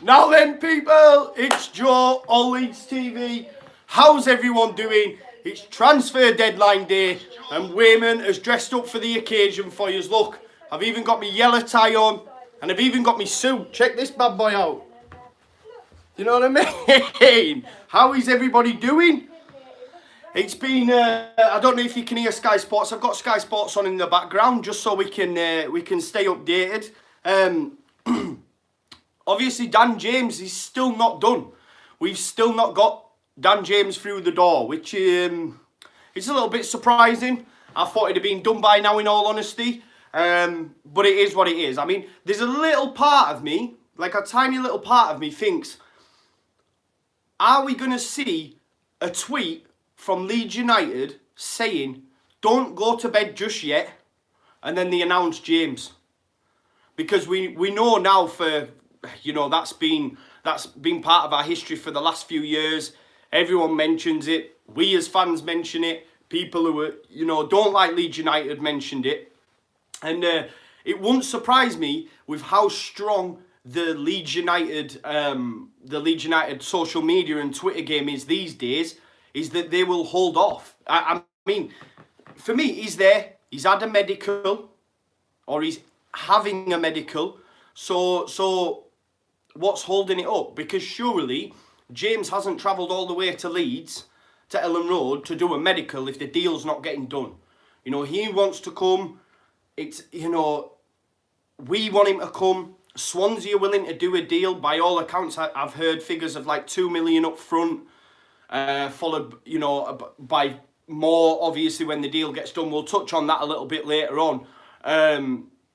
Now then, people, it's Joe, Leeds TV. How's everyone doing? It's transfer deadline day, and Wainman has dressed up for the occasion for you. Look, I've even got my yellow tie on, and I've even got my suit. Check this bad boy out. You know what I mean? How is everybody doing? It's been, I don't know if you can hear Sky Sports. I've got Sky Sports on in the background just so we can stay updated. Obviously, Dan James is still not done. We've still not got Dan James through the door, which is a little bit surprising. I thought it'd have been done by now, in all honesty. But it is what it is. I mean, there's a little part of me, like a tiny little part of me, thinks, are we going to see a tweet from Leeds United saying, don't go to bed just yet, and then they announce James? Because we know now for, you know, that's been part of our history for the last few years. Everyone mentions it. We as fans mention it. People who are, you know, don't like Leeds United mentioned it. And it wouldn't surprise me with how strong the Leeds United social media and Twitter game is these days, is that they will hold off. I mean, for me, he's there. He's had a medical, or he's having a medical. So what's holding it up? Because surely James hasn't travelled all the way to Leeds, to Ellen Road, to do a medical if the deal's not getting done. You know, he wants to come. It's, you know, we want him to come. Swansea are willing to do a deal. By all accounts, I've heard figures of like 2 million up front, followed, you know, by more, obviously, when the deal gets done. We'll touch on that a little bit later on.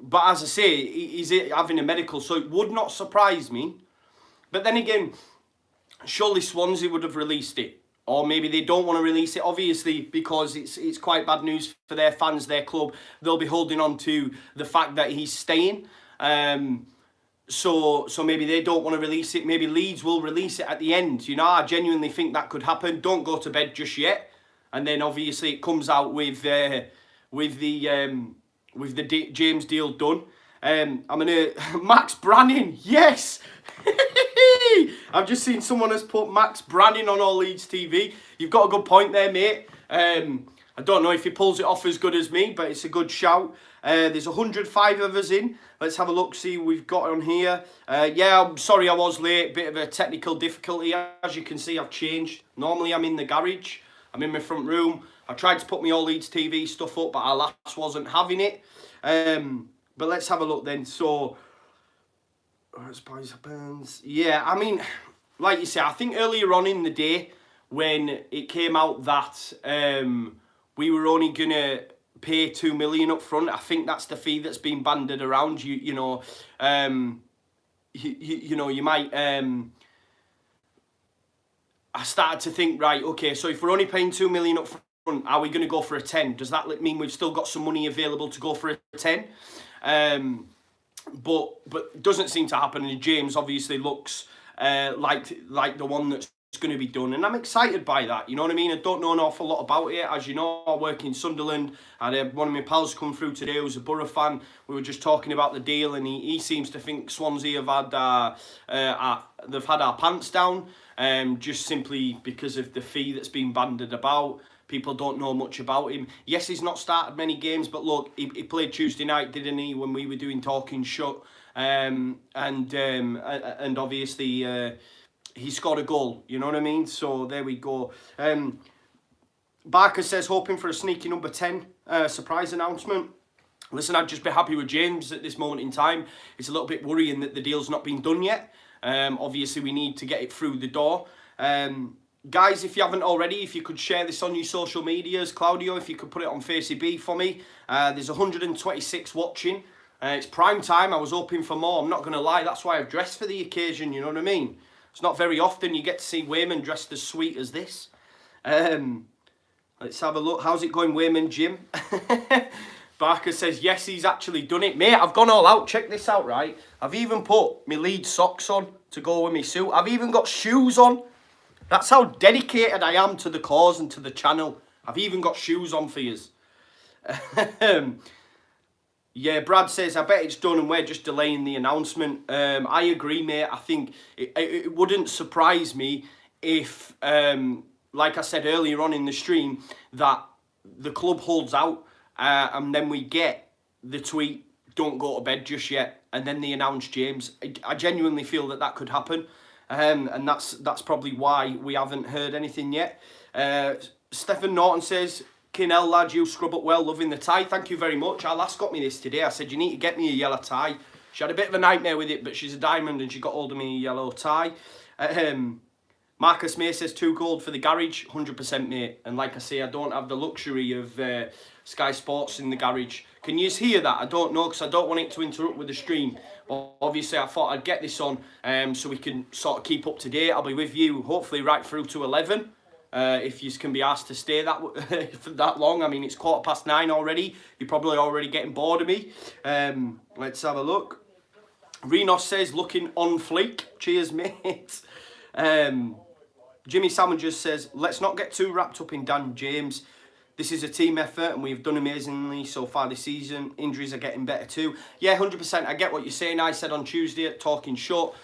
But as I say, he's having a medical, so it would not surprise me. But then again, surely Swansea would have released it. Or maybe they don't want to release it, obviously, because it's quite bad news for their fans, their club. They'll be holding on to the fact that he's staying. So maybe they don't want to release it. Maybe Leeds will release it at the end. You know, I genuinely think that could happen. Don't go to bed just yet. And then obviously it comes out with the James deal done. I'm gonna Max Branning, yes. I've just seen someone has put Max Branning on Leeds TV. You've got a good point there, mate. I don't know if he pulls it off as good as me, but it's a good shout. There's 105 of us in. Let's have a look, see what we've got on here. Yeah, I'm sorry I was late. Bit of a technical difficulty. As you can see, I've changed. Normally I'm in the garage. I'm in my front room. I tried to put my Leeds TV stuff up, but our lass wasn't having it. But let's have a look then. So, yeah, I mean, like you say, I think earlier on in the day when it came out that we were only gonna pay 2 million up front, I think that's the fee that's been banded around. You know, you might. I started to think, right, okay, so if we're only paying 2 million up front, are we going to go for a 10? Does that mean we've still got some money available to go for a 10? But it doesn't seem to happen, and James obviously looks like the one that's going to be done, and I'm excited by that. You know what I mean? I don't know an awful lot about it. As you know, I work in Sunderland. I had one of my pals come through today who's a Borough fan. We were just talking about the deal, and he seems to think Swansea have had they've had our pants down, just simply because of the fee that's been banded about. People don't know much about him. Yes, he's not started many games, but look, he played Tuesday night, didn't he, when we were doing Talking Shut, and obviously he scored a goal. You know what I mean? So there we go. Barker says hoping for a sneaky number 10 surprise announcement. Listen, I'd just be happy with James at this moment in time. It's a little bit worrying that the deal's not been done yet. Obviously, we need to get it through the door. Guys, if you haven't already, if you could share this on your social medias. Claudio, if you could put it on FaceB for me. There's 126 watching. It's prime time. I was hoping for more. I'm not going to lie. That's why I've dressed for the occasion. You know what I mean? It's not very often you get to see Wainman dressed as sweet as this. Let's have a look. How's it going, Wainman, Jim? Barker says, yes, he's actually done it. Mate, I've gone all out. Check this out, right? I've even put my Leeds socks on to go with my suit. I've even got shoes on. That's how dedicated I am to the cause and to the channel. I've even got shoes on for yous. Yeah, Brad says, I bet it's done and we're just delaying the announcement. I agree, mate. I think it wouldn't surprise me if, like I said earlier on in the stream, that the club holds out and then we get the tweet, don't go to bed just yet, and then they announce James. I genuinely feel that that could happen, and that's probably why we haven't heard anything yet. Stephen Norton says, Kinell lad, you scrub up well, loving the tie. Thank you very much. Our lass got me this today. I said, you need to get me a yellow tie. She had a bit of a nightmare with it, but she's a diamond and she got hold of me a yellow tie. Marcus May says 2 gold for the garage, 100% mate. And like I say, I don't have the luxury of Sky Sports in the garage. Can you hear that? I don't know, because I don't want it to interrupt with the stream. But obviously, I thought I'd get this on so we can sort of keep up to date. I'll be with you hopefully right through to 11. If you can be asked to stay that for that long. I mean, it's 9:15 already. You're probably already getting bored of me. Let's have a look. Renos says, looking on fleek. Cheers, mate. Jimmy Sandwiches says, let's not get too wrapped up in Dan James. This is a team effort and we've done amazingly so far this season. Injuries are getting better too. Yeah, 100%. I get what you're saying. I said on Tuesday at Talking Short,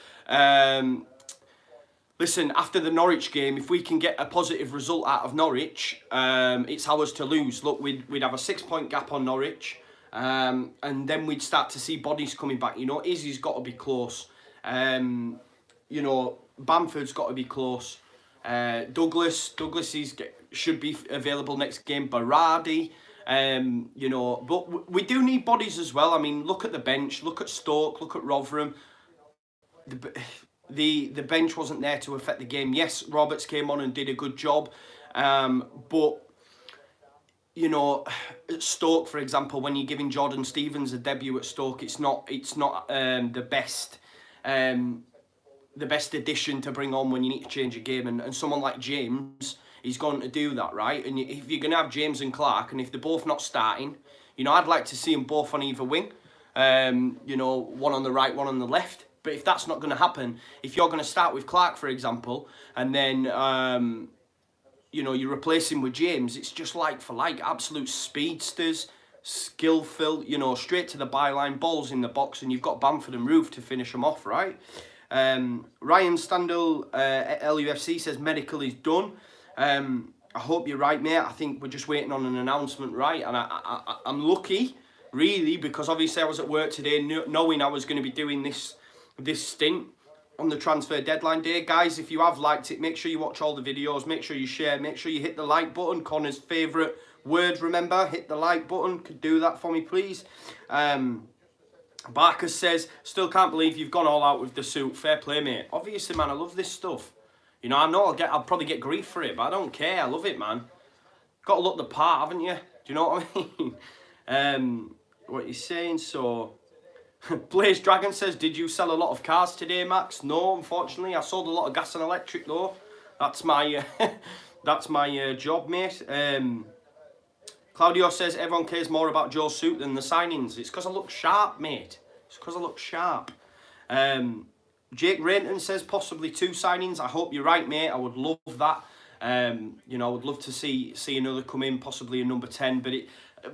listen, after the Norwich game, if we can get a positive result out of Norwich, it's ours to lose. Look, we'd have a 6-point gap on Norwich, and then we'd start to see bodies coming back. You know, Izzy's got to be close. You know, Bamford's got to be close. Douglas should be available next game. Berardi, you know, but we do need bodies as well. I mean, look at the bench. Look at Stoke. Look at Rotherham. The bench wasn't there to affect the game. Yes, Roberts came on and did a good job, but you know, at Stoke, for example, when you're giving Jordan Stevens a debut at Stoke, it's not the best addition to bring on when you need to change a game. And someone like James, he's going to do that, right? And if you're going to have James and Clark, and if they're both not starting, you know, I'd like to see them both on either wing. You know, one on the right, one on the left. But if that's not going to happen, if you're going to start with Clark, for example, and then, you know, you replace him with James, it's just like for like, absolute speedsters, skillful, you know, straight to the byline, balls in the box, and you've got Bamford and Roof to finish them off, right? Ryan Standell at LUFC says medical is done. I hope you're right, mate. I think we're just waiting on an announcement, right? And I'm lucky, really, because obviously I was at work today knowing I was going to be doing this stint on the transfer deadline day. Guys, if you have liked it, make sure you watch all the videos, make sure you share, make sure you hit the like button. Connor's favourite word, remember, hit the like button. Could do that for me, please. Barker says, still can't believe you've gone all out with the suit. Fair play, mate. Obviously, man, I love this stuff. You know, I know I'll probably get grief for it, but I don't care. I love it, man. Got to look the part, haven't you? Do you know what I mean? What you're saying, so... Blaze Dragon says, did you sell a lot of cars today, Max? No, unfortunately. I sold a lot of gas and electric, though. That's my that's my job, mate. Claudio says, everyone cares more about Joe's suit than the signings. It's because I look sharp, mate. It's because I look sharp. Jake Rainton says, possibly 2 signings. I hope you're right, mate. I would love that. You know, I would love to see another come in, possibly a number 10. But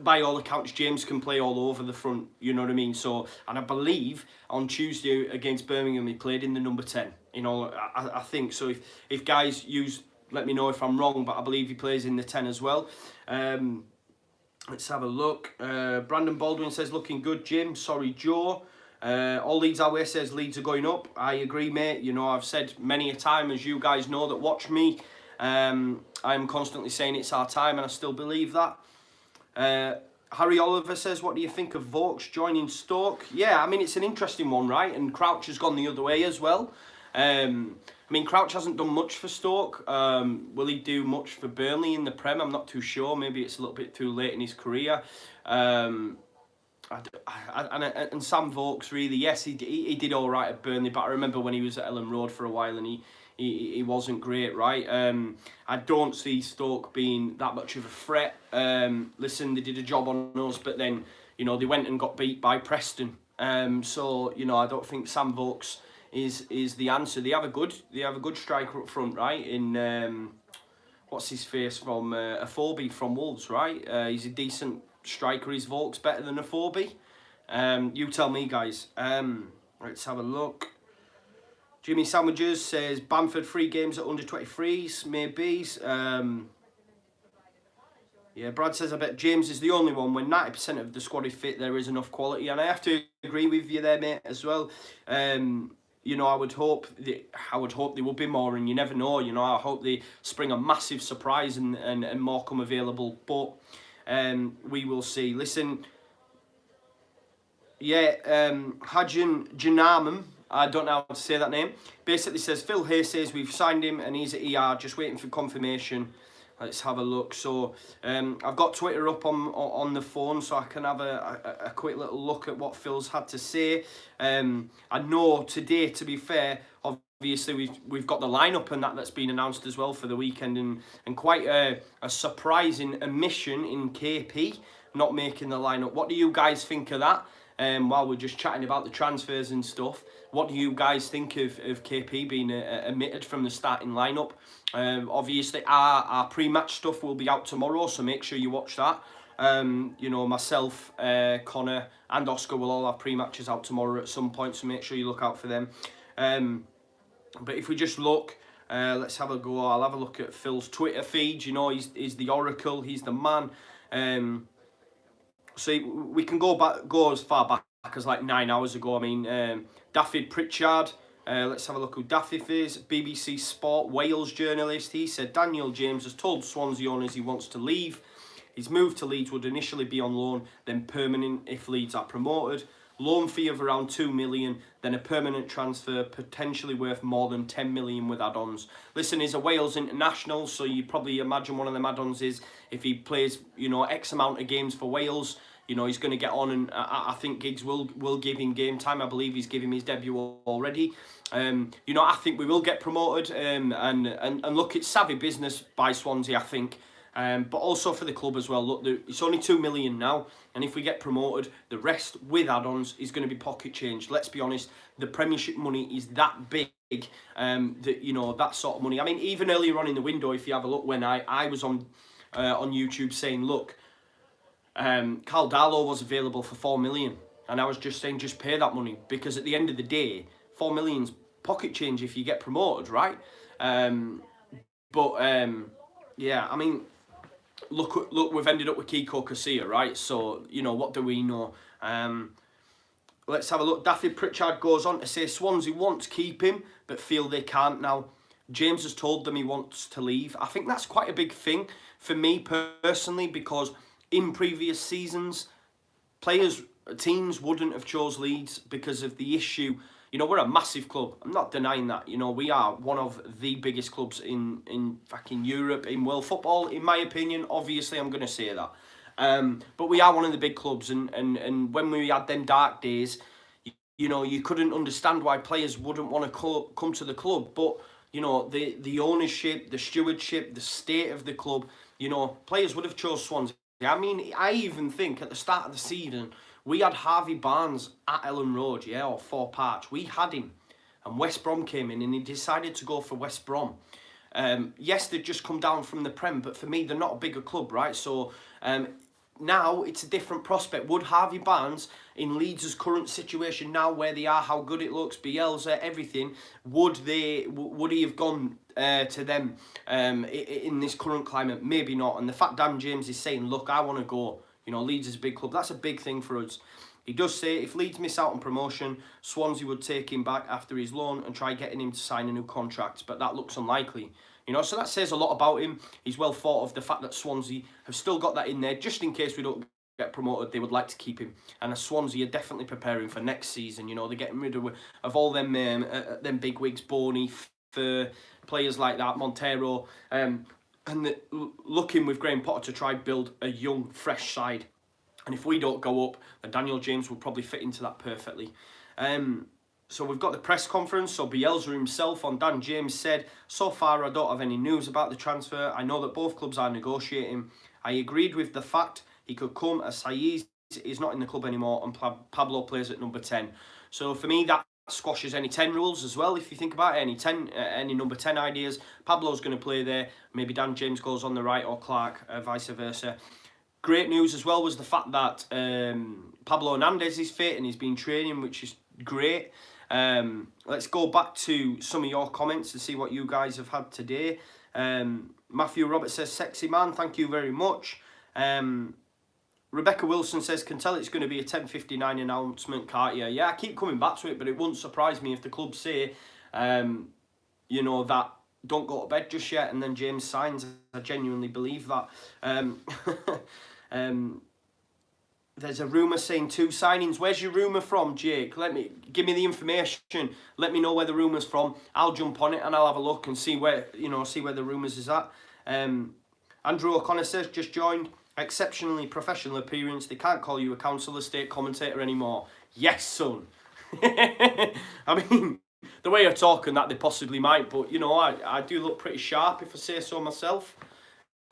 by all accounts, James can play all over the front. You know what I mean? So, and I believe on Tuesday against Birmingham, he played in the number 10. You know, I think so. If guys let me know if I'm wrong, but I believe he plays in the 10 as well. Let's have a look. Brandon Baldwin says, looking good, Jim. Sorry, Joe. All Leeds our way says Leeds are going up. I agree, mate. You know, I've said many a time, as you guys know that watch me, I'm constantly saying it's our time, and I still believe that. Harry Oliver says, what do you think of Vokes joining Stoke? Yeah, I mean, it's an interesting one, right? And Crouch has gone the other way as well. I mean, Crouch hasn't done much for Stoke. Will he do much for Burnley in the Prem? I'm not too sure. Maybe it's a little bit too late in his career. And Sam Vokes, really, yes, he did all right at Burnley, but I remember when he was at Ellen Road for a while and he wasn't great, right? I don't see Stoke being that much of a threat. Listen, they did a job on us, but then, you know, they went and got beat by Preston. So, you know, I don't think Sam Vokes is the answer. They have a good striker up front, right? In what's his face from Afobe from Wolves, right? He's a decent striker. Is Vokes better than Afobe? You tell me, guys. Let's have a look. Jimmy Sandwiches says Bamford 3 games at under 23s, maybe. Yeah, Brad says I bet James is the only one. When 90% of the squad is fit, there is enough quality, and I have to agree with you there, mate, as well. You know, I would hope there will be more, and you never know. You know, I hope they spring a massive surprise and more come available, but we will see. Listen, yeah, Hajan Janamam, I don't know how to say that name, basically says Phil Hay says we've signed him and he's at ER, just waiting for confirmation. Let's have a look. So I've got Twitter up on the phone, so I can have a quick little look at what Phil's had to say. I know today, to be fair, obviously we've got the lineup and that's been announced as well for the weekend, and quite a surprising omission in KP not making the lineup. What do you guys think of that? While we're just chatting about the transfers and stuff, what do you guys think of KP being omitted from the starting lineup? Obviously, our pre-match stuff will be out tomorrow, so make sure you watch that. You know, myself, Conor, and Oscar will all have pre-matches out tomorrow at some point, so make sure you look out for them. But if we just look, let's have a go. I'll have a look at Phil's Twitter feed. You know, he's the oracle, he's the man. So we can go as far back as like 9 hours ago. I mean, David Pritchard, let's have a look who David is. BBC Sport Wales journalist. He said Daniel James has told Swansea owners he wants to leave. His move to Leeds would initially be on loan, then permanent if Leeds are promoted. Loan fee of around 2 million, then a permanent transfer potentially worth more than 10 million with add-ons. Listen, he's a Wales international, so you probably imagine one of them add-ons is if he plays, you know, X amount of games for Wales, you know, he's going to get on, and I think Giggs will give him game time. I believe he's giving his debut already. You know, I think we will get promoted, and look, it's savvy business by Swansea, I think. But also for the club as well. Look, it's only 2 million now, and if we get promoted, the rest with add-ons is going to be pocket change. Let's be honest, the Premiership money is that big, that, you know, that sort of money. I mean, even earlier on in the window, if you have a look, when I was on YouTube saying, look, Carl Darlow was available for 4 million, and I was just saying, just pay that money, because at the end of the day, 4 million's pocket change if you get promoted, right? Yeah, I mean, look, we've ended up with Kiko Casilla, right? So, you know, what do we know? Let's have a look. Daffy Pritchard goes on to say Swansea want to keep him, but feel they can't now. James has told them he wants to leave. I think that's quite a big thing for me personally, because in previous seasons, teams wouldn't have chose Leeds because of the issue. You know, we're a massive club. I'm not denying that. You know, we are one of the biggest clubs in fucking Europe, in world football, in my opinion. Obviously, I'm going to say that. But we are one of the big clubs, and when we had them dark days, you know, you couldn't understand why players wouldn't want to come to the club. But, you know, the ownership, the stewardship, the state of the club, you know, players would have chose Swansea. I mean, I even think at the start of the season, we had Harvey Barnes at Ellen Road, yeah, or Fort Parch. We had him, and West Brom came in, and he decided to go for West Brom. Yes, they'd just come down from the Prem, but for me, they're not a bigger club, right? So now it's a different prospect. Would Harvey Barnes, in Leeds' current situation now, where they are, how good it looks, Bielsa, everything, would he have gone to them in this current climate? Maybe not. And the fact Dan James is saying, look, I want to go. You know, Leeds is a big club. That's a big thing for us. He does say if Leeds miss out on promotion, Swansea would take him back after his loan and try getting him to sign a new contract, but that looks unlikely. You know, so that says a lot about him. He's well thought of. The fact that Swansea have still got that in there, just in case we don't get promoted, they would like to keep him. And Swansea are definitely preparing for next season. You know, they're getting rid of all them big wigs, Boney, Fur, players like that, Montero, and looking with Graham Potter to try build a young, fresh side. And if we don't go up, then Daniel James will probably fit into that perfectly. So we've got the press conference. So Bielsa himself on Dan James said, so far I don't have any news about the transfer. I know that both clubs are negotiating. I agreed with the fact he could come as Saiz is not in the club anymore and Pablo plays at number 10. So for me, that squashes any 10 rules as well. If you think about it, any number 10 ideas, Pablo's going to play there. Maybe Dan James goes on the right or Clark, vice versa. Great news as well was the fact that Pablo Hernandez is fit and he's been training, which is great. Let's go back to some of your comments and see what you guys have had today. Matthew Roberts says, sexy man, thank you very much. Rebecca Wilson says, can tell it's going to be a 10:59 announcement, can't you? Yeah, I keep coming back to it, but it wouldn't surprise me if the club say, you know, that don't go to bed just yet, and then James signs. I genuinely believe that. There's a rumour saying 2 signings. Where's your rumour from, Jake? Give me the information. Let me know where the rumour's from. I'll jump on it and I'll have a look and see where the rumours is at. Andrew O'Connor says, just joined. Exceptionally professional appearance. They can't call you a council estate commentator anymore. Yes, son. I mean, the way you're talking that they possibly might, but you know, I do look pretty sharp if I say so myself.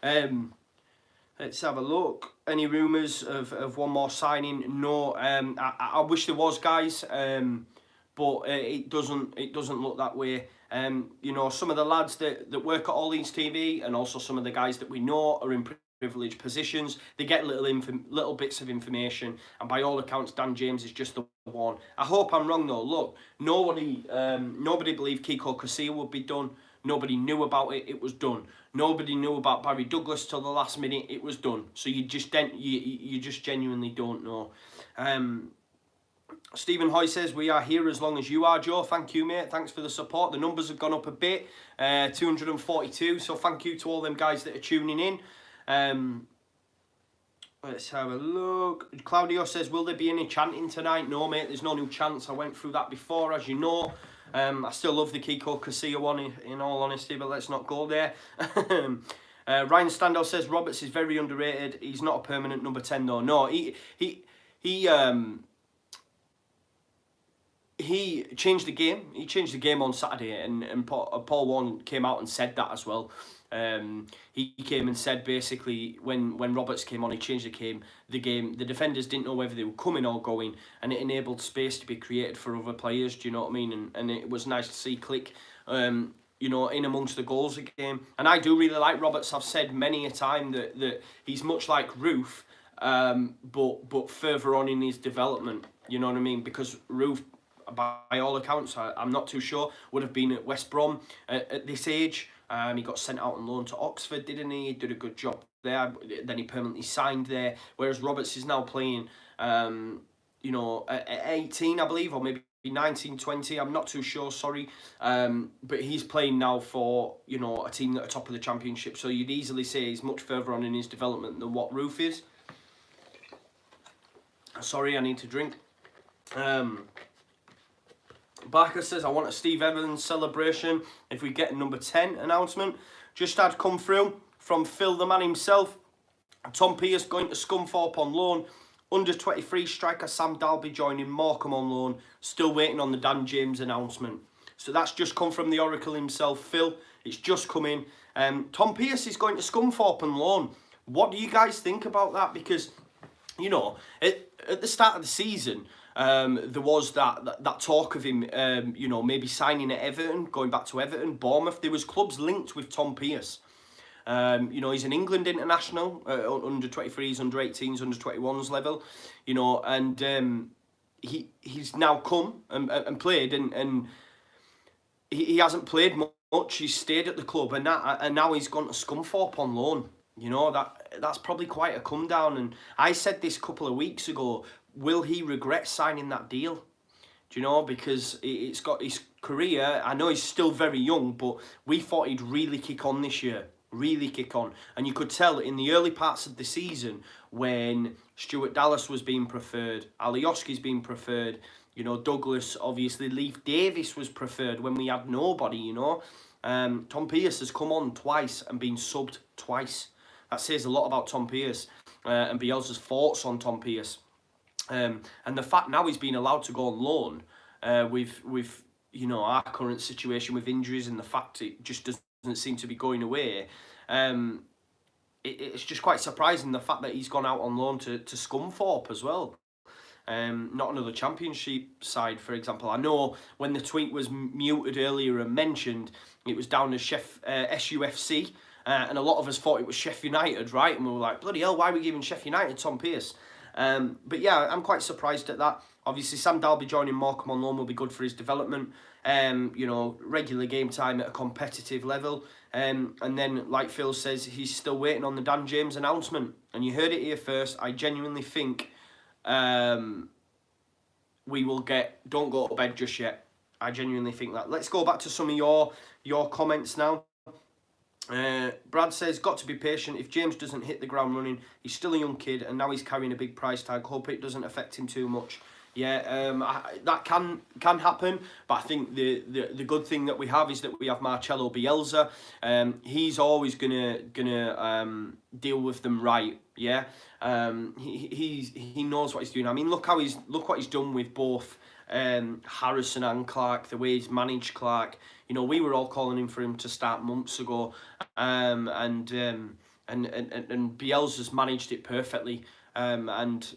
Let's have a look. Any rumours of one more signing? No. I wish there was, guys. But it doesn't look that way. You know, some of the lads that work at Leeds TV and also some of the guys that we know are in privileged positions. They get little bits of information, and by all accounts, Dan James is just the one. I hope I'm wrong though. Look, nobody believed Kiko Casilla would be done. Nobody knew about it. It was done. Nobody knew about Barry Douglas till the last minute. It was done. So you just genuinely don't know. Stephen Hoy says, we are here as long as you are, Joe. Thank you, mate. Thanks for the support. The numbers have gone up a bit, 242. So thank you to all them guys that are tuning in. Let's have a look. Claudio says, will there be any chanting tonight? No, mate, there's no new chants. I went through that before, as you know. I still love the Kiko Casilla one, in all honesty, but let's not go there. Ryan Standow says, Roberts is very underrated. He's not a permanent number 10, though. No, he changed the game. He changed the game on Saturday, and Paul Warne came out and said that as well. He came and said basically when Roberts came on, he changed the game. The defenders didn't know whether they were coming or going, and it enabled space to be created for other players. Do you know what I mean? And it was nice to see Click, you know, in amongst the goals again. And I do really like Roberts. I've said many a time that he's much like Roof, but further on in his development. You know what I mean? Because Roof, by all accounts, I'm not too sure, would have been at West Brom at this age. He got sent out on loan to Oxford, didn't he? He did a good job there. Then he permanently signed there. Whereas Roberts is now playing, you know, at 18, I believe, or maybe 19, 20. I'm not too sure, sorry. But he's playing now for, you know, a team that are top of the Championship. So you'd easily say he's much further on in his development than what Roof is. Sorry, I need to drink. Barker says, I want a Steve Evans celebration if we get a number 10 announcement. Just had come through from Phil, the man himself. Tom Pearce going to Scunthorpe on loan. Under 23 striker Sam Dalby joining Morecambe on loan. Still waiting on the Dan James announcement. So that's just come from the Oracle himself, Phil. It's just come in. Tom Pearce is going to Scunthorpe on loan. What do you guys think about that? Because, you know, at the start of the season, there was that talk of him, you know, maybe signing at Everton, going back to Everton, Bournemouth. There was clubs linked with Tom Pearce. You know, he's an England international, under 23s, under 18s, under 21s level. You know, and he's now come and played, and he hasn't played much. He's stayed at the club, and now he's gone to Scunthorpe on loan. You know, that's probably quite a come down. And I said this a couple of weeks ago. Will he regret signing that deal? Do you know? Because it's got his career. I know he's still very young, but we thought he'd really kick on this year. Really kick on. And you could tell in the early parts of the season when Stuart Dallas was being preferred, Alioski's being preferred, you know, Douglas, obviously, Leif Davis was preferred when we had nobody, you know. Tom Pearce has come on twice and been subbed twice. That says a lot about Tom Pearce and Bielsa's thoughts on Tom Pearce. And the fact now he's been allowed to go on loan with you know, our current situation with injuries and the fact it just doesn't seem to be going away, it's just quite surprising the fact that he's gone out on loan to Scunthorpe as well. Not another Championship side, for example. I know when the tweet was muted earlier and mentioned, it was down to SUFC. and a lot of us thought it was Sheffield United, right? And we were like, bloody hell, why are we giving Sheffield United Tom Pearce? But yeah, I'm quite surprised at that. Obviously, Sam Dalby joining Morecambe on loan will be good for his development. You know, regular game time at a competitive level. And then, like Phil says, he's still waiting on the Dan James announcement. And you heard it here first. I genuinely think we will get... Don't go to bed just yet. I genuinely think that. Let's go back to some of your comments now. Brad says, got to be patient. If James doesn't hit the ground running, he's still a young kid and now he's carrying a big price tag. Hope it doesn't affect him too much. Yeah, that can happen, but I think the good thing that we have is that we have Marcelo Bielsa. He's always gonna deal with them right. Yeah, he knows what he's doing. I mean, look what he's done with both Harrison and Clark. The way he's managed Clark. You know, we were all calling for him to start months ago, and Bielsa's managed it perfectly. And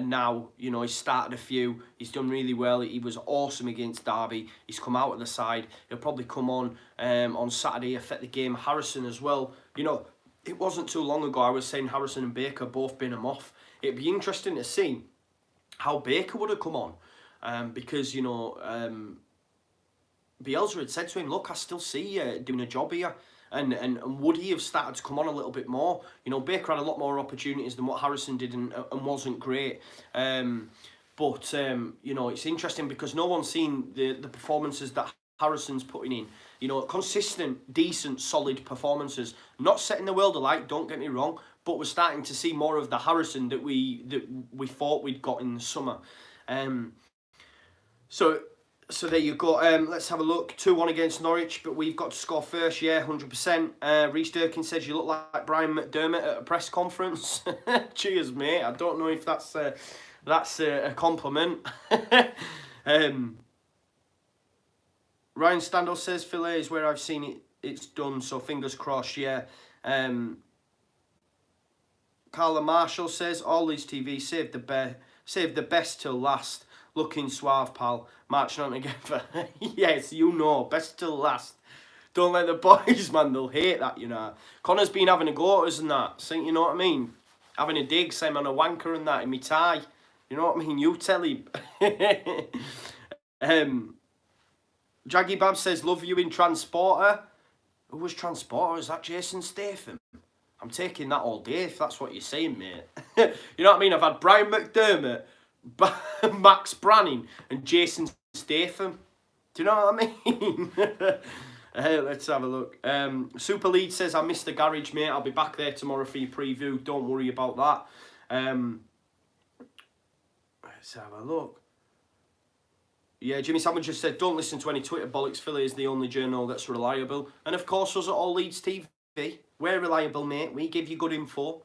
now, you know, he's started a few. He's done really well. He was awesome against Derby. He's come out of the side. He'll probably come on Saturday, affect the game. Harrison as well. You know, it wasn't too long ago I was saying Harrison and Baker both bin him off. It'd be interesting to see how Baker would have come on, because, you know, Bielsa had said to him, look, I still see you doing a job here. And would he have started to come on a little bit more? You know, Baker had a lot more opportunities than what Harrison did and wasn't great. But you know, it's interesting because no one's seen the performances that Harrison's putting in. You know, consistent, decent, solid performances. Not setting the world alight, don't get me wrong, but we're starting to see more of the Harrison that we thought we'd got in the summer. So there you go. Let's have a look. 2-1 against Norwich, but we've got to score first. Yeah, 100%. Reece Durkin says you look like Brian McDermott at a press conference. Cheers, mate. I don't know if that's a compliment. Ryan Standall says Filet is where I've seen it. It's done. So fingers crossed. Yeah. Carla Marshall says all Leeds TV saved the best till last. Looking suave, pal. Marching on together. Yes, you know. Best till last. Don't let the boys, man. They'll hate that, you know. Conor's been having a go at us and that. So, you know what I mean? Having a dig, saying I'm a wanker and that in me tie. You know what I mean? You tell him. Jaggy Bab says, love you in Transporter. Who was Transporter? Is that Jason Statham? I'm taking that all day if that's what you're saying, mate. You know what I mean? I've had Brian McDermott, Max Branning and Jason Statham. Do you know what I mean? Let's have a look. Super Lead says, I missed the garage, mate. I'll be back there tomorrow for your preview. Don't worry about that. Let's have a look. Yeah, Jimmy Salmon just said, don't listen to any Twitter bollocks. Philly is the only journal that's reliable. And of course, us at All Leeds TV. We're reliable, mate. We give you good info.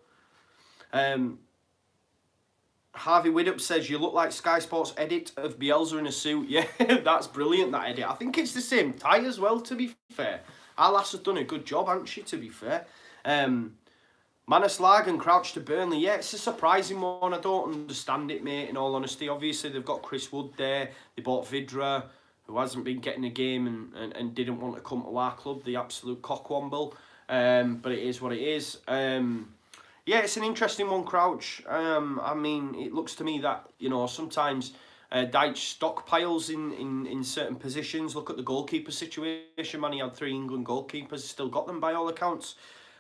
Harvey Widdop says, you look like Sky Sports edit of Bielsa in a suit. Yeah, that's brilliant, that edit. I think it's the same tie as well, to be fair. Our lass has done a good job, hasn't she, to be fair. Manus and Crouch to Burnley. Yeah, it's a surprising one. I don't understand it, mate, in all honesty. Obviously, they've got Chris Wood there. They bought Vidra, who hasn't been getting a game and didn't want to come to our club, the absolute cockwomble. But it is what it is. Yeah, it's an interesting one, Crouch. I mean, it looks to me that, you know, sometimes Dyche stockpiles in certain positions. Look at the goalkeeper situation, man. He had 3 England goalkeepers, still got them by all accounts.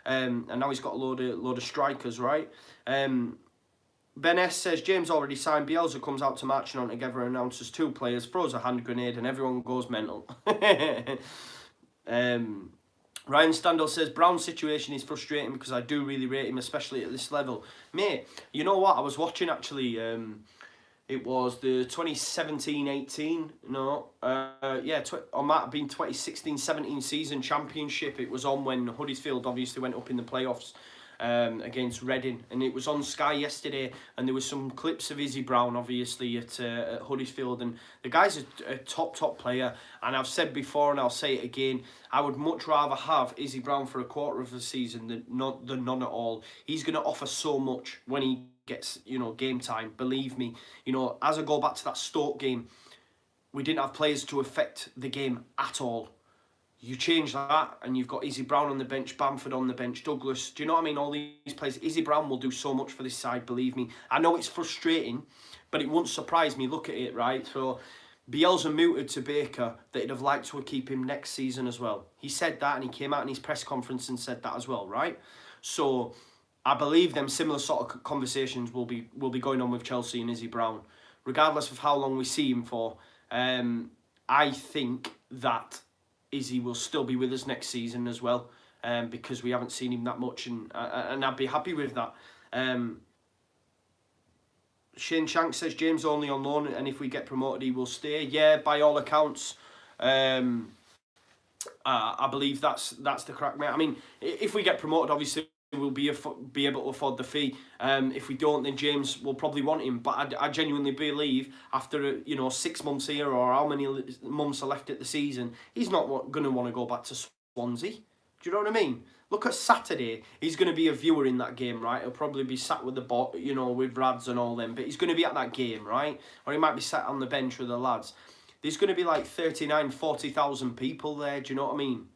And now he's got a load of strikers, right? Ben S says, James already signed. Bielsa comes out to marching on together, announces 2 players, throws a hand grenade, and everyone goes mental. Ryan Standall says, Brown's situation is frustrating because I do really rate him, especially at this level. Mate, you know what? I was watching, actually, it was the 2017-18, or might have been 2016-17 season championship. It was on when Huddersfield obviously went up in the playoffs against Reading, and it was on Sky yesterday, and there was some clips of Izzy Brown obviously at Huddersfield, and the guy's a top player, and I've said before and I'll say it again, I would much rather have Izzy Brown for a quarter of the season than none at all. He's going to offer so much when he gets, you know, game time, believe me. You know, as I go back to that Stoke game, we didn't have players to affect the game at all. You change that and you've got Izzy Brown on the bench, Bamford on the bench, Douglas. Do you know what I mean? All these players. Izzy Brown will do so much for this side, believe me. I know it's frustrating, but it wouldn't surprise me. Look at it, right? So Bielsa mooted to Baker that he'd have liked to keep him next season as well. He said that, and he came out in his press conference and said that as well, right? So I believe them similar sort of conversations will be going on with Chelsea and Izzy Brown, regardless of how long we see him for. I think that Izzy will still be with us next season as well, because we haven't seen him that much, and I'd be happy with that. Shane Shank says James only on loan, and if we get promoted, he will stay. Yeah, by all accounts, I believe that's the crack, mate. I mean, if we get promoted, obviously we'll be able to afford the fee. If we don't, then James will probably want him. But I genuinely believe after 6 months here, or how many months are left at the season, he's not going to want to go back to Swansea. Do you know what I mean? Look at Saturday. He's going to be a viewer in that game, right? He'll probably be sat with the with Rads and all them. But he's going to be at that game, right? Or he might be sat on the bench with the lads. There's going to be like 39,000, 40,000 people there. Do you know what I mean?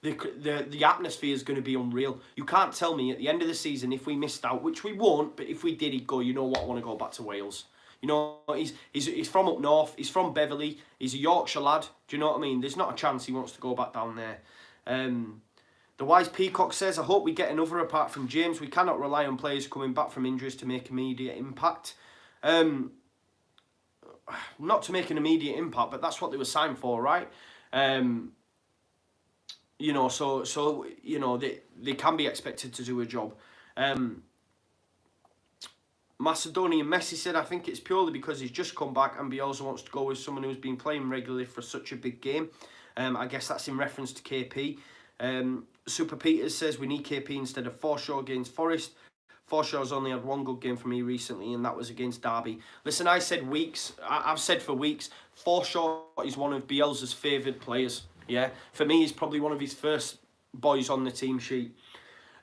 The atmosphere is going to be unreal. You can't tell me at the end of the season, if we missed out, which we won't, but if we did, he'd go, you know what, I want to go back to Wales. You know, he's from up north. He's from Beverley. He's a Yorkshire lad. Do you know what I mean? There's not a chance he wants to go back down there. The Wise Peacock says, I hope we get another apart from James. We cannot rely on players coming back from injuries to make immediate impact. Not to make an immediate impact, but that's what they were signed for, right? So they can be expected to do a job. Macedonian Messi said, I think it's purely because he's just come back and Bielsa wants to go with someone who's been playing regularly for such a big game. I guess that's in reference to KP. Super Peters says, we need KP instead of Forshaw against Forest. Forshaw's only had one good game for me recently, and that was against Derby. Listen, I've said for weeks, Forshaw is one of Bielsa's favoured players. Yeah, for me, he's probably one of his first boys on the team sheet.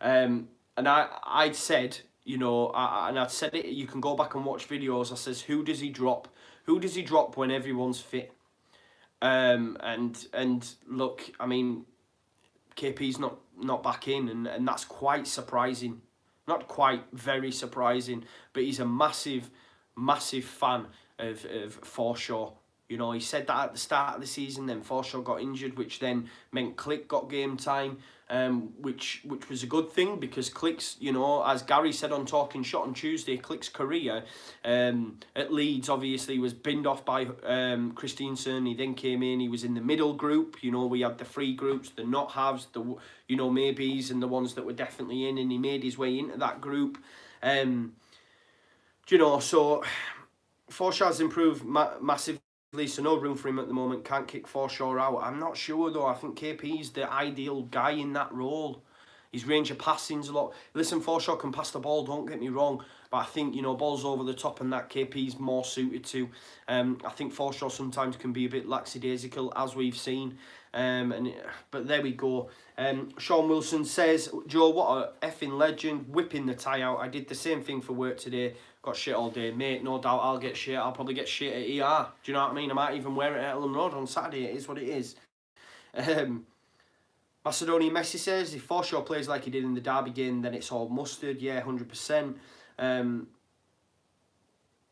And I'd said, and I'd said it, you can go back and watch videos. I says, who does he drop? Who does he drop when everyone's fit? And look, I mean, KP's not back in, and that's quite surprising. Not quite, very surprising, but he's a massive, massive fan of Forshaw. He said that at the start of the season, then Forshaw got injured, which then meant Click got game time, which was a good thing, because Click's, as Gary said on Talking Shot on Tuesday, Click's career at Leeds obviously was binned off by Christensen. He then came in, he was in the middle group. We had the free groups, the not haves, the maybes, and the ones that were definitely in, and he made his way into that group. So Forshaw's improved massively. So no room for him at the moment. Can't kick Forshaw out. I'm not sure though. I think KP's the ideal guy in that role. His range of passing's a lot. Listen, Forshaw can pass the ball, don't get me wrong, but I think balls over the top and that KP's more suited to. I think Forshaw sometimes can be a bit lackadaisical, as we've seen. But there we go. Sean Wilson says, Joe, what a effing legend, whipping the tie out. I did the same thing for work today. Got shit all day, mate. No doubt I'll get shit. I'll probably get shit at ER. Do you know what I mean? I might even wear it at Ellen Road on Saturday. It is what it is. Macedonian Messi says, if Forshaw plays like he did in the Derby game, then it's all mustard. Yeah, 100%.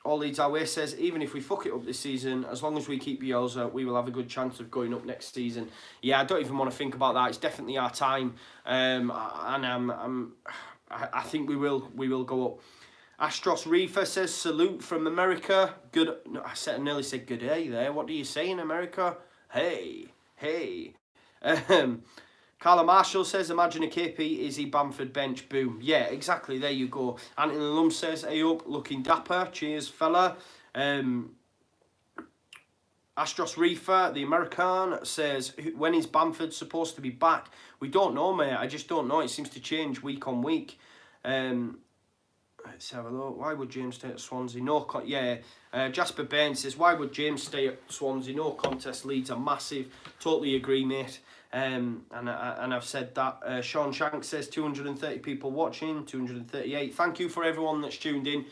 All Leeds Our Way says, even if we fuck it up this season, as long as we keep Bielsa, we will have a good chance of going up next season. Yeah, I don't even want to think about that. It's definitely our time. And I think we will go up. Astros Reefer says, salute from America. Good. No, I nearly said good day there. What do you say in America? Hey. Carla Marshall says, imagine a KP, Izzy, Bamford bench, boom. Yeah, exactly, there you go. Anthony Lum says, hey up, looking dapper, cheers fella. Astros Reefer, the American, says, when is Bamford supposed to be back? We don't know, mate, I just don't know. It seems to change week on week. Let's have a look. Why would James stay at Swansea? Jasper Bairn says, why would James stay at Swansea? No contest, Leeds are massive. Totally agree, mate. And I've said that. Sean Shank says 230 people watching, 238. Thank you for everyone that's tuned in.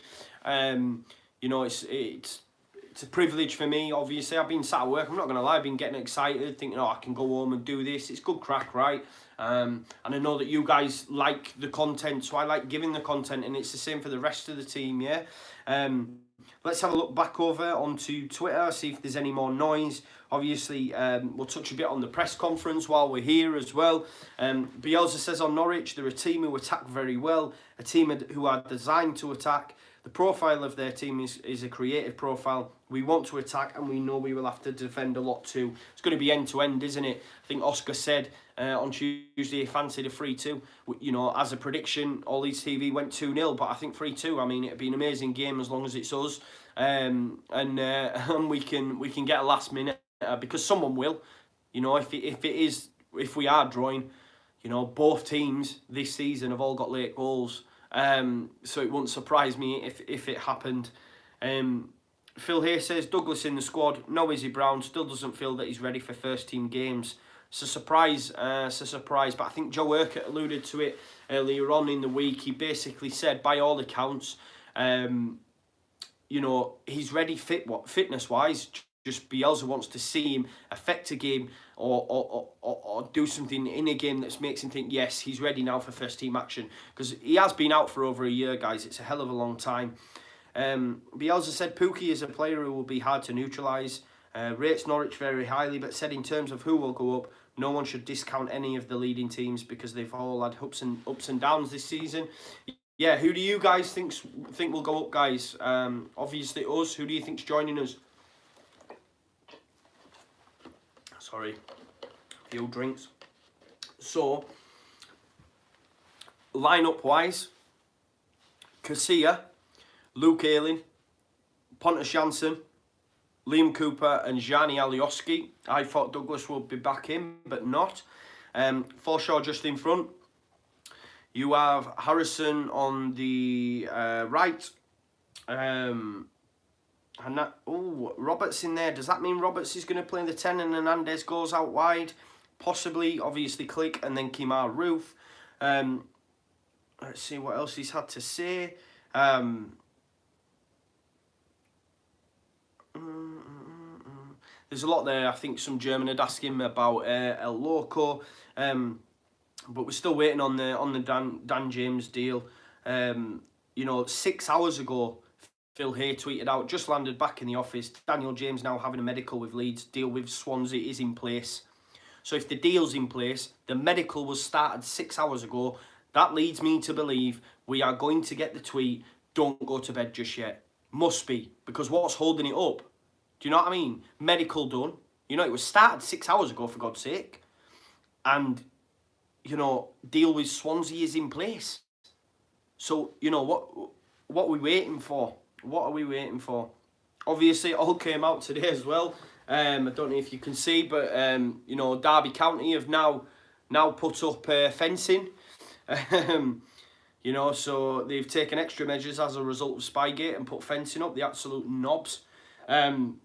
It's it's a privilege for me. Obviously, I've been sat at work. I'm not going to lie. I've been getting excited, thinking, oh, I can go home and do this. It's good crack, right? And I know that you guys like the content, so I like giving the content, and it's the same for the rest of the team, yeah? Let's have a look back over onto Twitter, see if there's any more noise. Obviously, we'll touch a bit on the press conference while we're here as well. Bielsa says on Norwich, they're a team who attack very well, a team who are designed to attack. The profile of their team is a creative profile. We want to attack, and we know we will have to defend a lot too. It's going to be end-to-end, isn't it? I think Oscar said on Tuesday he fancied a 3-2. You know, as a prediction, all Leeds TV went 2-0, but I think 3-2, I mean, it'd be an amazing game as long as it's us. And we can get a last minute because someone will. You know, if we are drawing, you know, both teams this season have all got late goals. So it wouldn't surprise me if it happened. Phil here says, Douglas in the squad, no Izzy Brown, still doesn't feel that he's ready for first team games. It's a surprise, but I think Joe Urquhart alluded to it earlier on in the week. He basically said, by all accounts, you know, he's ready fitness-wise. Just Bielsa wants to see him affect a game or do something in a game that makes him think, yes, he's ready now for first team action. Because he has been out for over a year, guys. It's a hell of a long time. Bielsa said Pookie is a player who will be hard to neutralise. Rates Norwich very highly, but said in terms of who will go up, no one should discount any of the leading teams because they've all had ups and downs this season. Yeah, who do you guys think will go up, guys? Obviously us. Who do you think's joining us? Sorry, a few drinks. So, line-up-wise, Casilla, Luke Ayling, Pontus Jansson, Liam Cooper and Gianni Alioski. I thought Douglas would be back in, but not. Forshaw just in front. You have Harrison on the right. And that, Roberts in there. Does that mean Roberts is going to play in the 10 and Hernandez goes out wide? Possibly, obviously Click and then Kemar Roof. Let's see what else he's had to say. There's a lot there. I think some German had asked him about El Loco. But we're still waiting on the Dan James deal. You know, 6 hours ago, Phil Hay tweeted out, just landed back in the office. Daniel James now having a medical with Leeds. Deal with Swansea is in place. So if the deal's in place, the medical was started 6 hours ago. That leads me to believe we are going to get the tweet, don't go to bed just yet. Must be, because what's holding it up? Do you know what I mean? Medical done. You know, it was started 6 hours ago, for God's sake. And, you know, deal with Swansea is in place. So, you know, what are we waiting for? What are we waiting for? Obviously, it all came out today as well. I don't know if you can see, but, you know, Derby County have now put up fencing. You know, so they've taken extra measures as a result of Spygate and put fencing up, the absolute knobs. You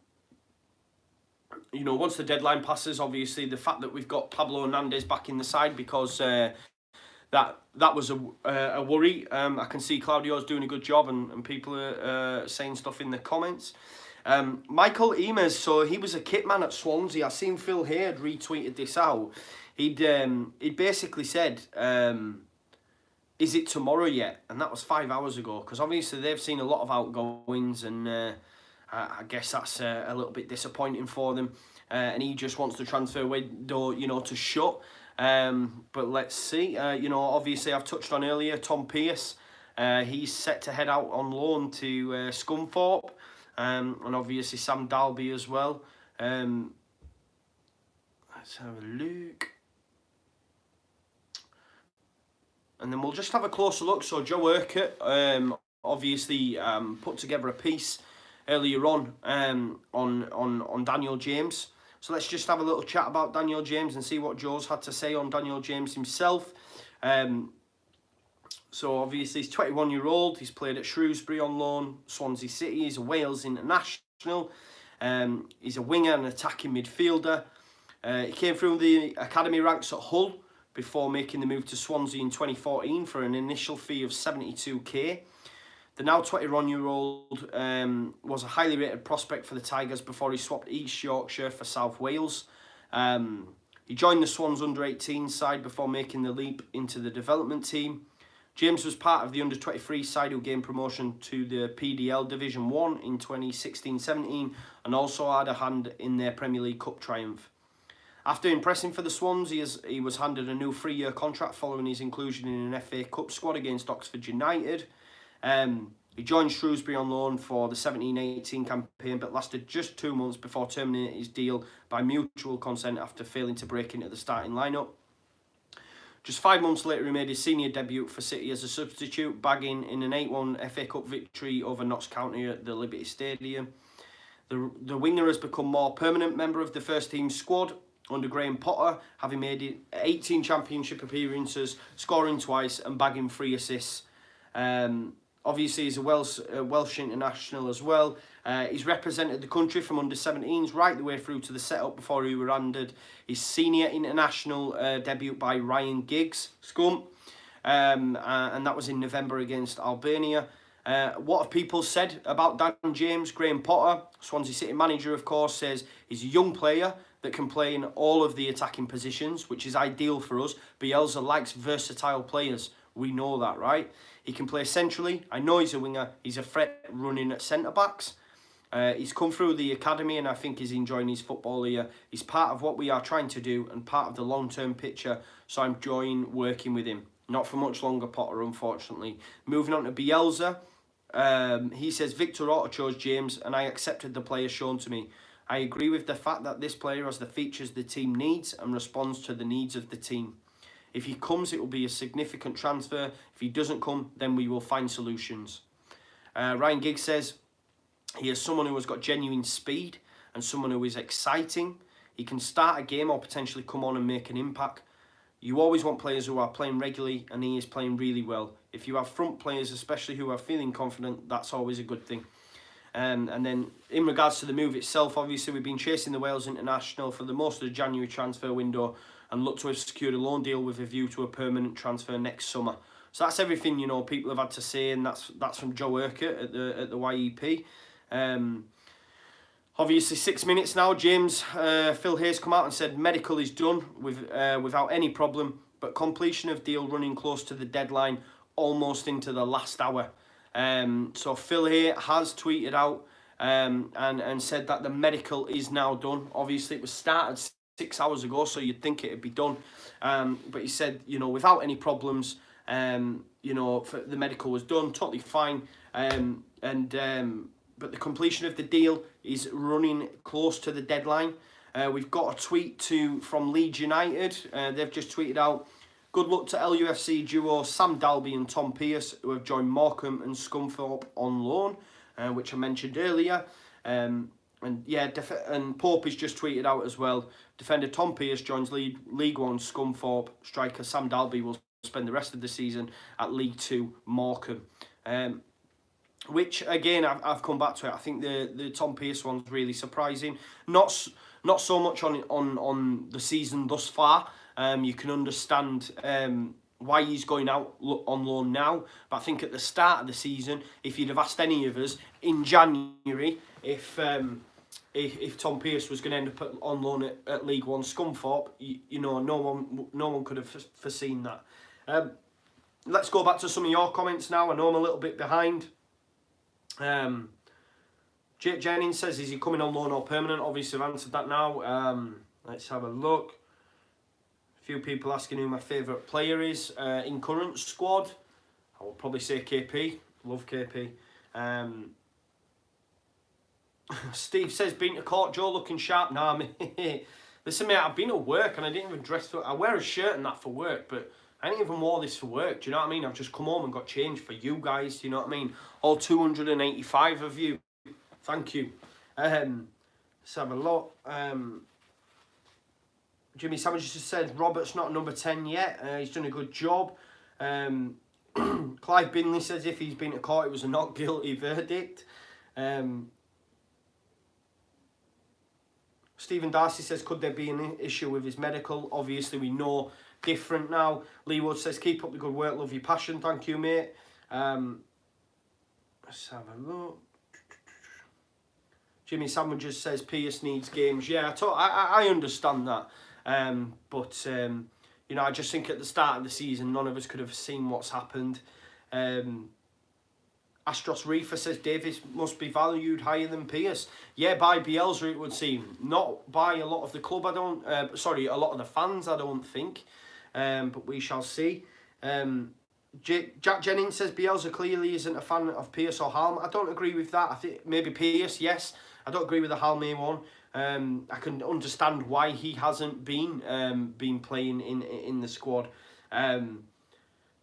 know, once the deadline passes, obviously, the fact that we've got Pablo Hernandez back in the side because that was a worry. I can see Claudio's doing a good job and people are saying stuff in the comments. Michael Emes, so he was a kit man at Swansea. I seen Phil Hay had retweeted this out. He'd basically said, is it tomorrow yet? And that was 5 hours ago, because obviously they've seen a lot of outgoings, and I guess that's a little bit disappointing for them. And he just wants the transfer window, you know, to shut. But let's see. You know, obviously I've touched on earlier, Tom Pearce. He's set to head out on loan to Scunthorpe. And obviously Sam Dalby as well. Let's have a look. And then we'll just have a closer look. So Joe Urquhart obviously put together a piece earlier on Daniel James. So let's just have a little chat about Daniel James and see what Joe's had to say on Daniel James himself. So obviously he's 21-year-old. He's played at Shrewsbury on loan, Swansea City. He's a Wales international. He's a winger and attacking midfielder. He came through the academy ranks at Hull before making the move to Swansea in 2014 for an initial fee of 72k. The now 21-year-old was a highly rated prospect for the Tigers before he swapped East Yorkshire for South Wales. He joined the Swans under-18 side before making the leap into the development team. James was part of the under-23 side who gained promotion to the PDL Division 1 in 2016-17 and also had a hand in their Premier League Cup triumph. After impressing for the Swans, he was handed a new 3-year contract following his inclusion in an FA Cup squad against Oxford United. He joined Shrewsbury on loan for the 17-18 campaign, but lasted just 2 months before terminating his deal by mutual consent after failing to break into the starting lineup. Just 5 months later, he made his senior debut for City as a substitute, bagging in an 8-1 FA Cup victory over Notts County at the Liberty Stadium. The winger has become a more permanent member of the first team squad under Graham Potter, having made 18 championship appearances, scoring twice and bagging 3 assists. Obviously, he's a Welsh international as well. He's represented the country from under-17s right the way through to the setup before he was handed his senior international debut by Ryan Giggs, Scum. And that was in November against Albania. What have people said about Dan James? Graham Potter, Swansea City manager, of course, says he's a young player that can play in all of the attacking positions, which is ideal for us. Bielsa likes versatile players. We know that, right? He can play centrally. I know he's a winger. He's a threat running at centre-backs. He's come through the academy and I think he's enjoying his football here. He's part of what we are trying to do and part of the long-term picture, so I'm enjoying working with him. Not for much longer, Potter, unfortunately. Moving on to Bielsa. He says, Victor Orta chose James and I accepted the player shown to me. I agree with the fact that this player has the features the team needs and responds to the needs of the team. If he comes, it will be a significant transfer. If he doesn't come, then we will find solutions. Ryan Giggs says he is someone who has got genuine speed and someone who is exciting. He can start a game or potentially come on and make an impact. You always want players who are playing regularly, and he is playing really well. If you have front players, especially who are feeling confident, that's always a good thing. And then in regards to the move itself, obviously we've been chasing the Wales international for the most of the January transfer window and look to have secured a loan deal with a view to a permanent transfer next summer. So that's everything, you know, people have had to say, and that's from Joe Urquhart at the YEP. Obviously 6 minutes now, James, Phil Hayes come out and said medical is done without any problem, but completion of deal running close to the deadline, almost into the last hour. So Phil Hayes has tweeted out and said that the medical is now done. Obviously it was started 6 hours ago, so you'd think it'd be done. But he said, you know, without any problems, you know, the medical was done, totally fine. But the completion of the deal is running close to the deadline. We've got a tweet from Leeds United. They've just tweeted out, good luck to LUFC duo Sam Dalby and Tom Pearce, who have joined Morecambe and Scunthorpe on loan, which I mentioned earlier. And yeah, and Pope has just tweeted out as well, defender Tom Pearce joins League One Scunthorpe, striker Sam Dalby will spend the rest of the season at League Two Morecambe. Which again, I've come back to it. I think the Tom Pearce one's really surprising. Not so much on the season thus far. You can understand why he's going out on loan now. But I think at the start of the season, if you'd have asked any of us in January if Tom Pearce was going to end up on loan at League One Scunthorpe, you know, no one could have foreseen that. Let's go back to some of your comments now. I know I'm a little bit behind. Jake Jennings says, is he coming on loan or permanent? Obviously I've answered that now. Let's have a look. A few people asking who my favourite player is in current squad. I will probably say KP. Love KP. Steve says, been to court, Joe, looking sharp. Nah, mate. Listen, mate, I've been at work and I didn't even dress for... I wear a shirt and that for work, but I didn't even wore this for work. Do you know what I mean? I've just come home and got changed for you guys. Do you know what I mean? All 285 of you. Thank you. Let's have a look. Jimmy Savage just said, Robert's not number 10 yet. He's done a good job. Clive Binley says, if he's been to court, it was a not guilty verdict. Stephen Darcy says, could there be an issue with his medical? Obviously, we know different now. Lee Wood says, keep up the good work, love your passion. Thank you, mate. Let's have a look. Jimmy Sandwiches says Pierce needs games. Yeah, I understand that. But you know, I just think at the start of the season, none of us could have seen what's happened. Astros Reefer says Davis must be valued higher than Pierce. Yeah, by Bielsa it would seem. Not by a lot of the club, I don't... sorry, a lot of the fans, I don't think. But we shall see. Jack Jennings says Bielsa clearly isn't a fan of Pierce or Halm. I don't agree with that. I think maybe Pierce, yes. I don't agree with the Halme one. I can understand why he hasn't been playing in the squad.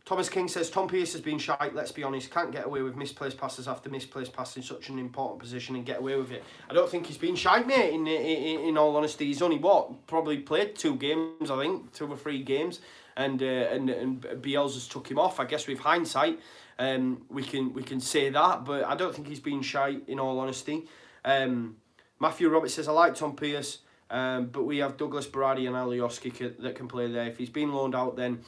Thomas King says Tom Pierce has been shite, let's be honest. Can't get away with misplaced passes after misplaced pass in such an important position and get away with it. I don't think he's been shite, mate, in all honesty. He's only, probably played 2 games, I think, 2 or 3 games. And Bielsa's took him off. I guess with hindsight, we can say that. But I don't think he's been shite, in all honesty. Matthew Roberts says, I like Tom Pierce, but we have Douglas Berardi and Alioski that can play there. If he's been loaned out, then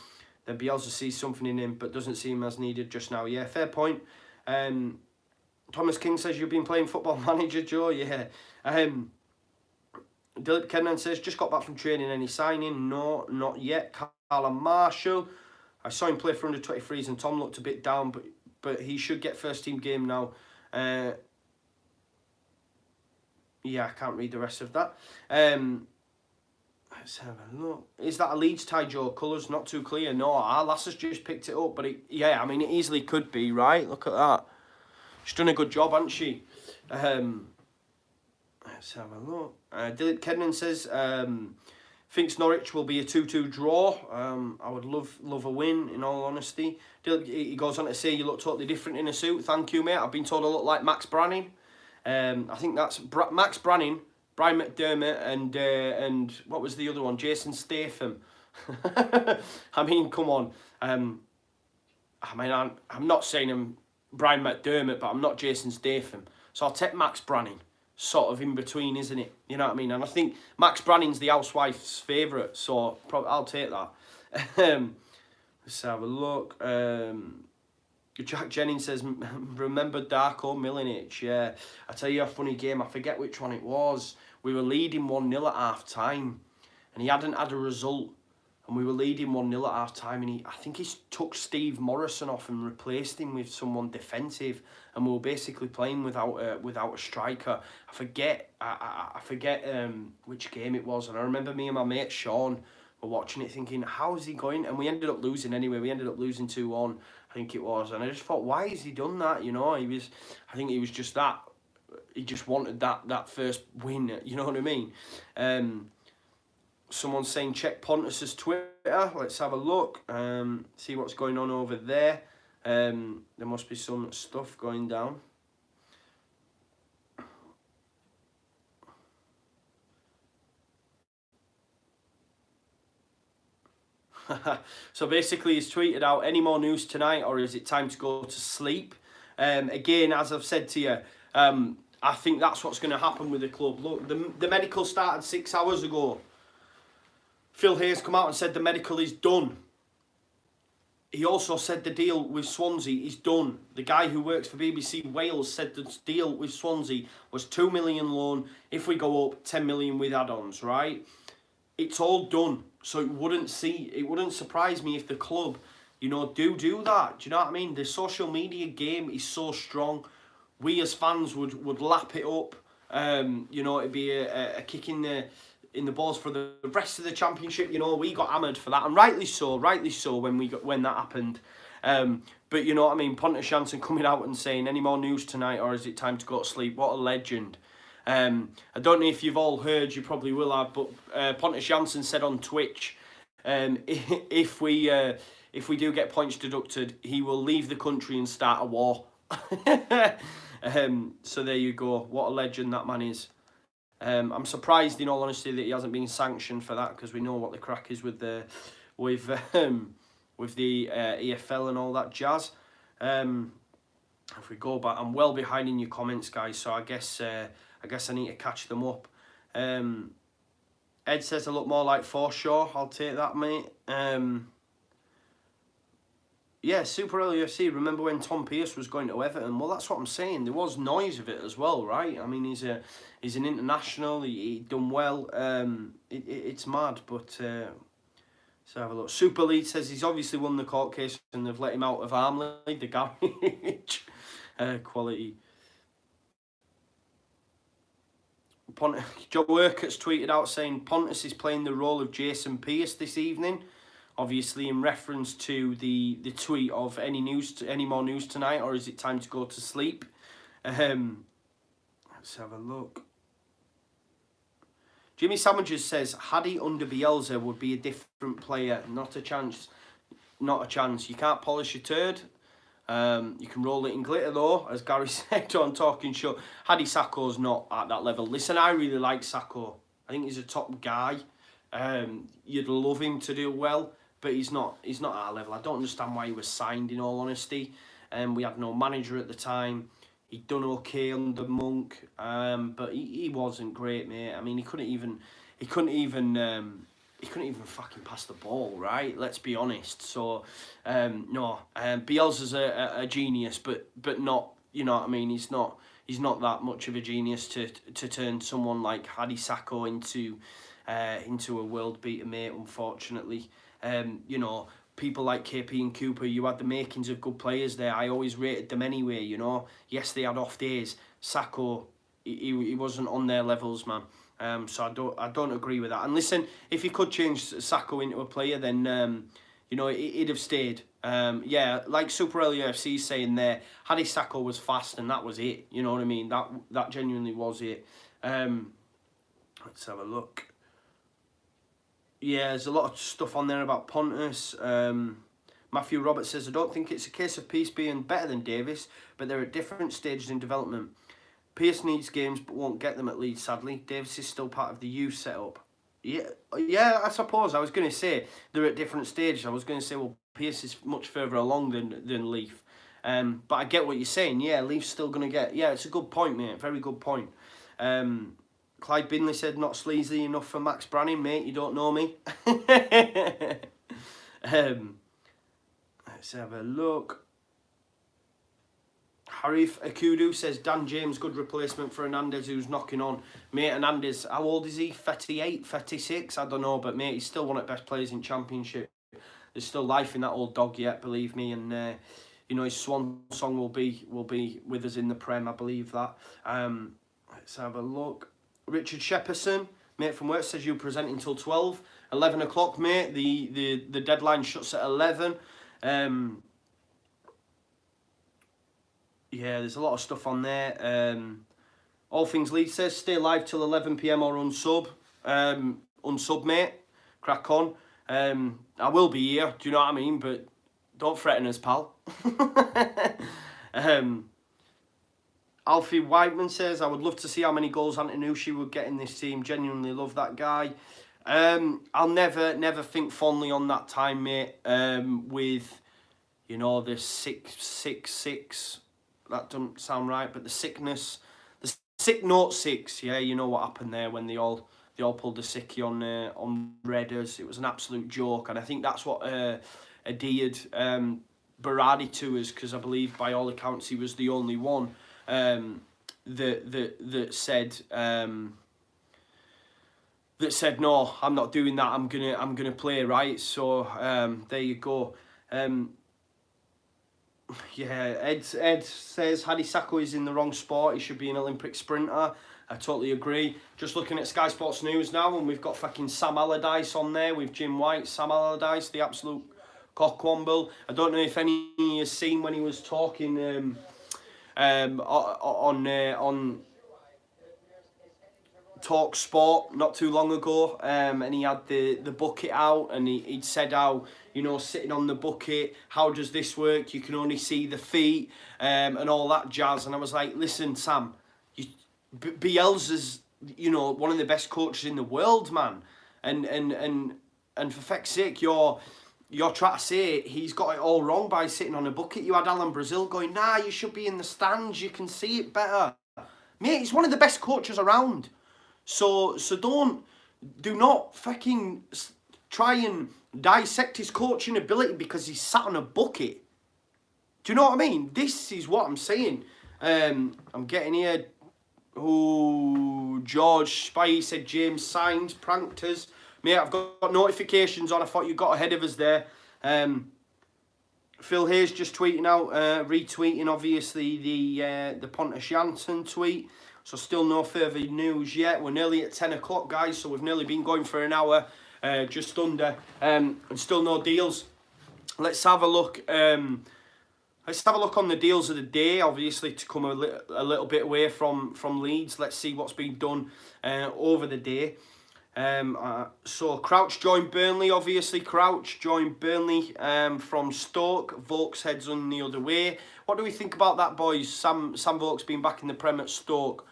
Bielsa sees something in him, but doesn't see him as needed just now. Yeah, fair point. Thomas King says, you've been playing Football Manager, Joe? Yeah. Dilip Kenan says, just got back from training. Any signing? No, not yet. Callum Marshall. I saw him play for under 23s and Tom looked a bit down, but he should get first team game now. Yeah, I can't read the rest of that. Let's have a look. Is that a Leeds tie, Joe? Colours not too clear. No, our lass has just picked it up. But yeah, I mean, it easily could be, right? Look at that. She's done a good job, hasn't she? Let's have a look. Dilip Kednan says, thinks Norwich will be a 2-2 draw. I would love a win, in all honesty. He goes on to say, you look totally different in a suit. Thank you, mate. I've been told I look like Max Branning. I think that's Max Branning, Brian McDermott, and what was the other one? Jason Statham. I mean, come on. I mean, I'm not saying I'm Brian McDermott, but I'm not Jason Statham. So I'll take Max Branning, sort of in between, isn't it? You know what I mean? And I think Max Branning's the housewife's favourite, so probably I'll take that. Let's have a look. Jack Jennings says, remember Darko Milinic? Yeah, I tell you a funny game. I forget which one it was. We were leading 1-0 at half-time, and he hadn't had a result. And we were leading 1-0 at half-time, and I think he took Steve Morrison off and replaced him with someone defensive, and we were basically playing without a striker. I forget which game it was, and I remember me and my mate Sean were watching it thinking, how is he going? And we ended up losing anyway. We ended up losing 2-1, I think it was. And I just thought, why has he done that? You know, I think he was just that. He just wanted that first win, you know what I mean? Someone's saying check Pontus's Twitter. Let's have a look. See what's going on over there. There must be some stuff going down. So basically he's tweeted out, any more news tonight or is it time to go to sleep? Again, as I've said to you, I think that's what's going to happen with the club. Look, the medical started 6 hours ago. Phil Hayes come out and said the medical is done. He also said the deal with Swansea is done. The guy who works for BBC Wales said the deal with Swansea was 2 million loan. If we go up, 10 million with add-ons, right? It's all done. So it wouldn't surprise me if the club, you know, do that. Do you know what I mean? The social media game is so strong. We as fans would lap it up. You know, it'd be a kick in the balls for the rest of the championship. You know, we got hammered for that, and rightly so when that happened. But you know what I mean? Pontus Jansson coming out and saying, any more news tonight or is it time to go to sleep? What a legend. I don't know if you've all heard, you probably will have, but Pontus Jansson said on Twitch, if we do get points deducted, he will leave the country and start a war. So there you go. What a legend that man is. I'm surprised, in all honesty, that he hasn't been sanctioned for that, because we know what the crack is with the EFL and all that jazz. If we go back, I'm well behind in your comments, guys. So I guess I need to catch them up. Ed says I look more like Forshaw. I'll take that, mate. Yeah, Super LUFC. Remember when Tom Pearce was going to Everton? Well, that's what I'm saying. There was noise of it as well, right? I mean, he's an international. He done well. It's mad, but let's have a look. Super Leeds says he's obviously won the court case and they've let him out of Armley, the garage. Quality. Joe Urquhart's tweeted out saying Pontus is playing the role of Jason Pearce this evening. Obviously in reference to the tweet of any more news tonight, or is it time to go to sleep? Let's have a look. Jimmy Sandwiches says Hadi under Bielsa would be a different player. Not a chance. Not a chance. You can't polish your turd. You can roll it in glitter though, as Gary said on Talking Show. Hadi Sakho's not at that level. Listen, I really like Sakho. I think he's a top guy. You'd love him to do well, but he's not at that level. I don't understand why he was signed, in all honesty. We had no manager at the time. He'd done okay under Monk, but he wasn't great, mate. I mean, he couldn't even fucking pass the ball, right? Let's be honest. So, no, Bielsa's a genius, but not, you know what I mean? He's not that much of a genius to turn someone like Hadi Sakho into a world beater, mate. Unfortunately, you know, people like KP and Cooper, you had the makings of good players there. I always rated them anyway, you know. Yes, they had off days. Sakho, he wasn't on their levels, man. So I don't agree with that. And listen, if you could change Sakho into a player, then you know, he'd have stayed. Yeah, like Super LUFC saying there, Hadi Sakho was fast and that was it. You know what I mean? That genuinely was it. Let's have a look. Yeah, there's a lot of stuff on there about Pontus. Matthew Roberts says, I don't think it's a case of Pearce being better than Davis, but they're at different stages in development. Pearce needs games but won't get them at Leeds, sadly. Davis is still part of the youth setup. Yeah, I suppose. I was going to say they're at different stages. I was going to say, well, Pearce is much further along than Leaf. But I get what you're saying. Yeah, Leaf's still going to get... Yeah, it's a good point, mate. Very good point. Clyde Binley said, not sleazy enough for Max Branning, mate. You don't know me. Let's have a look. Harif Akudu says, Dan James, good replacement for Hernandez, who's knocking on. Mate, Hernandez, how old is he? 38, 36? I don't know, but mate, he's still one of the best players in Championship. There's still life in that old dog yet, believe me, and you know, his swan song will be with us in the Prem, I believe that. Let's have a look. Richard Shepperson, mate from work, says you present until 12. 11 o'clock, mate. The deadline shuts at 11. Yeah, there's a lot of stuff on there. All Things Leeds says, stay live till 11 PM or unsub. Unsub, mate. Crack on. I will be here, do you know what I mean? But don't threaten us, pal. Alfie Wainman says, I would love to see how many goals Antonucci would get in this team. Genuinely love that guy. I'll never think fondly on that time, mate. With, you know, the 666. That doesn't sound right, but the sickness, the sick note 6. Yeah, you know what happened there when they all pulled the sickie on Redders. It was an absolute joke, and I think that's what adhered Berardi to us, because I believe by all accounts he was the only one that said no, I'm not doing that. I'm gonna play, right. So there you go. Yeah, Ed says Hadi Sakho is in the wrong sport. He should be an Olympic sprinter. I totally agree. Just looking at Sky Sports News now, and we've got fucking Sam Allardyce on there with Jim White. Sam Allardyce, the absolute cockwomble. I don't know if any of you have seen when he was talking on Talk Sport not too long ago, and he had the bucket out, and he'd said how, you know, sitting on the bucket, how does this work? You can only see the feet, and all that jazz. And I was like, listen, Sam, Bielsa's, you know, one of the best coaches in the world, man, and for feck's sake, you're trying to say he's got it all wrong by sitting on a bucket. You had Alan Brazil going, nah, you should be in the stands, you can see it better. Mate, he's one of the best coaches around. So do not fucking try and dissect his coaching ability because he's sat on a bucket. Do you know what I mean? This is what I'm saying. I'm getting here. Oh, George Spy said James signed, pranked us. Mate, I've got notifications on. I thought you got ahead of us there. Phil Hayes just tweeting out, retweeting obviously the Pontus Janssen tweet. So still no further news yet. We're nearly at 10 o'clock, guys. So we've nearly been going for an hour, just under, and still no deals. Let's have a look. Let's have a look on the deals of the day, obviously, to come a little bit away from Leeds. Let's see what's been done over the day. So Crouch joined Burnley, obviously. Crouch joined Burnley from Stoke. Vokes heads on the other way. What do we think about that, boys? Sam Vokes being back in the Prem at Stoke.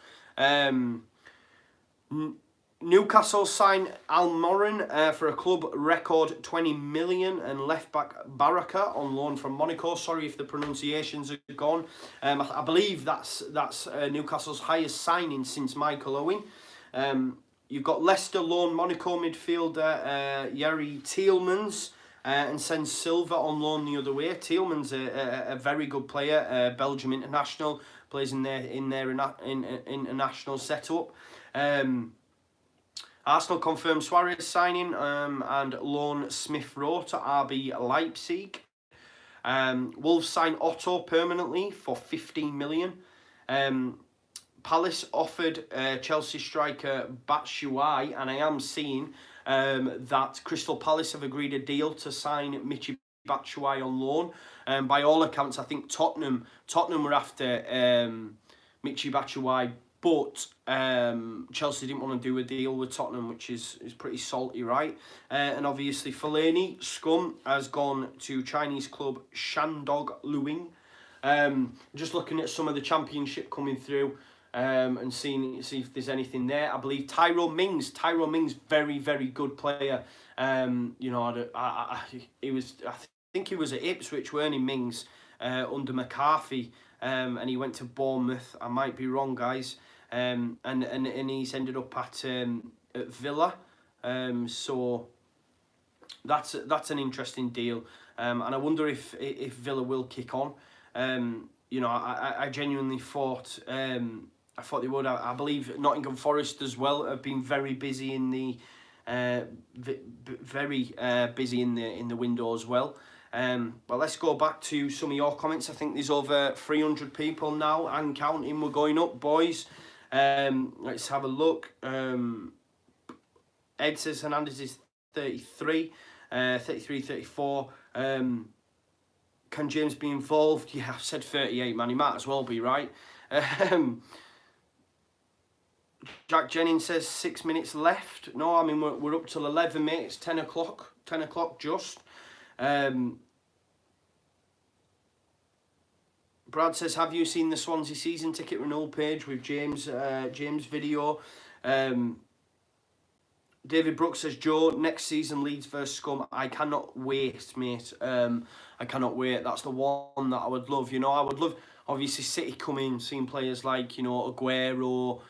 Newcastle signed Almorin for a club record 20 million, and left back Baraka on loan from Monaco. Sorry if the pronunciations are gone. I believe that's Newcastle's highest signing since Michael Owen. You've got Leicester loan Monaco midfielder Yeri Tielemans, and sends Silva on loan the other way. Tielemans a very good player, Belgium international, plays in their international setup. Arsenal confirmed Suarez signing and loan Smith Rowe to RB Leipzig. Wolves signed Otto permanently for 15 million. Palace offered Chelsea striker Batshuayi, and I am seeing that Crystal Palace have agreed a deal to sign Michy Batshuayi on loan. By all accounts, I think Tottenham were after Michy Batshuayi, but Chelsea didn't want to do a deal with Tottenham, which is pretty salty, right? And obviously Fellaini, scum, has gone to Chinese club Shandong Luing. Just looking at some of the championship coming through, and see if there's anything there. I believe Tyrone Mings, very, very good player. You know, I think he was at Ipswich, weren't he, Mings, under McCarthy, and he went to Bournemouth. I might be wrong, guys. And he's ended up at Villa. So that's an interesting deal. And I wonder if Villa will kick on. You know, I genuinely thought they would. I believe Nottingham Forest as well have been very busy in the busy in the window as well. But let's go back to some of your comments. I think there's over 300 people now and counting. We're going up, boys. Let's have a look. Ed says Hernandez is 33, 34. Can James be involved? Yeah, I've said 38, man. He might as well be, right? Jack Jennings says 6 minutes left. No, I mean, we're up till 11, mate. It's 10 o'clock. 10 o'clock just. Brad says, have you seen the Swansea season ticket renewal page with James video? David Brooks says, Joe, next season Leeds versus Scum. I cannot wait, mate. I cannot wait. That's the one that I would love. You know, I would love, obviously, City coming, seeing players like, you know, Aguero.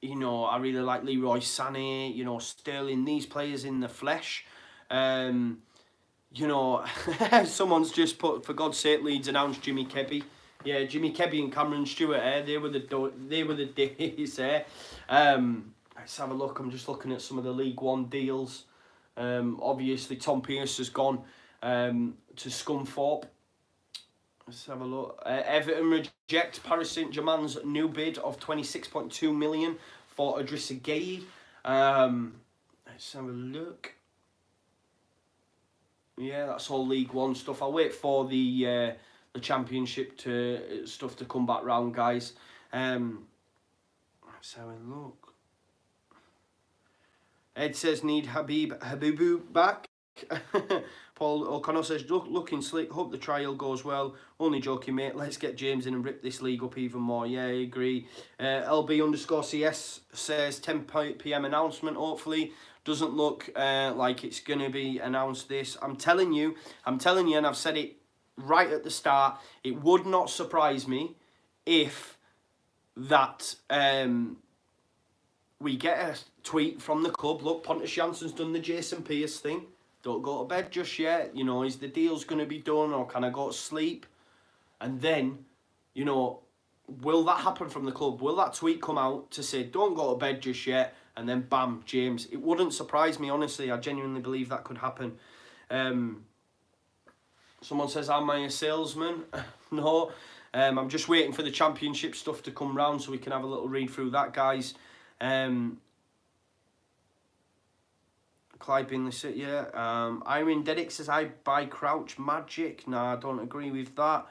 You know, I really like Leroy Sané, you know, Sterling, these players in the flesh. You know, someone's just put, for God's sake, Leeds announced Jimmy Kebby. Yeah, Jimmy Kebby and Cameron Stewart, they were the days, Let's have a look. I'm just looking at some of the League One deals. Obviously, Tom Pearce has gone to Scunthorpe. Let's have a look. Everton reject Paris Saint-Germain's new bid of 26.2 million for Idrissa Gueye. Let's have a look. Yeah, that's all League One stuff. I'll wait for the Championship stuff to come back round, guys. Let's have a look. Ed says need Habibu back. Paul O'Connor says looking slick. Hope the trial goes well. Only joking, mate. Let's get James in and rip this league up even more. Yeah, I agree. LB_CS says 10 PM announcement. Hopefully, doesn't look like it's gonna be announced. This I'm telling you, and I've said it right at the start. It would not surprise me if that we get a tweet from the club. Look, Pontus Jansson's done the Jason Pearce thing. Don't go to bed just yet. You know, is the deal's going to be done or can I go to sleep? And then, you know, will that happen from the club? Will that tweet come out to say, don't go to bed just yet, and then bam, James? It wouldn't surprise me, honestly. I genuinely believe that could happen. Someone says, am I a salesman? No. I'm just waiting for the championship stuff to come round so we can have a little read through that, guys. Clyde Binley said, yeah. Irene Dedick says, I buy Crouch Magic. Nah, I don't agree with that.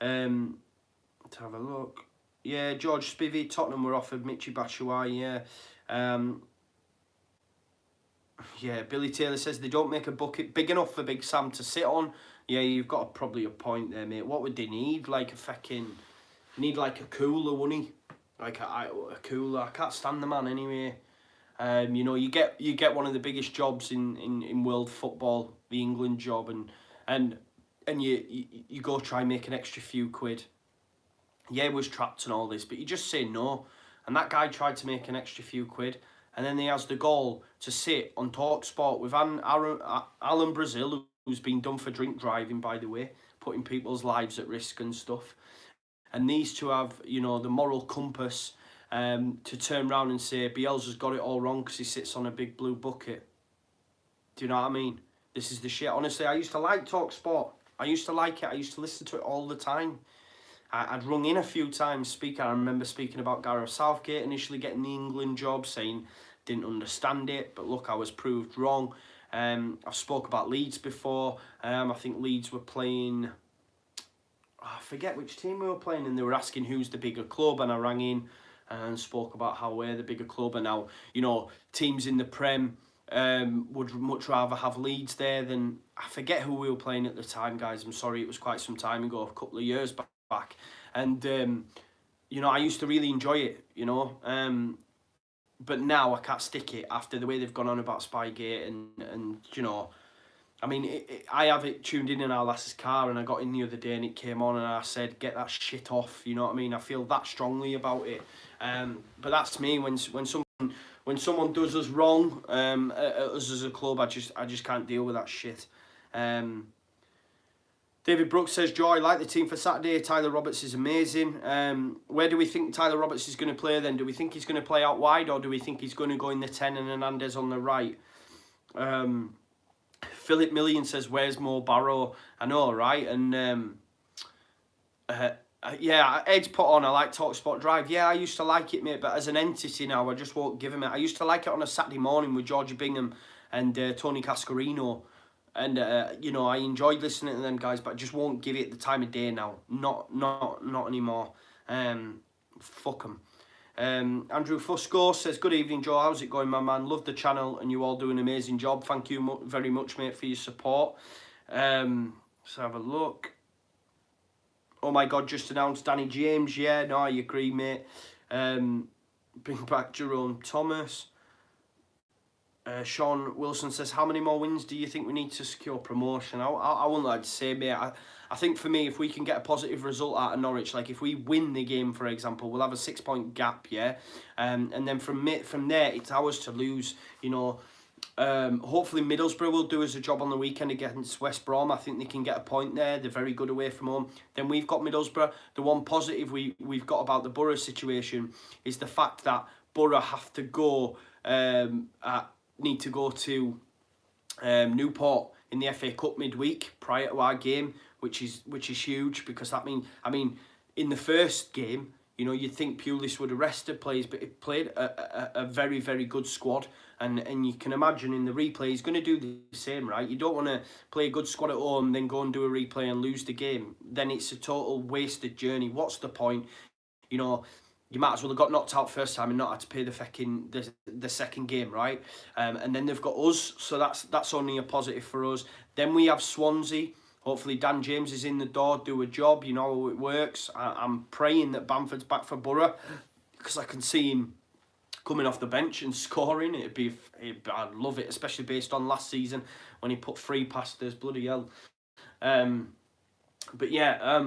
Let's have a look. Yeah, George Spivey, Tottenham were offered Michy Batshuayi, yeah. Yeah, Billy Taylor says they don't make a bucket big enough for Big Sam to sit on. Yeah, you've got probably a point there, mate. What would they need? Like a fucking... Need like a cooler, wouldn't he? Like a cooler. I can't stand the man anyway. You know, you get one of the biggest jobs in world football, the England job, and you go try and make an extra few quid. Yeah, he was trapped and all this, but you just say no. And that guy tried to make an extra few quid, and then he has the goal to sit on TalkSport with Alan Brazil, who's been done for drink driving, by the way, putting people's lives at risk and stuff. And these two have, you know, the moral compass to turn around and say Bielsa's got it all wrong because he sits on a big blue bucket. Do you know what I mean? This is the shit. Honestly, I used to like TalkSport. I used to like it. I used to listen to it all the time. I'd rung in a few times speaking. I remember speaking about Gareth Southgate initially getting the England job, saying didn't understand it, but look, I was proved wrong. I've spoke about Leeds before. I think Leeds were playing... I forget which team we were playing, and they were asking who's the bigger club, and I rang in and spoke about how we're the bigger club, and now, you know, teams in the Prem would much rather have Leeds there than... I forget who we were playing at the time, guys. I'm sorry, it was quite some time ago, a couple of years back. And, you know, I used to really enjoy it, you know. But now I can't stick it after the way they've gone on about Spygate and you know... I mean, I have it tuned in our lass's car, and I got in the other day and it came on and I said, get that shit off, you know what I mean? I feel that strongly about it. But that's me, when someone does us wrong, us as a club, I just can't deal with that shit. David Brooks says, Joy, like the team for Saturday. Tyler Roberts is amazing. Where do we think Tyler Roberts is going to play then? Do we think he's going to play out wide, or do we think he's going to go in the 10 and Hernandez on the right? Philip Million says, where's Mo Barrow? I know, right? And yeah, Ed's put on, I like TalkSport Drive. Yeah, I used to like it, mate, but as an entity now, I just won't give him it. I used to like it on a Saturday morning with Georgie Bingham and Tony Cascarino. And, you know, I enjoyed listening to them guys, but I just won't give it the time of day now. Not anymore. Fuck them. Andrew Fusco says, good evening, Joe. How's it going, my man? Love the channel and you all do an amazing job. Thank you very much, mate, for your support. Let's have a look. Oh my God, just announced Danny James. Yeah, no, I agree, mate. Bring back Jerome Thomas. Sean Wilson says, how many more wins do you think we need to secure promotion? I wouldn't like to say, mate. I think for me, if we can get a positive result out of Norwich, like if we win the game, for example, we'll have a 6-point gap, yeah? And then from there, it's ours to lose, you know. Hopefully Middlesbrough will do us a job on the weekend against West Brom. I think they can get a point there. They're very good away from home. Then we've got Middlesbrough. The one positive we've got about the Borough situation is the fact that Borough have to go... need to go to Newport in the FA Cup midweek prior to our game, which is huge, because that means, I mean, in the first game, you know, you'd think Pulis would have rested players, but it played a very, very good squad, and you can imagine in the replay he's going to do the same, right? You don't want to play a good squad at home, then go and do a replay and lose the game. Then it's a total wasted journey. What's the point? You know, you might as well have got knocked out first time and not had to pay the second game, right? And then they've got us, so that's only a positive for us. Then we have Swansea. Hopefully Dan James is in the door, do a job. You know how it works. I'm praying that Bamford's back for Borough, because I can see him coming off the bench and scoring. I'd love it, especially based on last season when he put 3 past us. Bloody hell. But yeah.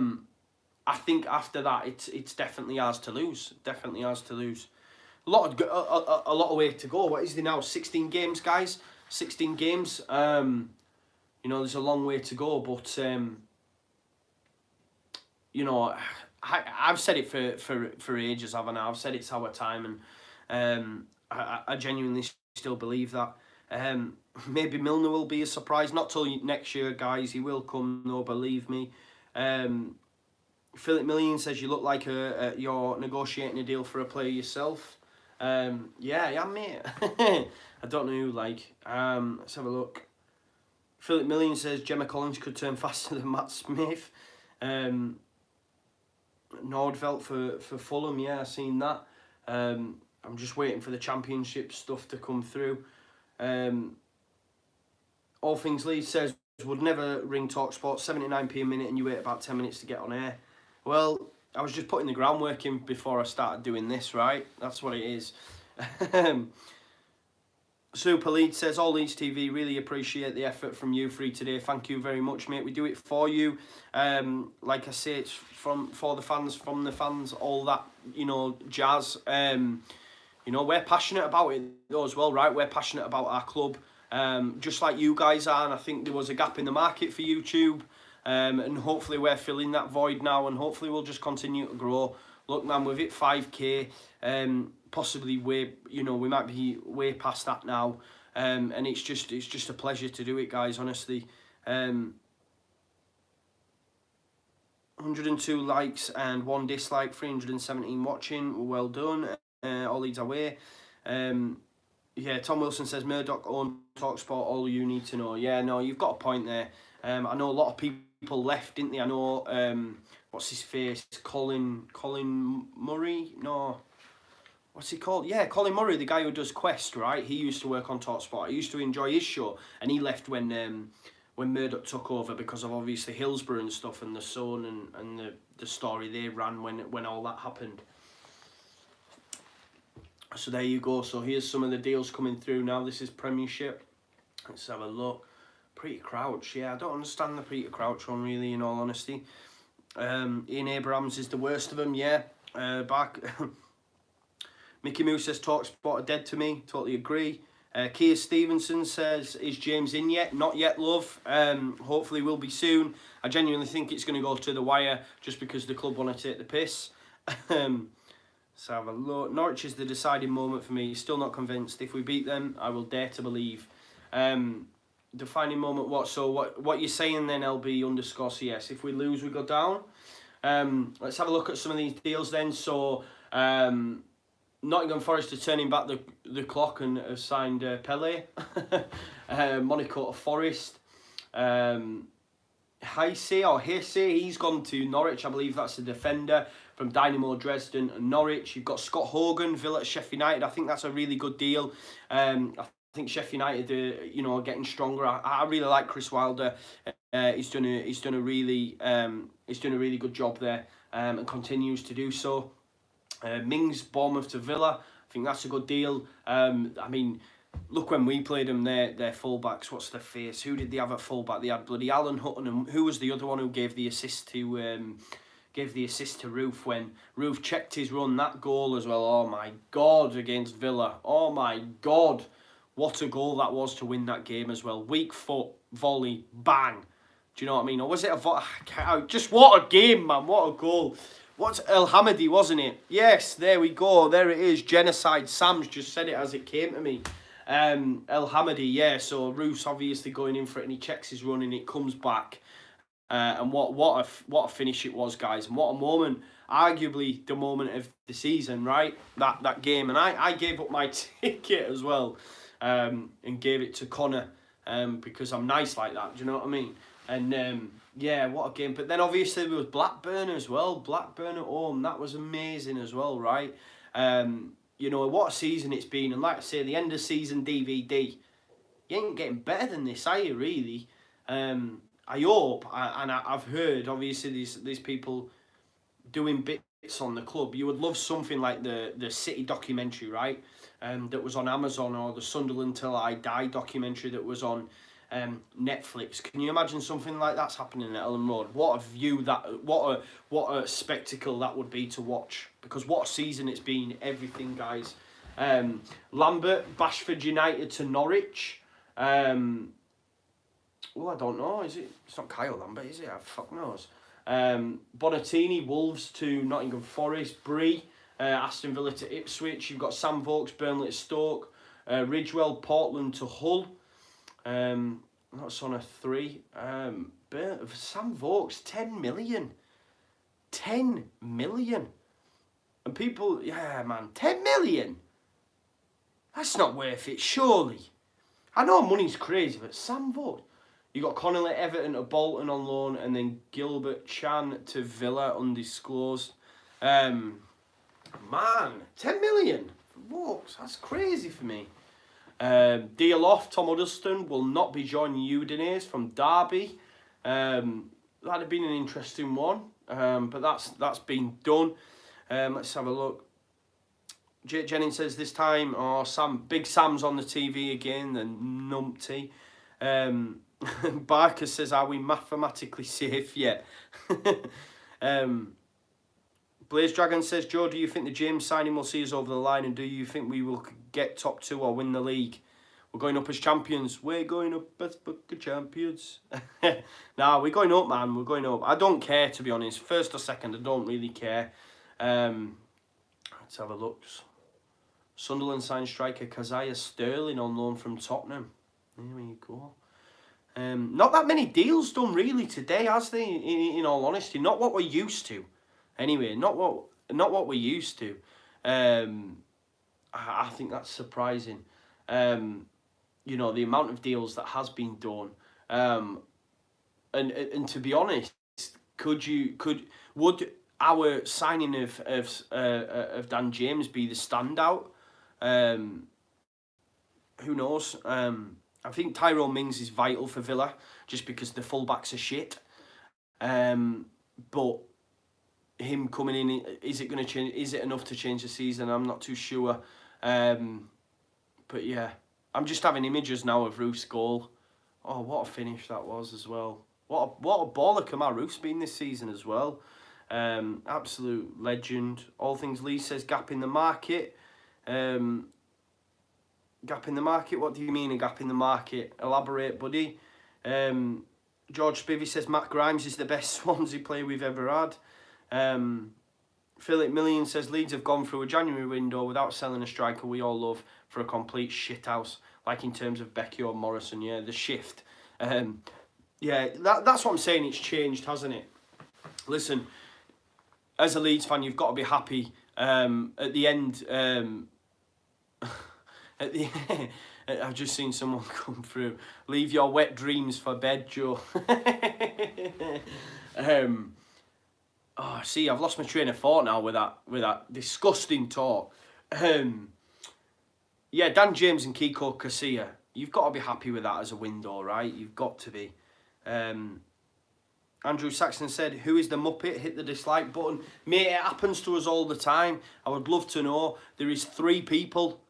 I think after that, it's definitely ours to lose. Definitely ours to lose. A lot of way to go. What is there now? 16 games, guys. 16 games. You know, there's a long way to go, but you know, I've said it for ages, haven't I? I've said it's our time, and I genuinely still believe that. Maybe Milner will be a surprise. Not till next year, guys. He will come, though, believe me. Philip Million says you look like you're negotiating a deal for a player yourself. Yeah, mate. I don't know who, like. Let's have a look. Philip Million says Gemma Collins could turn faster than Matt Smith. Nordvelt for Fulham, yeah, I've seen that. I'm just waiting for the championship stuff to come through. All Things Leeds says would never ring TalkSport, 79p a minute, and you wait about 10 minutes to get on air. Well, I was just putting the groundwork in before I started doing this, right? That's what it is. Super Leeds says, all Leeds TV, really appreciate the effort from you three today. Thank you very much, mate. We do it for you. Like I say, it's for the fans, from the fans, all that, you know, jazz. You know, we're passionate about it though as well, right? We're passionate about our club, just like you guys are. And I think there was a gap in the market for YouTube. And hopefully we're filling that void now, and hopefully we'll just continue to grow. Look, man, we've hit 5k, possibly we might be way past that now, and it's just a pleasure to do it, guys. Honestly, 102 likes and 1 dislike, 317 watching. Well done. All leads away. Yeah, Tom Wilson says Murdoch owned TalkSport. All you need to know. Yeah, no, you've got a point there. I know a lot of people left, didn't they? I know. What's his face? Colin Murray? No. What's he called? Yeah, Colin Murray, the guy who does Quest, right? He used to work on TalkSport. I used to enjoy his show, and he left when Murdoch took over because of obviously Hillsborough and stuff, and the Sun and the story they ran when all that happened. So there you go. So here's some of the deals coming through now. This is Premiership. Let's have a look. Peter Crouch. Yeah, I don't understand the Peter Crouch one really, in all honesty. Ian Abrahams is the worst of them, yeah. Back. Mickey Moose says TalkSport are dead to me. Totally agree. Keir Stevenson says, is James in yet? Not yet, love. Hopefully will be soon. I genuinely think it's going to go to the wire just because the club want to take the piss. Let's have a look. Norwich is the deciding moment for me. Still not convinced. If we beat them, I will dare to believe. Defining moment, what? So what you're saying then, LB_CS? If we lose, we go down. Let's have a look at some of these deals then. So Nottingham Forest are turning back the clock and have signed Pele. Monaco to Forest. Heise, he's gone to Norwich. I believe that's a defender from Dynamo Dresden and Norwich. You've got Scott Hogan, Villa at Sheffield United. I think that's a really good deal. I think Sheffield United, are getting stronger. I really like Chris Wilder. He's done a really good job there, and continues to do so. Mings, Bournemouth to Villa. I think that's a good deal. I mean, look, when we played them, their fullbacks. What's their face? Who did they have at fullback? They had bloody Alan Hutton, and who was the other one who gave the assist to Roof when Roof checked his run? That goal as well. Oh my God, against Villa. Oh my God. What a goal that was to win that game as well. Weak foot, volley, bang. Do you know what I mean? Or was it just what a game, man. What a goal. What's El Hamadi, wasn't it? Yes, there we go. There it is. Genocide. Sam's just said it as it came to me. El Hamadi, yeah. So Roof's obviously going in for it, and he checks his run, and it comes back. And what a finish it was, guys. And what a moment. Arguably the moment of the season, right? That game. And I gave up my ticket as well. And gave it to Conor, because I'm nice like that. Do you know what I mean? And yeah, what a game. But then obviously there was Blackburn as well. Blackburn at home. That was amazing as well, right? What a season it's been. And like I say, the end of season DVD, you ain't getting better than this, are you, really? I hope, and I've heard, obviously, these people doing bits on the club. You would love something like the City documentary, right? That was on Amazon, or the Sunderland Till I Die documentary that was on Netflix. Can you imagine something like that's happening at Ellen Road? What a view what a spectacle that would be to watch. Because what a season it's been, everything, guys. Lambert, Bashford United to Norwich. I don't know. Is it? It's not Kyle Lambert, is it? Fuck knows. Bonatini, Wolves to Nottingham Forest. Bree, Aston Villa to Ipswich. You've got Sam Vokes, Burnley to Stoke. Ridgewell, Portland to Hull. That's on a 3. Sam Vokes, 10 million. 10 million. And people, yeah, man, 10 million? That's not worth it, surely. I know money's crazy, but Sam Vokes. You got Conor at Everton to Bolton on loan, and then Gilbert Chan to Villa, undisclosed. Man, 10 million for Vokes. That's crazy for me. Deal off, Tom Huddleston will not be joining Udinese from Derby. That'd have been an interesting one, but that's been done. Let's have a look. Jake Jennings says this time, Big Sam's on the TV again, and numpty. Barker says, are we mathematically safe yet? Blaze Dragon says, Joe, do you think the James signing will see us over the line, and do you think we will get top 2 or win the league? We're going up as champions. We're going up as fucking champions. Nah, we're going up, man. We're going up. I don't care, to be honest. First or second, I don't really care. Let's have a look. Sunderland signed striker Kazaya Sterling on loan from Tottenham. There you go. Not that many deals done really today, has they? In all honesty, not what we're used to. Anyway, not what we're used to. I think that's surprising. You know, the amount of deals that has been done. And to be honest, would our signing of Dan James be the standout? Who knows? I think Tyrone Mings is vital for Villa just because the fullbacks are shit. But him coming in, is it going to change? Is it enough to change the season? I'm not too sure. But yeah, I'm just having images now of Roof's goal. Oh, what a finish that was as well. What a baller Kamar Roof's been this season as well. Absolute legend. All Things Lee says gap in the market. Gap in the market? What do you mean a gap in the market? Elaborate, buddy. George Spivey says Matt Grimes is the best Swansea player we've ever had. Philip Million says Leeds have gone through a January window without selling a striker we all love for a complete shithouse, like in terms of Becky or Morrison. Yeah, the shift. Yeah, that's what I'm saying. It's changed, hasn't it? Listen, as a Leeds fan, you've got to be happy. At the end, I've just seen someone come through. Leave your wet dreams for bed, Joe. Oh, see, I've lost my train of thought now with that disgusting talk. Yeah, Dan James and Kiko Casilla. You've got to be happy with that as a window, right? You've got to be. Andrew Saxon said, who is the Muppet? Hit the dislike button. Mate, it happens to us all the time. I would love to know. There is 3 people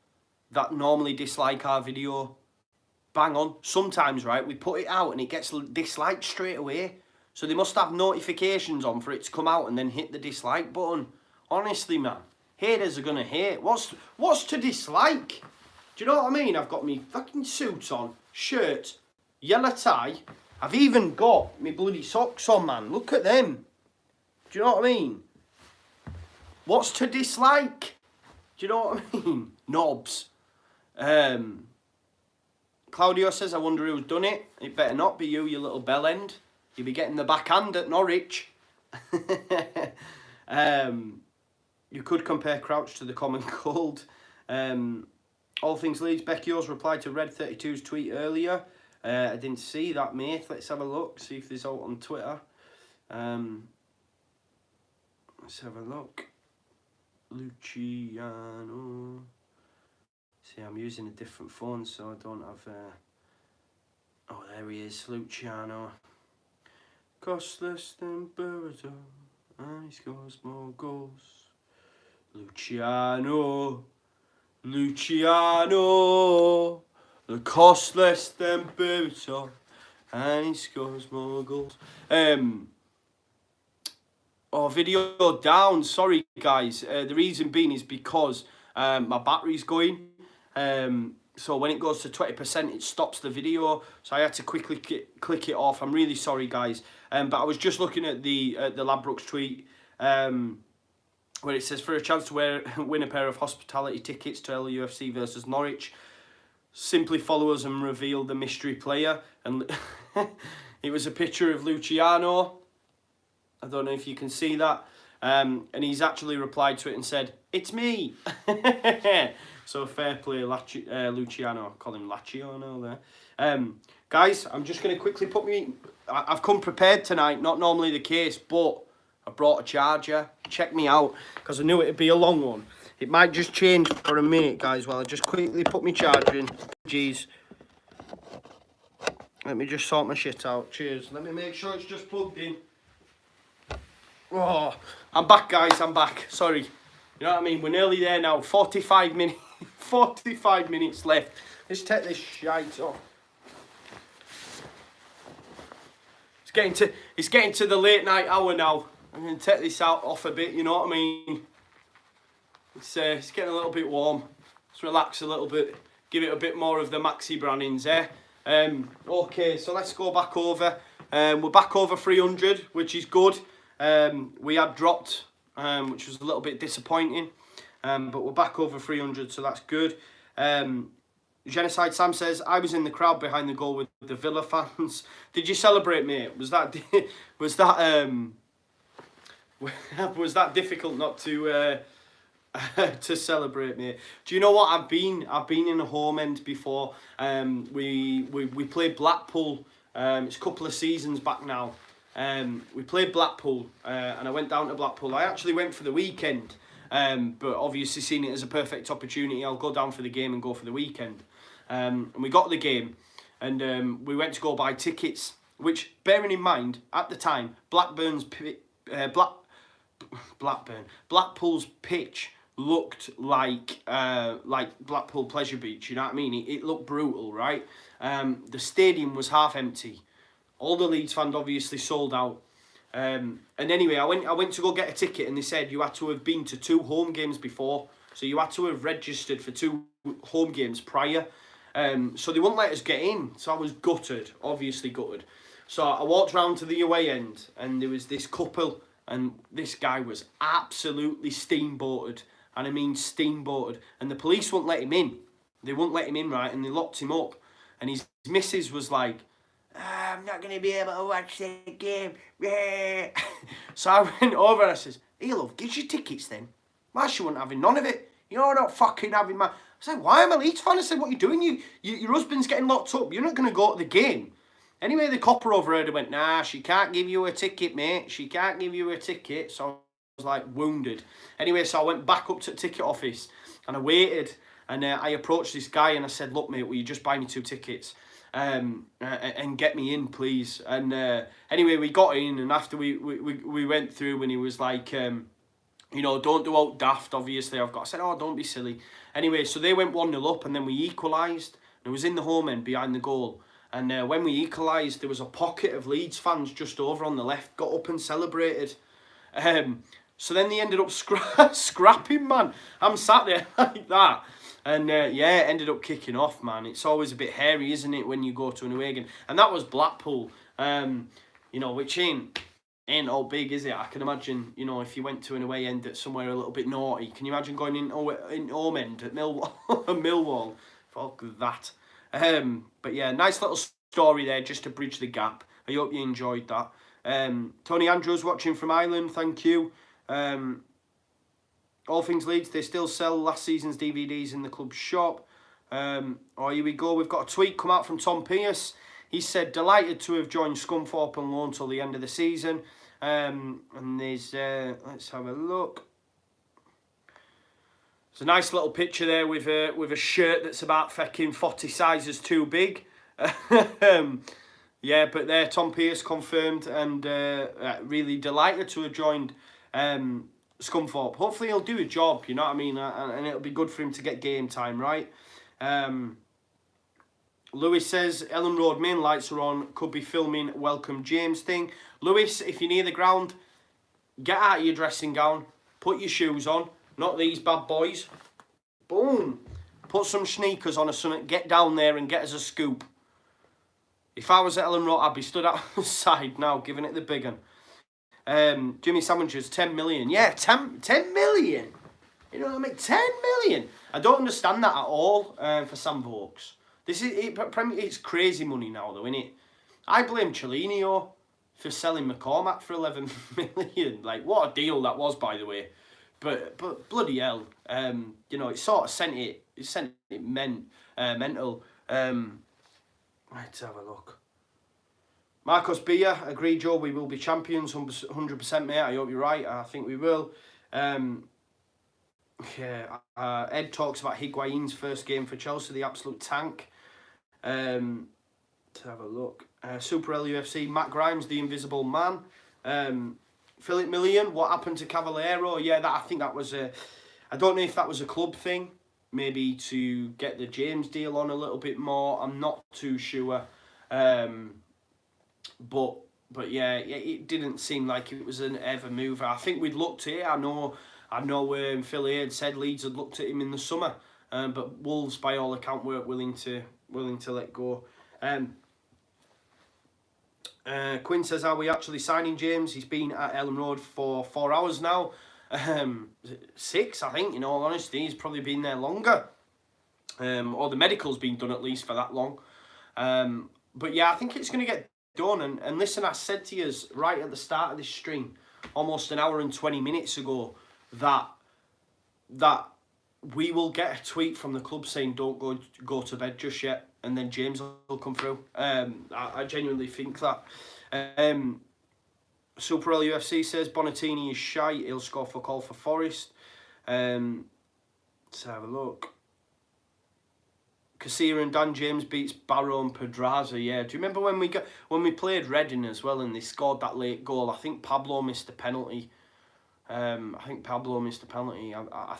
that normally dislike our video. Bang on. Sometimes, right, we put it out and it gets disliked straight away. So they must have notifications on for it to come out and then hit the dislike button. Honestly, man. Haters are going to hate. What's to dislike? Do you know what I mean? I've got me fucking suit on, shirt, yellow tie. I've even got me bloody socks on, man. Look at them. Do you know what I mean? What's to dislike? Do you know what I mean? Knobs. Claudio says, I wonder who's done it. It better not be you little bell end. You'll be getting the backhand at Norwich. You could compare Crouch to the common cold. All Things Leeds, Becchio's replied to Red 32's tweet earlier. I didn't see that, mate. Let's have a look, see if there's out on Twitter. Let's have a look. Luciano. See, I'm using a different phone, so I don't have... Oh, there he is, Luciano. Costs less than Burrito, and he scores more goals. Luciano. The cost less than Burrito, and he scores more goals. Video down. Sorry, guys. The reason being is because my battery's going. So when it goes to 20%, it stops the video. So I had to quickly click it off. I'm really sorry, guys. But I was just looking at the Ladbrokes tweet where it says, for a chance to win a pair of hospitality tickets to LUFC versus Norwich, simply follow us and reveal the mystery player. And it was a picture of Luciano. I don't know if you can see that. And he's actually replied to it and said, "It's me." So fair play, Luciano. I call him Luciano there. Guys, I'm just going to quickly put me... I've come prepared tonight, not normally the case, but I brought a charger. Check me out, because I knew it'd be a long one. It might just change for a minute, guys, while I just quickly put my charger in. Jeez. Let me just sort my shit out. Cheers. Let me make sure it's just plugged in. Oh, I'm back, guys. I'm back. Sorry. You know what I mean? We're nearly there now. 45 minutes. 45 minutes left. Let's take this shite off. It's getting to the late night hour now. I'm going to take this out off a bit. You know what I mean? It's getting a little bit warm. Let's relax a little bit. Give it a bit more of the Maxi Brannings, eh? Okay, so let's go back over. We're back over 300, which is good. We had dropped, which was a little bit disappointing, but we're back over 300, so that's good. Genocide Sam says, I was in the crowd behind the goal with the Villa fans. Did you celebrate, mate? Was that was that difficult not to to celebrate, mate? Do you know what? I've been in a home end before. We played Blackpool. It's a couple of seasons back now. We played Blackpool, and I went down to Blackpool. I actually went for the weekend, but obviously seeing it as a perfect opportunity, I'll go down for the game and go for the weekend. And we got the game, and we went to go buy tickets, which, bearing in mind, at the time, Blackpool's pitch looked like Blackpool Pleasure Beach, you know what I mean? It looked brutal, right? The stadium was half empty. All the Leeds fans obviously sold out. And anyway, I went to go get a ticket, and they said you had to have been to 2 home games before. So you had to have registered for 2 home games prior. So they wouldn't let us get in. So I was gutted, obviously gutted. So I walked round to the away end, and there was this couple, and this guy was absolutely steamboated. And I mean steamboated. And the police wouldn't let him in. They wouldn't let him in, right? And they locked him up. And his missus was like, I'm not going to be able to watch the game. So I went over and I says, hey, love, get your tickets then. Why she wasn't having none of it? You're not fucking having my... I said, why am I a Leeds fan? I said, what are you doing? Your husband's getting locked up. You're not going to go to the game. Anyway, the copper overheard and went, nah, she can't give you a ticket, mate. She can't give you a ticket. So I was like wounded. Anyway, so I went back up to the ticket office and I waited. And I approached this guy and I said, look, mate, will you just buy me 2 tickets? And get me in, please. And anyway, we got in, and after we went through, and he was like, you know, don't do out daft, obviously. I said, oh, don't be silly. Anyway, so they went 1-0 up, and then we equalised. It was in the home end behind the goal. And when we equalised, there was a pocket of Leeds fans just over on the left, got up and celebrated. So then they ended up scrapping, man. I'm sat there like that. And yeah, it ended up kicking off, man. It's always a bit hairy, isn't it, when you go to an away game? And that was Blackpool, you know, which ain't all big, is it? I can imagine, you know, if you went to an away end at somewhere a little bit naughty. Can you imagine going in home end at Millwall? Fuck that. But yeah, nice little story there just to bridge the gap. I hope you enjoyed that. Tony Andrews watching from Ireland, thank you. All Things Leeds, they still sell last season's DVDs in the club shop. Oh, here we go. We've got a tweet come out from Tom Pierce. He said, delighted to have joined Scunthorpe on loan till the end of the season. And there's, let's have a look. There's a nice little picture there with a shirt that's about fucking 40 sizes too big. Yeah, but there, Tom Pierce confirmed, and really delighted to have joined Scunthorpe. Hopefully he'll do a job, you know what I mean, and it'll be good for him to get game time, right? Lewis says, Ellen Road main lights are on, could be filming Welcome James thing. Lewis, if you're near the ground, get out of your dressing gown, put your shoes on, not these bad boys. Boom. Put some sneakers on or something. Get down there and get us a scoop. If I was at Ellen Road, I'd be stood outside now, giving it the big one. Jimmy Sandwiches, 10 million. Yeah, 10 million. You know what I mean? 10 million. I don't understand that at all for Sam Vokes. It's crazy money now, though, isn't it? I blame Chiellini for selling McCormack for 11 million. Like, what a deal that was, by the way. But bloody hell, you know, it sort of sent it mental. Let's have a look. Marcos Bia, agree, Joe, we will be champions, 100%, mate. I hope you're right. I think we will. Yeah, Ed talks about Higuain's first game for Chelsea, the absolute tank. Let's have a look. Super LUFC, Matt Grimes, the invisible man. Philip Million, what happened to Cavallero? Yeah, I think that was I don't know if that was a club thing. Maybe to get the James deal on a little bit more. I'm not too sure. But yeah, it didn't seem like it was an ever mover. I think we'd looked at it. I know Phil had said Leeds had looked at him in the summer. But Wolves, by all account, weren't willing to let go. Quinn says, are we actually signing James? He's been at Ellen Road for 4 hours now. 6, I think, in all honesty. He's probably been there longer. Or the medical's been done at least for that long. But yeah, I think it's going to get done. And listen, I said to you right at the start of this stream, almost an hour and 20 minutes ago, that we will get a tweet from the club saying don't go to bed just yet, and then James will come through. I genuinely think that. Super LUFC says Bonatini is shite. He'll score for call for Forest. Let's have a look. Casilla and Dan James beats Barrow and Pedraza. Yeah, do you remember when we played Reading as well and they scored that late goal? I think Pablo missed a penalty. I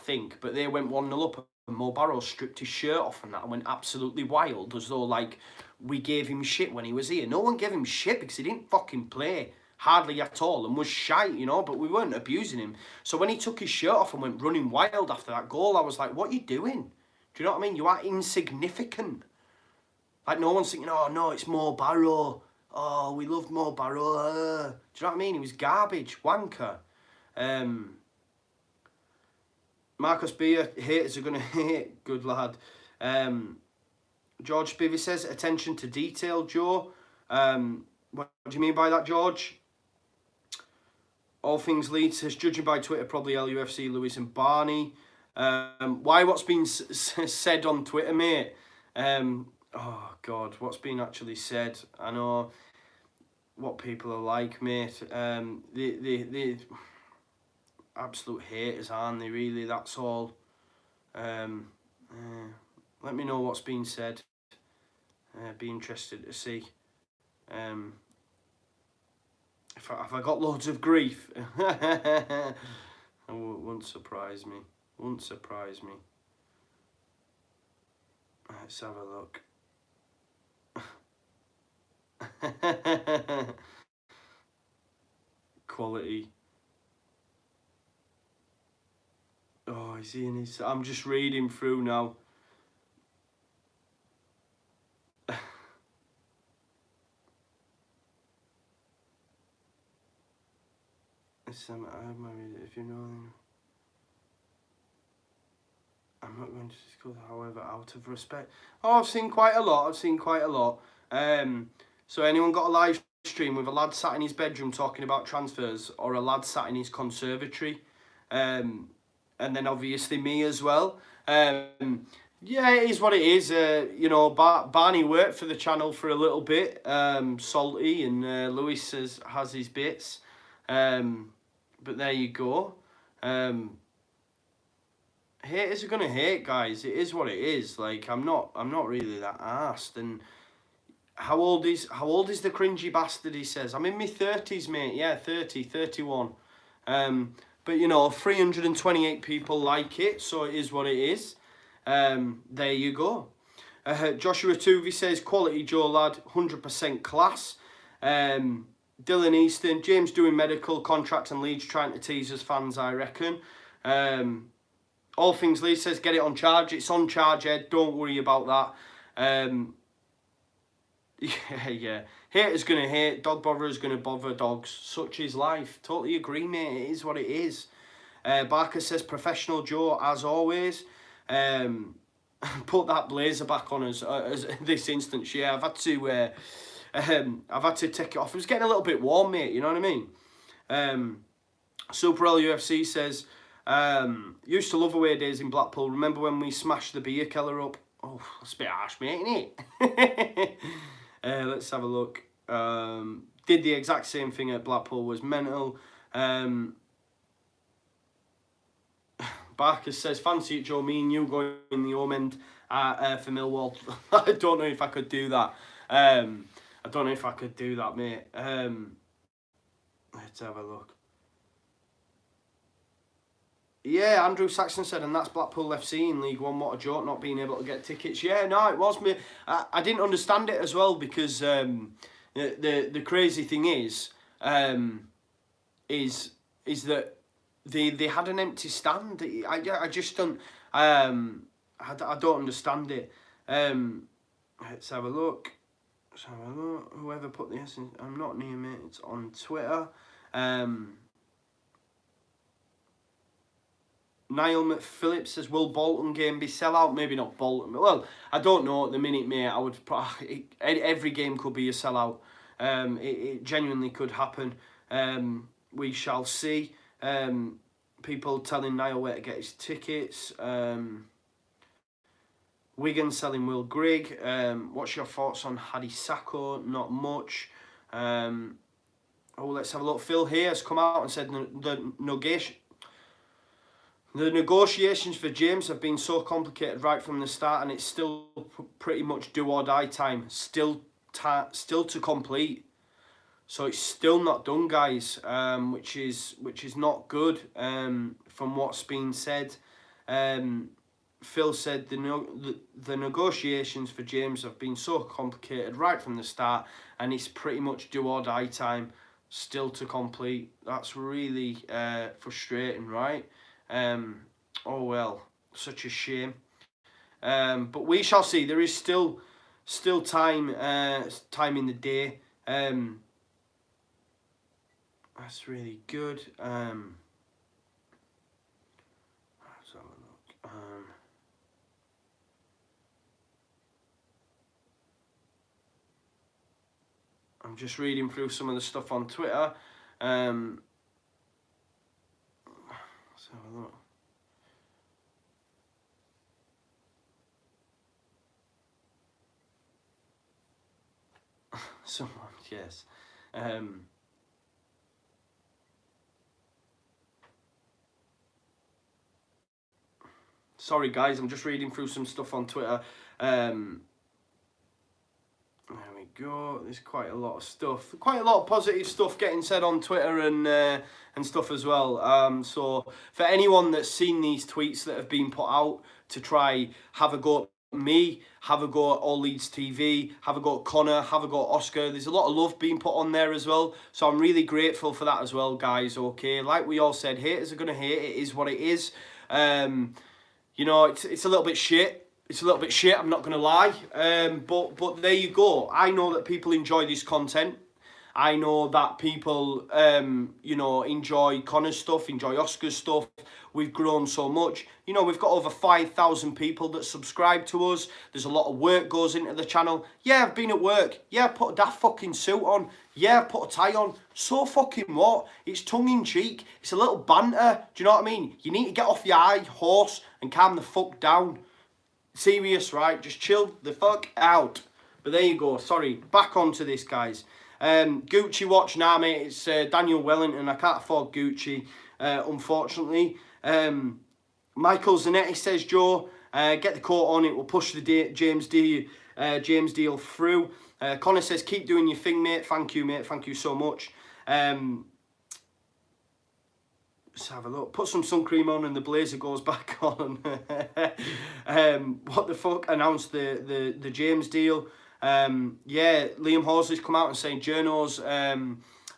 think, but they went 1-0 up and Mo Barrow stripped his shirt off and that and went absolutely wild, as though like we gave him shit when he was here. No one gave him shit because he didn't fucking play hardly at all and was shite, you know, but we weren't abusing him. So when he took his shirt off and went running wild after that goal, I was like, what are you doing? Do you know what I mean? You are insignificant. Like, no one's thinking, oh no, it's Mo Barrow. Oh, we loved Mo Barrow. Do you know what I mean? He was garbage, wanker. Marcus Beer, haters are going to hate. Good lad. George Spivey says, attention to detail, Joe. What do you mean by that, George? All Things Leeds says, judging by Twitter, probably LUFC, Lewis and Barney. Why what's been said on Twitter, mate? Oh, God, what's been actually said? I know what people are like, mate. The absolute haters, aren't they, really? That's all. Let me know what's been said. Be interested to see. If I got loads of grief, it wouldn't surprise me. Wouldn't surprise me. Let's have a look. Quality. Oh, is he in his... I'm just reading through now. If you know... I'm not going to discuss, however, out of respect. Oh, I've seen quite a lot. So anyone got a live stream with a lad sat in his bedroom talking about transfers, or a lad sat in his conservatory? And then obviously me as well. Yeah, it is what it is. You know, Barney worked for the channel for a little bit. Salty, and Lewis has his bits. But there you go. Haters are gonna hate, guys. It is what it is. Like, I'm not really that arsed. And how old is the cringy bastard? He says I'm in my 30s, mate. Yeah, 31. But you know, 328 people like it, so it is what it is. There you go. Joshua Tuvey says quality Joe lad, 100% class. Dylan Easton, James doing medical contract and Leeds trying to tease us fans, I reckon. All Things Lee says, get it on charge. It's on charge, Ed. Don't worry about that. Yeah. Haters going to hate. Dog botherers going to bother dogs. Such is life. Totally agree, mate. It is what it is. Barker says, professional Joe, as always. Put that blazer back on as this instance. Yeah, I've had to take it off. It was getting a little bit warm, mate. You know what I mean? Super LUFC says, used to love away days in Blackpool. Remember when we smashed the beer keller up? Oh, that's a bit harsh, mate, isn't it? Let's have a look. Did the exact same thing at Blackpool. Was mental. Barker says, fancy it, Joe, me and you going in the home end for Millwall. I don't know if I could do that. I don't know if I could do that, mate. Let's have a look. Yeah, Andrew Saxon said, and that's Blackpool FC in League One. What a joke, not being able to get tickets. Yeah, no, it was me. I didn't understand it as well because the crazy thing is that they had an empty stand. I just don't I don't understand it. Let's have a look. Whoever put this in, I'm not near me. It's on Twitter. Niall McPhillips says, will Bolton game be sellout? Maybe not Bolton. Well, I don't know at the minute, mate. I would every game could be a sellout. It genuinely could happen. We shall see. People telling Niall where to get his tickets. Wigan selling Will Grigg. What's your thoughts on Hadi Sacco? Not much. Let's have a look. Phil here has come out and said the negotiations for James have been so complicated right from the start, and it's still pretty much do or die time. Still to complete. So it's still not done, guys, which is not good from what's been said. Phil said the negotiations for James have been so complicated right from the start, and it's pretty much do or die time. Still to complete. That's really frustrating, right? Oh well, such a shame. But we shall see. There is still time in the day. That's really good. Let's have a look. I'm just reading through some of the stuff on Twitter. Let's have a look. Someone, yes. Sorry guys, I'm just reading through some stuff on Twitter. There we go. There's quite a lot of stuff, quite a lot of positive stuff getting said on Twitter and stuff as well. So for anyone that's seen these tweets that have been put out to try have a go at me, have a go at All Leeds TV, have a go at Conor, have a go at Oscar, there's a lot of love being put on there as well. So I'm really grateful for that as well, guys. Okay, like we all said, haters are gonna hate. It is what it is. You know, it's a little bit shit. It's a little bit shit, I'm not going to lie. But there you go. I know that people enjoy this content. I know that people, you know, enjoy Conor's stuff, enjoy Oscar's stuff. We've grown so much. You know, we've got over 5,000 people that subscribe to us. There's a lot of work goes into the channel. Yeah, I've been at work. Yeah, I've put a daft fucking suit on. Yeah, I've put a tie on. So fucking what? It's tongue-in-cheek. It's a little banter. Do you know what I mean? You need to get off your high horse and calm the fuck down. Serious, right? Just chill the fuck out. But there you go. Sorry. Back onto this, guys. Gucci watch. Nah, mate. It's Daniel Wellington. I can't afford Gucci, unfortunately. Michael Zanetti says, Joe, get the coat on. It will push the James deal through. Conor says, keep doing your thing, mate. Thank you, mate. Thank you so much. Let's have a look. Put some sun cream on and the blazer goes back on. What the fuck? Announced the James deal. Yeah, Liam Horsley's come out and saying journos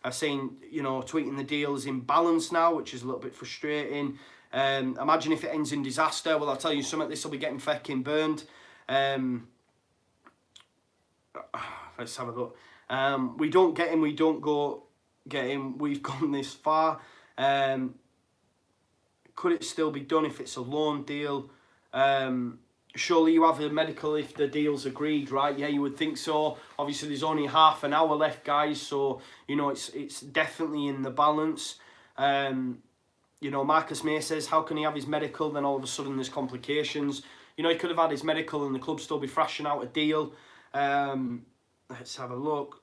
are saying, you know, tweeting the deal is in balance now, which is a little bit frustrating. Imagine if it ends in disaster. Well, I'll tell you something, this will be getting fucking burned. Let's have a look. We don't get him, we don't go get him. We've gone this far. Could it still be done if it's a loan deal? Surely you have a medical if the deal's agreed, right? Yeah, you would think so. Obviously, there's only half an hour left, guys, so, you know, it's definitely in the balance. You know, Marcus May says, how can he have his medical, then all of a sudden there's complications? You know, he could have had his medical and the club still be thrashing out a deal. Let's have a look.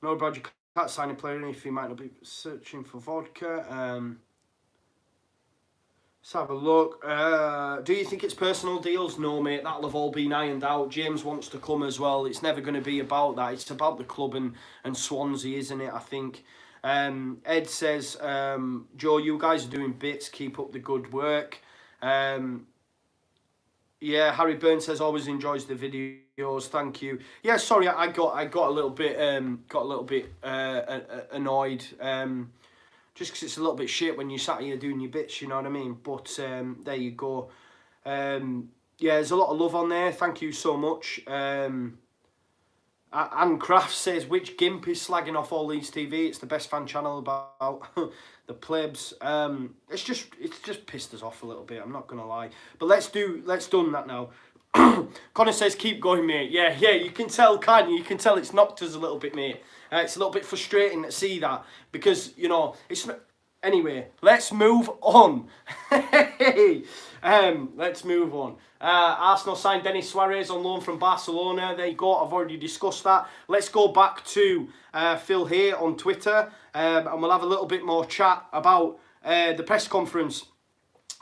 No, Brad, you can't sign a player if he might not be searching for vodka. Let's have a look. Do you think it's personal deals? No, mate, that'll have all been ironed out. James wants to come as well. It's never going to be about that. It's about the club and Swansea, isn't it, I think. Ed says, Joe, you guys are doing bits. Keep up the good work. Yeah, Harry Burns says always enjoys the videos. Thank you. Yeah, sorry, I got a little bit annoyed. Just because it's a little bit shit when you sat here doing your bits, you know what I mean? But there you go. Yeah, there's a lot of love on there. Thank you so much. Anne Craft says, which gimp is slagging off all Leeds TV? It's the best fan channel about the plebs. It's just pissed us off a little bit, I'm not gonna lie. But let's done that now. Conor says, keep going, mate. Yeah, you can tell, can't you? You can tell it's knocked us a little bit, mate. It's a little bit frustrating to see that because, you know, it's not... Anyway, let's move on. Let's move on. Arsenal signed Denis Suarez on loan from Barcelona. There you go. I've already discussed that. Let's go back to Phil here on Twitter, and we'll have a little bit more chat about the press conference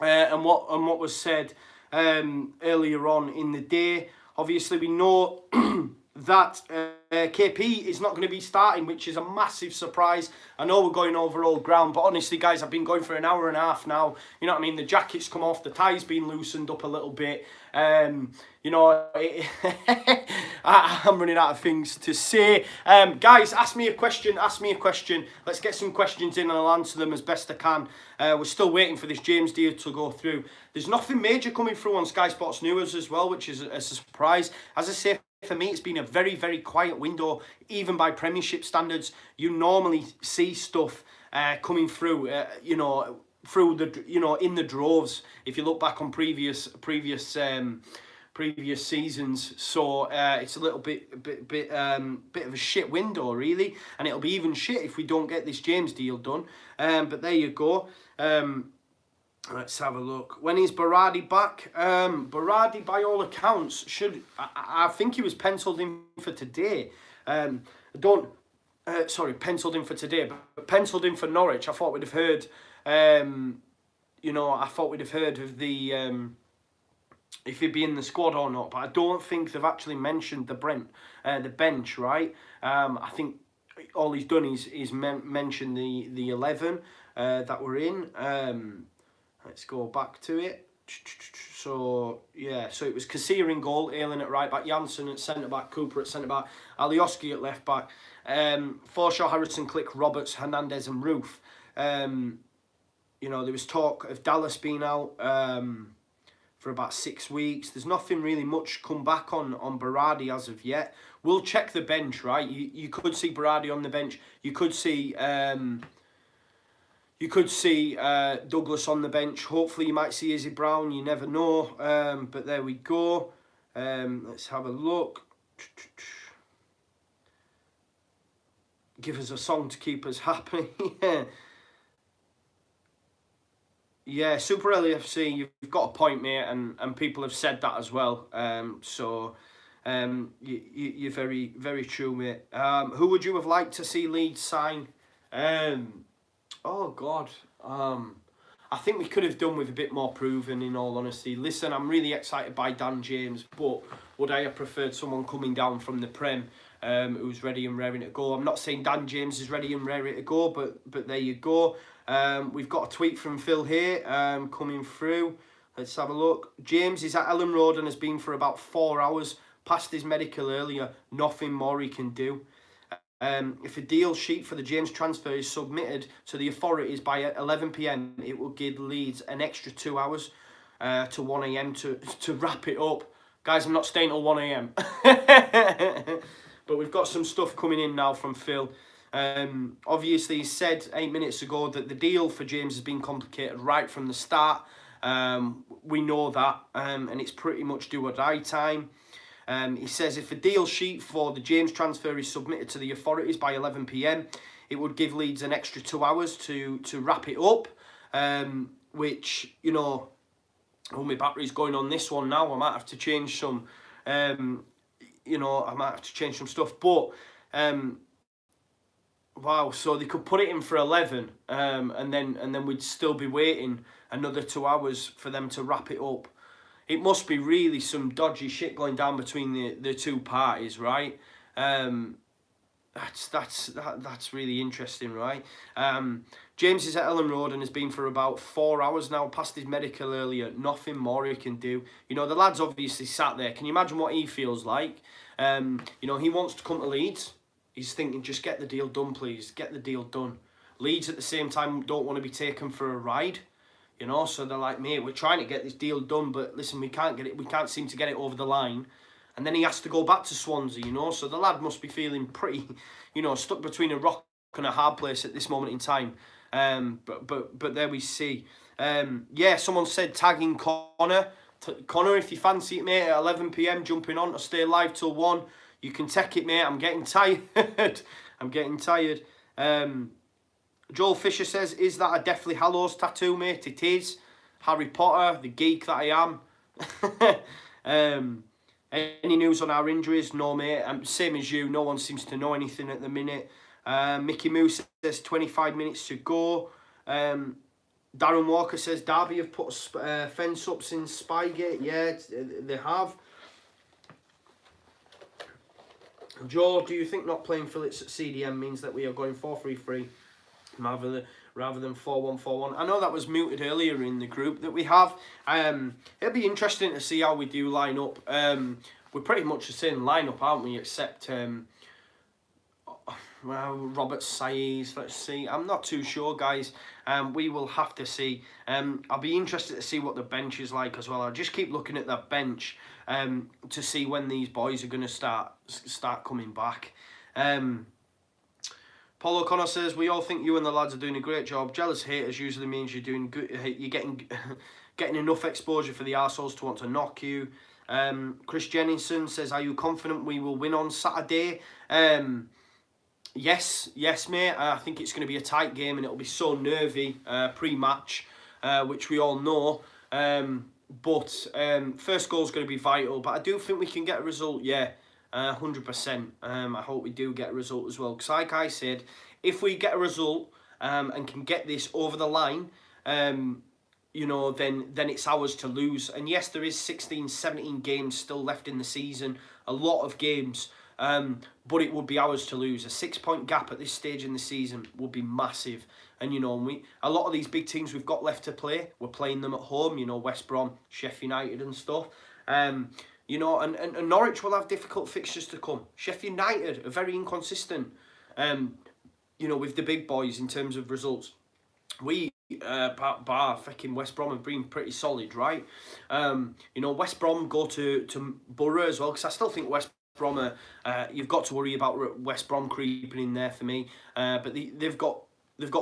and what was said earlier on in the day. Obviously, we know that KP is not going to be starting, which is a massive surprise. I know we're going over old ground, but honestly, guys, I've been going for an hour and a half now. You know what I mean? The jacket's come off, the tie's been loosened up a little bit. You know, I'm running out of things to say. Guys, ask me a question. Let's get some questions in and I'll answer them as best I can. We're still waiting for this James deal to go through. There's nothing major coming through on Sky Sports News as well, which is a surprise. As I say, for me, it's been a very, very quiet window, even by Premiership standards. You normally see stuff coming through, you know, through the, you know, in the droves. If you look back on previous seasons, so it's a little bit of a shit window, really, and it'll be even shit if we don't get this James deal done. But there you go. Let's have a look. When is Berardi back? Berardi, by all accounts, should... I think he was penciled in for today. Sorry, penciled in for today, but penciled in for Norwich. I thought we'd have heard... you know, I thought we'd have heard of the... if he'd be in the squad or not, but I don't think they've actually mentioned the bench, right? I think all he's done is mention the 11 that were in. Let's go back to it. So, yeah, so it was Kassir in goal, Ayling at right back, Janssen at centre-back, Cooper at centre-back, Alioski at left-back, Forshaw, Harrison, Click, Roberts, Hernandez and Roof. You know, there was talk of Dallas being out for about 6 weeks. There's nothing really much come back on Berardi as of yet. We'll check the bench, right? You could see Berardi on the bench. You could see... Douglas on the bench. Hopefully you might see Izzy Brown. You never know. But there we go. Let's have a look. Give us a song to keep us happy. Yeah, Super LUFC, you've got a point, mate, and people have said that as well. You're very, very true, mate. Who would you have liked to see Leeds sign? Oh, God. I think we could have done with a bit more proven, in all honesty. Listen, I'm really excited by Dan James, but would I have preferred someone coming down from the Prem who's ready and raring to go? I'm not saying Dan James is ready and raring to go, but there you go. We've got a tweet from Phil here coming through. Let's have a look. James is at Ellen Road and has been for about 4 hours. Passed his medical earlier. Nothing more he can do. If a deal sheet for the James transfer is submitted to the authorities by 11 p.m, it will give Leeds an extra 2 hours to 1 a.m. to wrap it up. Guys, I'm not staying till 1 a.m. But we've got some stuff coming in now from Phil. Obviously, he said 8 minutes ago that the deal for James has been complicated right from the start. We know that, and it's pretty much do or die time. He says if a deal sheet for the James transfer is submitted to the authorities by 11 p.m, it would give Leeds an extra 2 hours to wrap it up, which, you know, oh, my battery's going on this one now. I might have to change some, you know, I might have to change some stuff. But, wow, so they could put it in for 11, and then we'd still be waiting another 2 hours for them to wrap it up. It must be really some dodgy shit going down between the two parties, right? That's really interesting, right? James is at Ellen Road and has been for about 4 hours now, past his medical earlier. Nothing more he can do. You know, the lad's obviously sat there. Can you imagine what he feels like? You know, he wants to come to Leeds. He's thinking, just get the deal done, please. Get the deal done. Leeds at the same time don't want to be taken for a ride. You know, so they're like, mate, we're trying to get this deal done, but listen, we can't get it. We can't seem to get it over the line. And then he has to go back to Swansea, you know. So the lad must be feeling pretty, you know, stuck between a rock and a hard place at this moment in time. But there we see. Yeah, someone said tagging Conor. Conor, if you fancy it, mate, at 11 p.m, jumping on to stay live till 1. You can take it, mate. I'm getting tired. I'm getting tired. Joel Fisher says, is that a Deathly Hallows tattoo, mate? It is. Harry Potter, the geek that I am. Any news on our injuries? No, mate. Same as you. No one seems to know anything at the minute. Mickey Moose says 25 minutes to go. Darren Walker says Derby have put a fence up since Spygate. Yeah, they have. Joe, do you think not playing Phillips at CDM means that we are going 4-3-3 rather than 4-1-4-1? I know that was muted earlier in the group that we have. It'll be interesting to see how we do line up. We're pretty much the same lineup, aren't we? Except well, Robert Saiz, let's see. I'm not too sure, guys. We will have to see. I'll be interested to see what the bench is like as well. I'll just keep looking at that bench to see when these boys are going to start coming back. Paul O'Connor says, we all think you and the lads are doing a great job. Jealous haters usually means you're doing good. You're getting enough exposure for the arseholes to want to knock you. Chris Jennison says, are you confident we will win on Saturday? Yes, mate. I think it's going to be a tight game and it'll be so nervy pre-match, which we all know. But first goal is going to be vital. But I do think we can get a result, yeah. 100%. I hope we do get a result as well. Because like I said, if we get a result and can get this over the line, you know, then it's ours to lose. And yes, there is 16, 17 games still left in the season. A lot of games. But it would be ours to lose. A 6-point gap at this stage in the season would be massive. And, you know, a lot of these big teams we've got left to play, we're playing them at home. You know, West Brom, Sheffield United and stuff. You know, and Norwich will have difficult fixtures to come. Sheffield United are very inconsistent, you know, with the big boys in terms of results. We, bar fucking West Brom, have been pretty solid, right? You know, West Brom go to Borough as well, because I still think West Brom you've got to worry about West Brom creeping in there for me. But they've got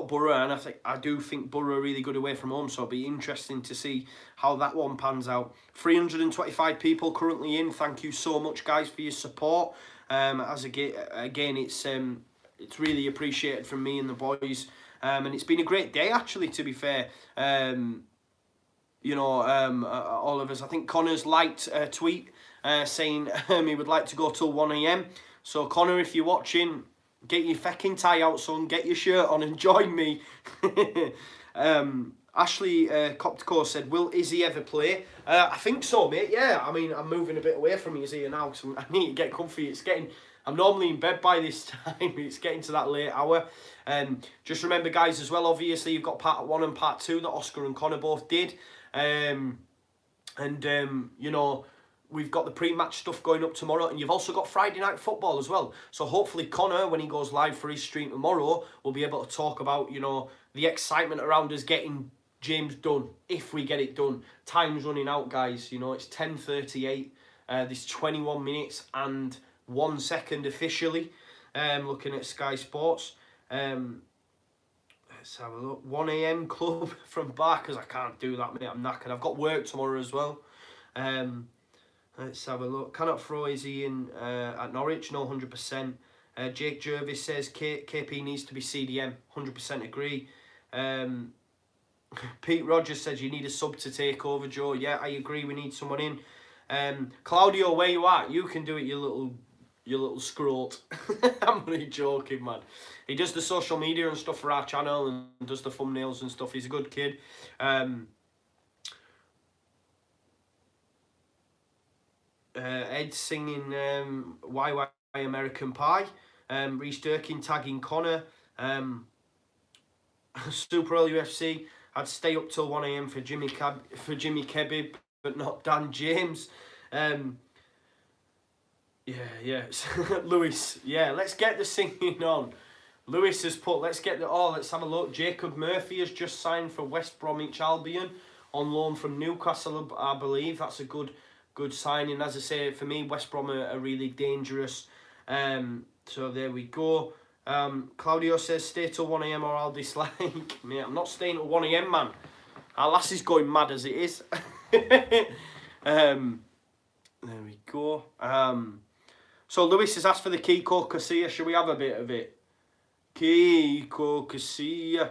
Borough, and I do think Borough are really good away from home, so it'll be interesting to see how that one pans out. 325 people currently in. Thank you so much, guys, for your support. Again, it's really appreciated from me and the boys, and it's been a great day actually. To be fair, you know, all of us. I think Connor's liked a tweet saying he would like to go till 1 a.m. So Connor, if you're watching, get your fucking tie out, son. Get your shirt on and join me. Ashley Coptico said, will Izzy ever play? I think so, mate. Yeah, I mean, I'm moving a bit away from Izzy now, so I need to get comfy. I'm normally in bed by this time. It's getting to that late hour. Just remember, guys, as well, obviously, you've got part 1 and part 2 that Oscar and Connor both did. You know, we've got the pre-match stuff going up tomorrow, and you've also got Friday night football as well. So hopefully Conor, when he goes live for his stream tomorrow, will be able to talk about, you know, the excitement around us getting James done, if we get it done. Time's running out, guys. You know, it's 10:38. There's 21 minutes and 1 second officially. Looking at Sky Sports. Let's have a look. 1 AM club from Barkers. I can't do that, mate. I'm knackered. I've got work tomorrow as well. Let's have a look. Cannot throw, is he in at Norwich? No, 100%. Jake Jervis says KP needs to be CDM. 100% agree. Pete Rogers says you need a sub to take over, Joe. Yeah, I agree. We need someone in. Claudio, where you at? You can do it, you little scrote. I'm only joking, man. He does the social media and stuff for our channel and does the thumbnails and stuff. He's a good kid. Ed singing YY American Pie. Reece Durkin tagging Conor. Super LUFC. I'd stay up till 1 AM for Jimmy Kebib, but not Dan James. Yeah. Lewis, yeah, let's get the singing on. Lewis has put, let's have a look. Jacob Murphy has just signed for West Bromwich Albion on loan from Newcastle, I believe. That's a good signing. As I say, for me, West Brom are really dangerous. So there we go. Claudio says, stay till 1 AM or I'll dislike. Mate, I'm not staying till 1 AM, man. Our lass is going mad as it is. There we go. So Lewis has asked for the Kiko Casilla. Should we have a bit of it? Kiko Casilla.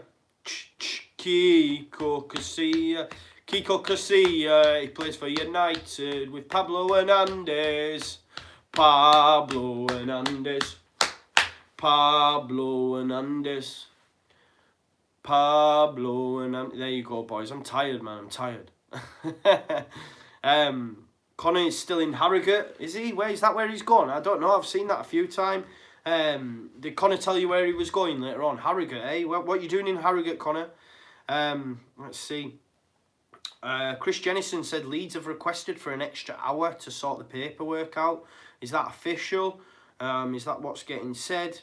Kiko Casilla. Kiko Casilla. He plays for United with Pablo Hernandez. Pablo Hernandez. There you go, boys. I'm tired, man. I'm tired. Conor is still in Harrogate, is he? Is that where he's gone? I don't know. I've seen that a few times. Did Conor tell you where he was going later on? Harrogate, eh? What are you doing in Harrogate, Conor? Let's see. Chris Jennison said Leeds have requested for an extra hour to sort the paperwork out. Is that official? Is that what's getting said?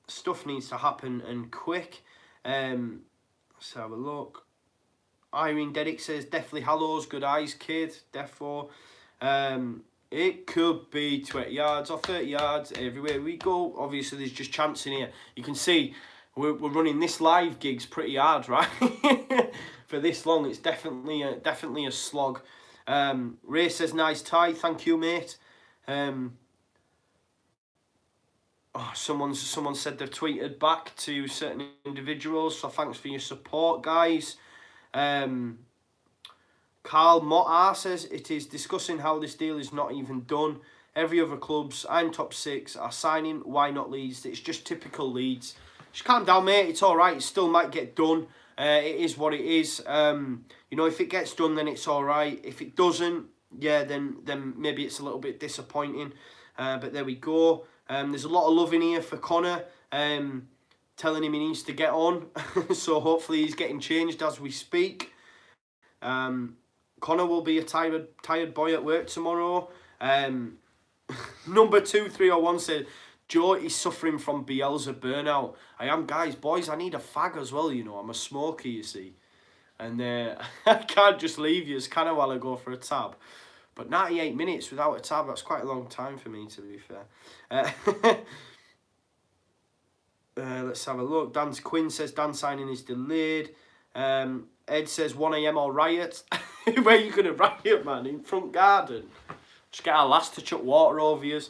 Stuff needs to happen and quick. Let's have a look. Irene Dedick says, definitely Hallows, good eyes, kid. Defo. It could be 20 yards or 30 yards everywhere we go. Obviously, there's just chance in here. You can see we're running this live gigs pretty hard, right? For this long, it's definitely a slog. Ray says, nice tie. Thank you, mate. Someone said they've tweeted back to certain individuals, so thanks for your support, guys. Carl Motta says it is discussing how this deal is not even done. Every other clubs, I'm top 6, are signing. Why not Leeds? It's just typical Leeds. Just calm down, mate. It's all right. It still might get done. It is what it is. You know, if it gets done, then it's all right. If it doesn't, yeah, then maybe it's a little bit disappointing. But there we go. There's a lot of love in here for Conor. Telling him he needs to get on. So hopefully he's getting changed as we speak. Conor will be a tired boy at work tomorrow. Number 2301 said, Joe is suffering from Bielsa burnout. I am, guys, boys, I need a fag as well, you know. I'm a smoker, you see. And I can't just leave you, can I, while I go for a tab. But 98 minutes without a tab, that's quite a long time for me, to be fair. Let's have a look. Quinn says Dan signing is delayed. Ed says 1 AM or riot. Where are you going to riot, man? In front garden? Just get our lass to chuck water over you.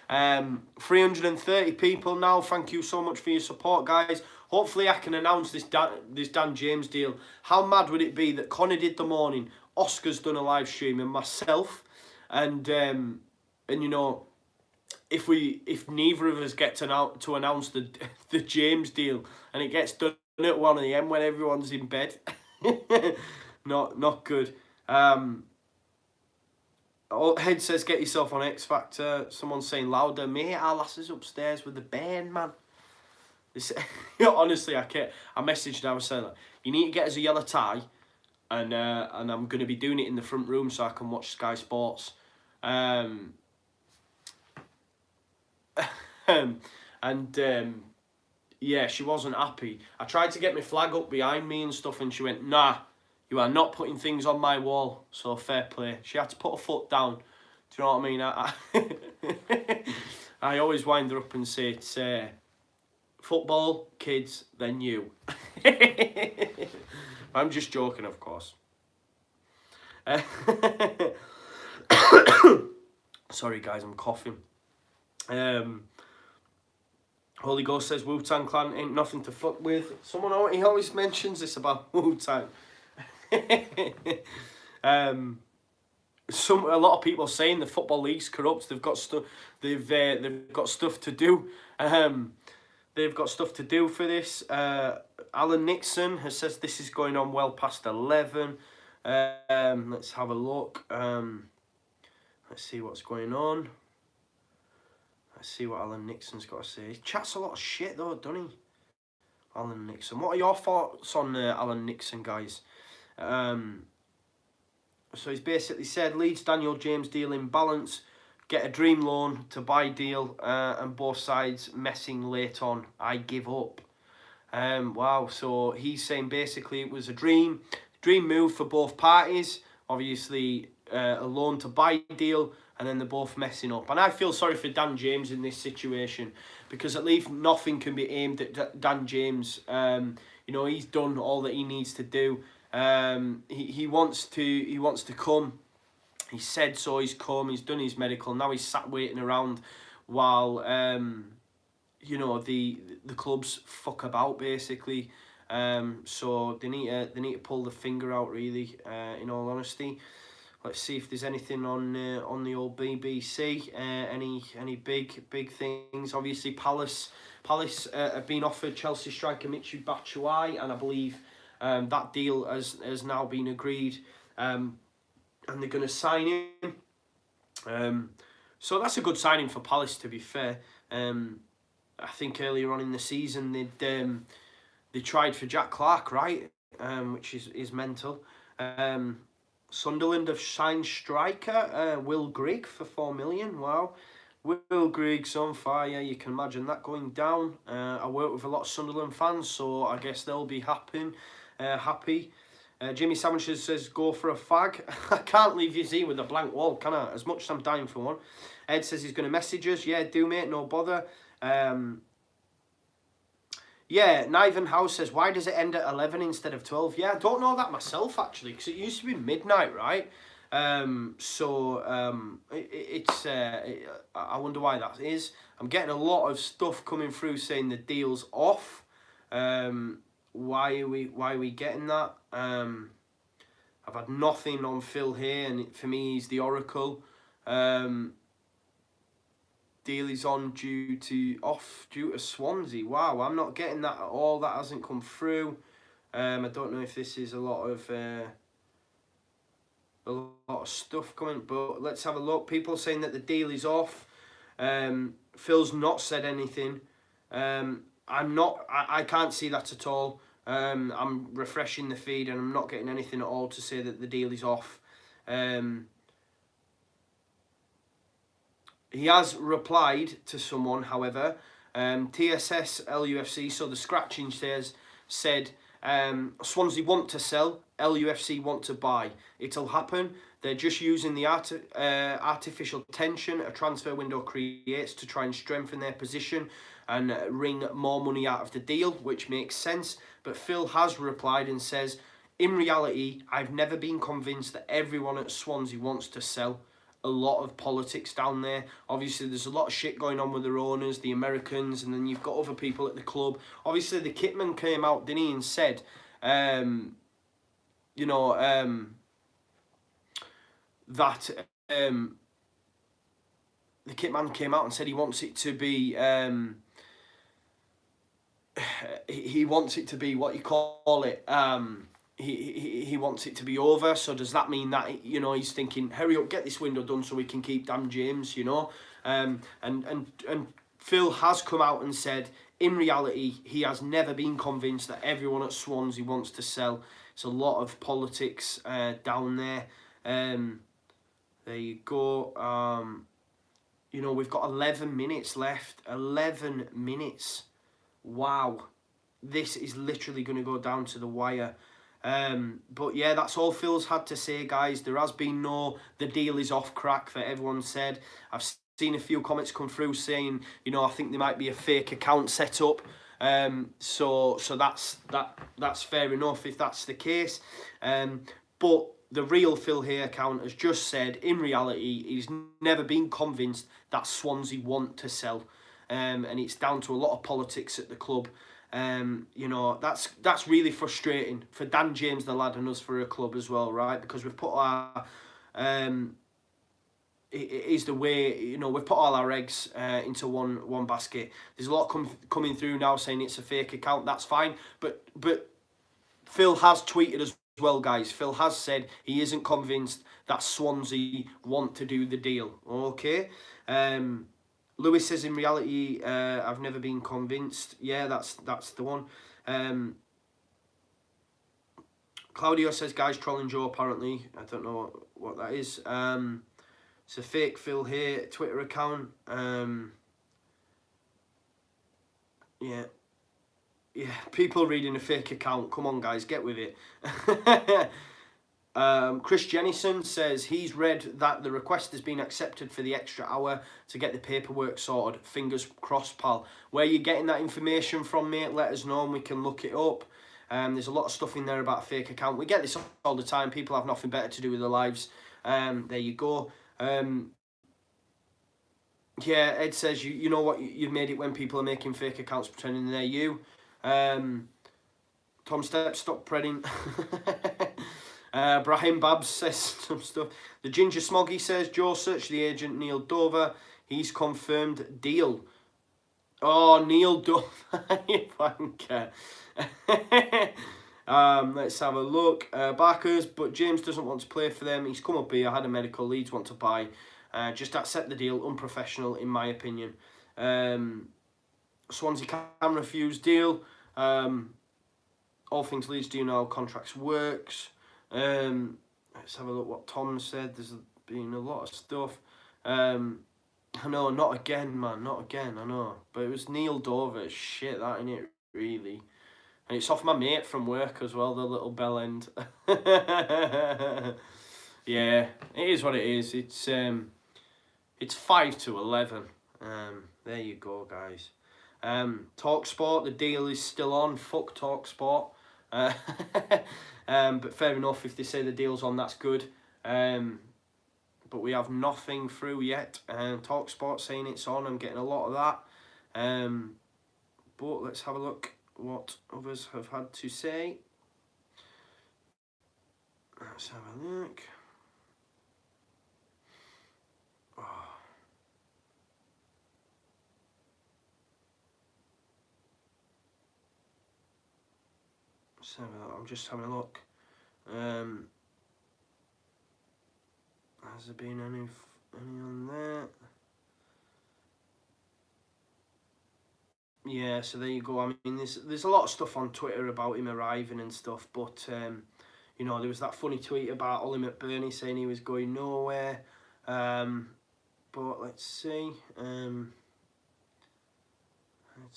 330 people now. Thank you so much for your support, guys. Hopefully I can announce this Dan James deal. How mad would it be that Conor did the morning, Oscar's done a live stream, and myself, and you know, if neither of us get to announce the James deal and it gets done at 1 AM when everyone's in bed. not good. Head says get yourself on X Factor. Someone's saying louder, mate. Our lass is upstairs with the band, man. Honestly, I messaged her. I was saying, like, you need to get us a yellow tie, and I'm going to be doing it in the front room so I can watch Sky Sports And yeah, she wasn't happy. I tried to get my flag up behind me and stuff, and she went, nah, you are not putting things on my wall. So fair play. She had to put her foot down. Do you know what I mean? I always wind her up and say, it's football, kids, then you. I'm just joking, of course. Sorry guys, I'm coughing. Holy Ghost says Wu-Tang Clan ain't nothing to fuck with. Someone, he always mentions this about Wu-Tang. A lot of people saying the football league's corrupt. They've got stuff. They've got stuff to do. They've got stuff to do for this. Alan Nixon has says this is going on well past 11. Let's have a look. Let's see what's going on. Let's see what Alan Nixon's got to say. He chats a lot of shit though, doesn't he? Alan Nixon. What are your thoughts on Alan Nixon, guys? So he's basically said Leeds Daniel James deal in balance, get a dream loan to buy deal, and both sides messing late on. I give up. Wow. So he's saying basically it was a dream move for both parties. Obviously a loan to buy deal, and then they're both messing up. And I feel sorry for Dan James in this situation, because at least nothing can be aimed at Dan James. You know, he's done all that he needs to do. He wants to come. He said so. He's come. He's done his medical. Now he's sat waiting around while you know, the clubs fuck about basically. So they need to pull the finger out really. In all honesty, let's see if there's anything on the old BBC. Any big things. Obviously Palace have been offered Chelsea striker Michy Batshuayi, and I believe that deal has now been agreed, and they're going to sign him. So that's a good signing for Palace, to be fair. I think earlier on in the season they tried for Jack Clark, right? Which is mental. Sunderland have signed striker Will Grigg for 4 million. Wow. Will Grigg's on fire. You can imagine that going down. I work with a lot of Sunderland fans, so I guess they'll be happy. Jimmy Sanchez says, go for a fag. I can't leave you with a blank wall, can I? As much as I'm dying for one. Ed says he's going to message us. Yeah, do, mate, no bother. Yeah, Niven House says, why does it end at 11 instead of 12? Yeah, I don't know that myself, actually, because it used to be midnight, right? I wonder why that is. I'm getting a lot of stuff coming through saying the deal's off. Why are we getting that? I've had nothing on Phil here, and for me he's the oracle. Deal is on due to Swansea. Wow, I'm not getting that at all. That hasn't come through. I don't know if this is a lot of stuff coming, but let's have a look. People saying that the deal is off. Phil's not said anything. I can't see that at all. I'm refreshing the feed and I'm not getting anything at all to say that the deal is off. He has replied to someone, however. TSS LUFC, so the scratching said Swansea want to sell, LUFC want to buy. It'll happen. They're just using the artificial tension a transfer window creates to try and strengthen their position and wring more money out of the deal, which makes sense. But Phil has replied and says, in reality, I've never been convinced that everyone at Swansea wants to sell. A lot of politics down there. Obviously, there's a lot of shit going on with their owners, the Americans, and then you've got other people at the club. Obviously, the kitman came out, didn't he, and said, that the kitman came out and said he wants it to be, what you call it, he wants it to be over. So does that mean that, you know, he's thinking, hurry up, get this window done so we can keep Dan James, you know? And Phil has come out and said, in reality, he has never been convinced that everyone at Swansea wants to sell. It's a lot of politics down there. There you go. You know, we've got 11 minutes left. 11 minutes. Wow. This is literally going to go down to the wire. But yeah, that's all Phil's had to say, guys. There has been no, the deal is off crack that everyone said. I've seen a few comments come through saying, you know, I think there might be a fake account set up. So that's fair enough if that's the case. But the real Phil Hay account has just said, in reality, he's never been convinced that Swansea want to sell. And it's down to a lot of politics at the club. You know, that's really frustrating for Dan James, the lad, and us for a club as well, right? Because we've put our... it is the way, you know, we've put all our eggs into one basket. There's a lot coming through now saying it's a fake account. That's fine. But Phil has tweeted as well, guys. Phil has said he isn't convinced that Swansea want to do the deal. Okay. Lewis says, in reality, I've never been convinced. Yeah, that's the one. Claudio says, guys, trolling Joe, apparently. I don't know what that is. It's a fake Phil Hay Twitter account. Yeah. Yeah, people reading a fake account. Come on, guys, get with it. Chris Jennison says he's read that the request has been accepted for the extra hour to get the paperwork sorted. Fingers crossed, pal. Where you getting that information from, mate? Let us know and we can look it up. There's a lot of stuff in there about a fake account. We get this all the time. People have nothing better to do with their lives. There you go. Yeah, Ed says, you know what, you've made it when people are making fake accounts pretending they're you. Tom Stepp, stop predding. Brahim Babs says some stuff. The Ginger Smoggy says, Joe, search the agent Neil Dover. He's confirmed deal. Oh, Neil Dover, you wanker. Let's have a look. Barkers, but James doesn't want to play for them. He's come up here, had a medical, Leeds want to buy. Just accept the deal, unprofessional in my opinion. Swansea can refuse deal. All things Leeds do know how contracts works. Let's have a look what Tom said. There's been a lot of stuff. I know, not again, man, not again, I know. But it was Neil Dover, shit, that innit, really. And it's off my mate from work as well, the little bell end. Yeah, it is what it is. It's 5-11. There you go, guys. TalkSport, the deal is still on. Fuck TalkSport. But fair enough, if they say the deal's on, that's good. But we have nothing through yet. TalkSport saying it's on. I'm getting a lot of that. But let's have a look what others have had to say. Let's have a look. Oh. So I'm just having a look. Has there been any on there? Yeah, so there you go. I mean, there's a lot of stuff on Twitter about him arriving and stuff, but you know, there was that funny tweet about Ollie McBurney saying he was going nowhere. But let's see. Let's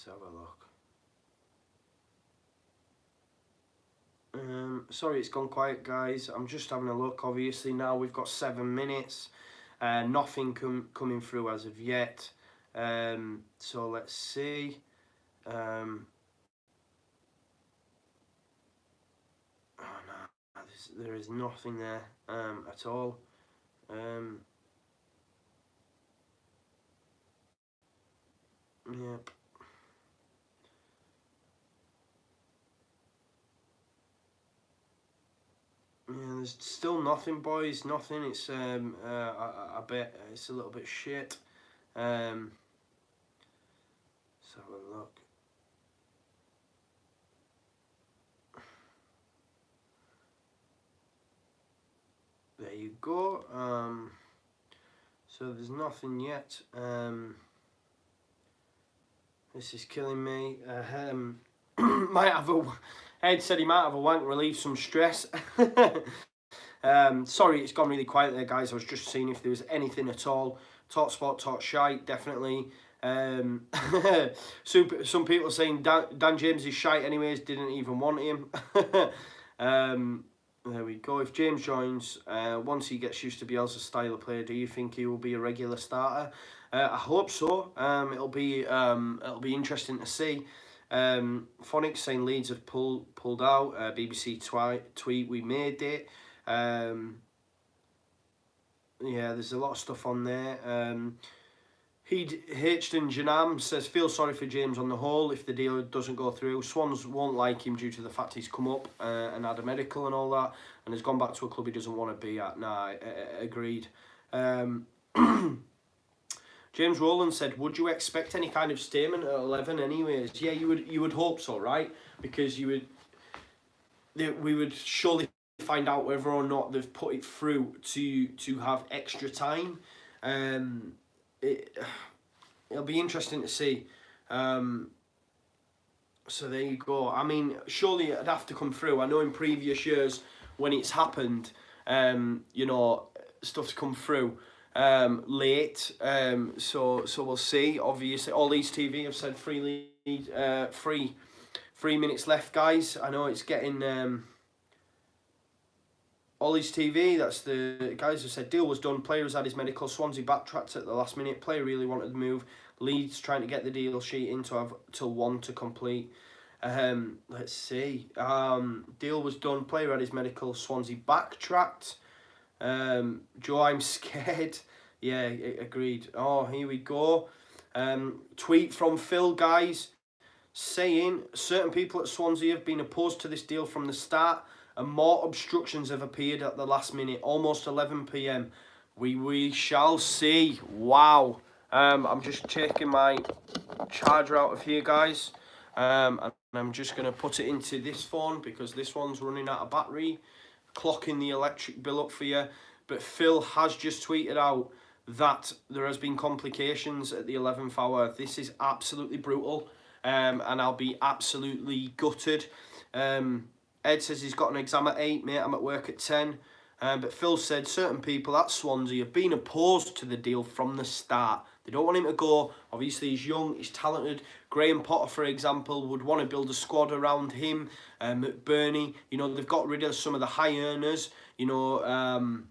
have a look. Sorry it's gone quiet, guys. I'm just having a look. Obviously now we've got 7 minutes. Nothing coming through as of yet. So let's see. Oh no, there is nothing there at all. Yep. Yeah, there's still nothing, boys. Nothing. It's I bet it's a little bit shit. Let's have a look. There you go. So there's nothing yet. This is killing me. Might have a... Ed said he might have a wank, relieve some stress. Sorry, it's gone really quiet there, guys. I was just seeing if there was anything at all. Talk sport, talk shite, definitely. Some people are saying Dan James is shite anyways, didn't even want him. There we go. If James joins, once he gets used to Bielsa's style of play, do you think he will be a regular starter? I hope so. It'll be interesting to see. Phonics saying Leeds have pulled out. BBC tweet, we made it. Yeah, there's a lot of stuff on there. Hton Janam says, feel sorry for James on the whole if the deal doesn't go through. Swans won't like him due to the fact he's come up and had a medical and all that, and has gone back to a club he doesn't want to be at. Nah, agreed. James Rowland said, would you expect any kind of statement at 11 anyways? Yeah, you would hope so, right? Because we would surely find out whether or not they've put it through to have extra time. It'll be interesting to see. So there you go. I mean, surely it'd have to come through. I know in previous years when it's happened, you know, stuff's come through late. So we'll see. Obviously, all Leeds TV have said 3 minutes left, guys. I know it's getting. Ollie's TV, that's the guys who said deal was done, player has had his medical, Swansea backtracked at the last minute, player really wanted to move, Leeds trying to get the deal sheet in to have till 1 to complete. Let's see, deal was done, player had his medical, Swansea backtracked. Joe, I'm scared. Yeah, agreed. Oh, here we go. Tweet from Phil, guys, saying certain people at Swansea have been opposed to this deal from the start, and more obstructions have appeared at the last minute, almost 11 PM. We shall see. Wow. I'm just taking my charger out of here, guys. And I'm just going to put it into this phone because this one's running out of battery. Clocking the electric bill up for you. But Phil has just tweeted out that there has been complications at the 11th hour. This is absolutely brutal. And I'll be absolutely gutted. Ed says he's got an exam at 8, mate, I'm at work at 10. But Phil said certain people at Swansea have been opposed to the deal from the start. They don't want him to go. Obviously, he's young, he's talented. Graham Potter, for example, would want to build a squad around him. McBurney, you know, they've got rid of some of the high earners. You know,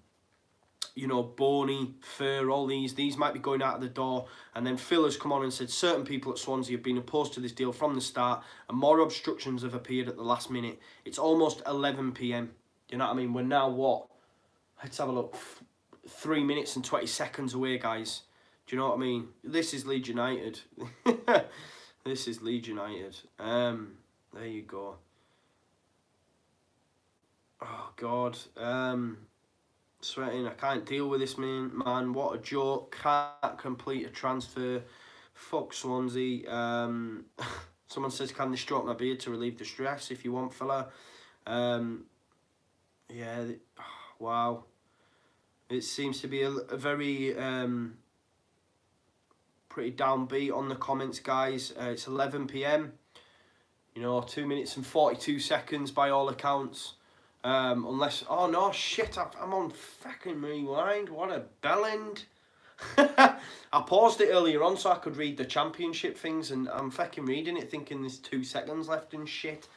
Boney, Fur, all these might be going out of the door. And then Phil has come on and said certain people at Swansea have been opposed to this deal from the start, and more obstructions have appeared at the last minute. It's almost 11 PM. You know what I mean? We're now what? Let's have a look. 3 minutes and 20 seconds away, guys. Do you know what I mean? This is Leeds United. This is Leeds United. There you go. Oh, God. Sweating, I can't deal with this, man. What a joke. Can't complete a transfer. Fuck Swansea. Someone says, can they stroke my beard to relieve the stress if you want, fella? Yeah, wow. It seems to be a very pretty downbeat on the comments, guys. It's 11 PM. You know, 2 minutes and 42 seconds by all accounts. Unless, oh no, shit, I'm on fucking rewind. What a bellend. I paused it earlier on so I could read the championship things, and I'm fucking reading it thinking there's 2 seconds left and shit.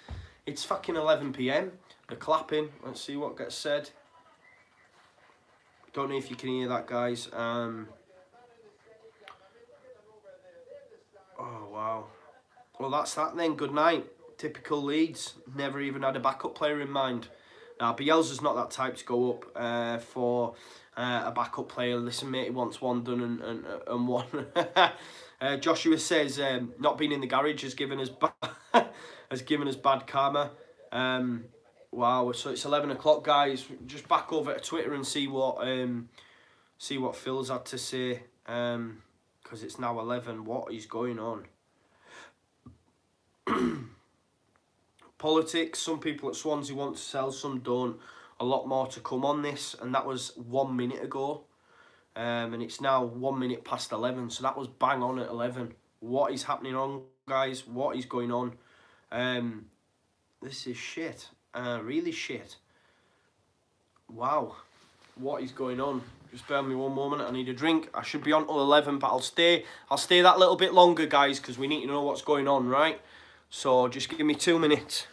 It's fucking 11 PM. The clapping. Let's see what gets said. Don't know if you can hear that, guys. Oh, wow. Well, that's that then. Good night. Typical Leeds. Never even had a backup player in mind. Now, Bielsa's not that type to go up for a backup player. Listen, mate, he wants one done and one. Joshua says not being in the garage has given us bad karma. Wow, so it's 11 o'clock, guys. Just back over to Twitter and see what Phil's had to say. Because it's now 11. What is going on? Politics. Some people at Swansea want to sell, some don't. A lot more to come on this, and that was 1 minute ago. And it's now 1 minute past 11, so that was bang on at 11. What is happening on, guys? What is going on? This is shit. Really shit. Wow, what is going on? Just bear with me one moment, I need a drink. I should be on till 11, but I'll stay that little bit longer, guys, because we need to know what's going on, right? So just give me 2 minutes.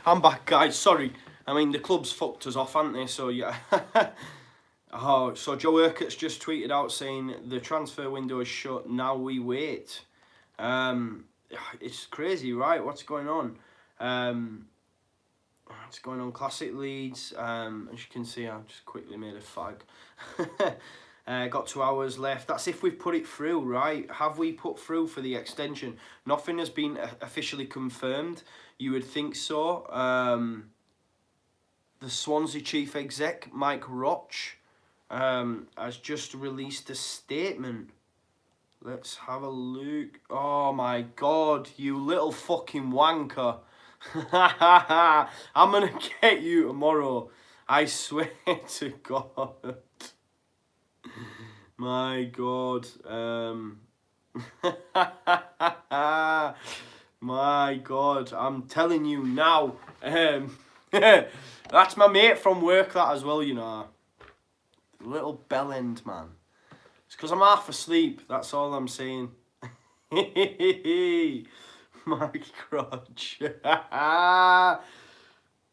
I'm back, guys. Sorry. I mean, the club's fucked us off, haven't they? So, yeah. Oh, so Joe Urquhart's just tweeted out saying the transfer window is shut. Now we wait. It's crazy, right? What's going on? What's going on? Classic Leeds. As you can see, I've just quickly made a fag. Got 2 hours left. That's if we've put it through, right? Have we put through for the extension? Nothing has been officially confirmed. You would think so. The Swansea chief exec, Mike Roch, has just released a statement. Let's have a look. Oh my God, you little fucking wanker. I'm gonna get you tomorrow. I swear to God. My God. My God, I'm telling you now. That's my mate from work, that as well, you know. Little bellend, man. It's because I'm half asleep, that's all I'm saying. My crotch. I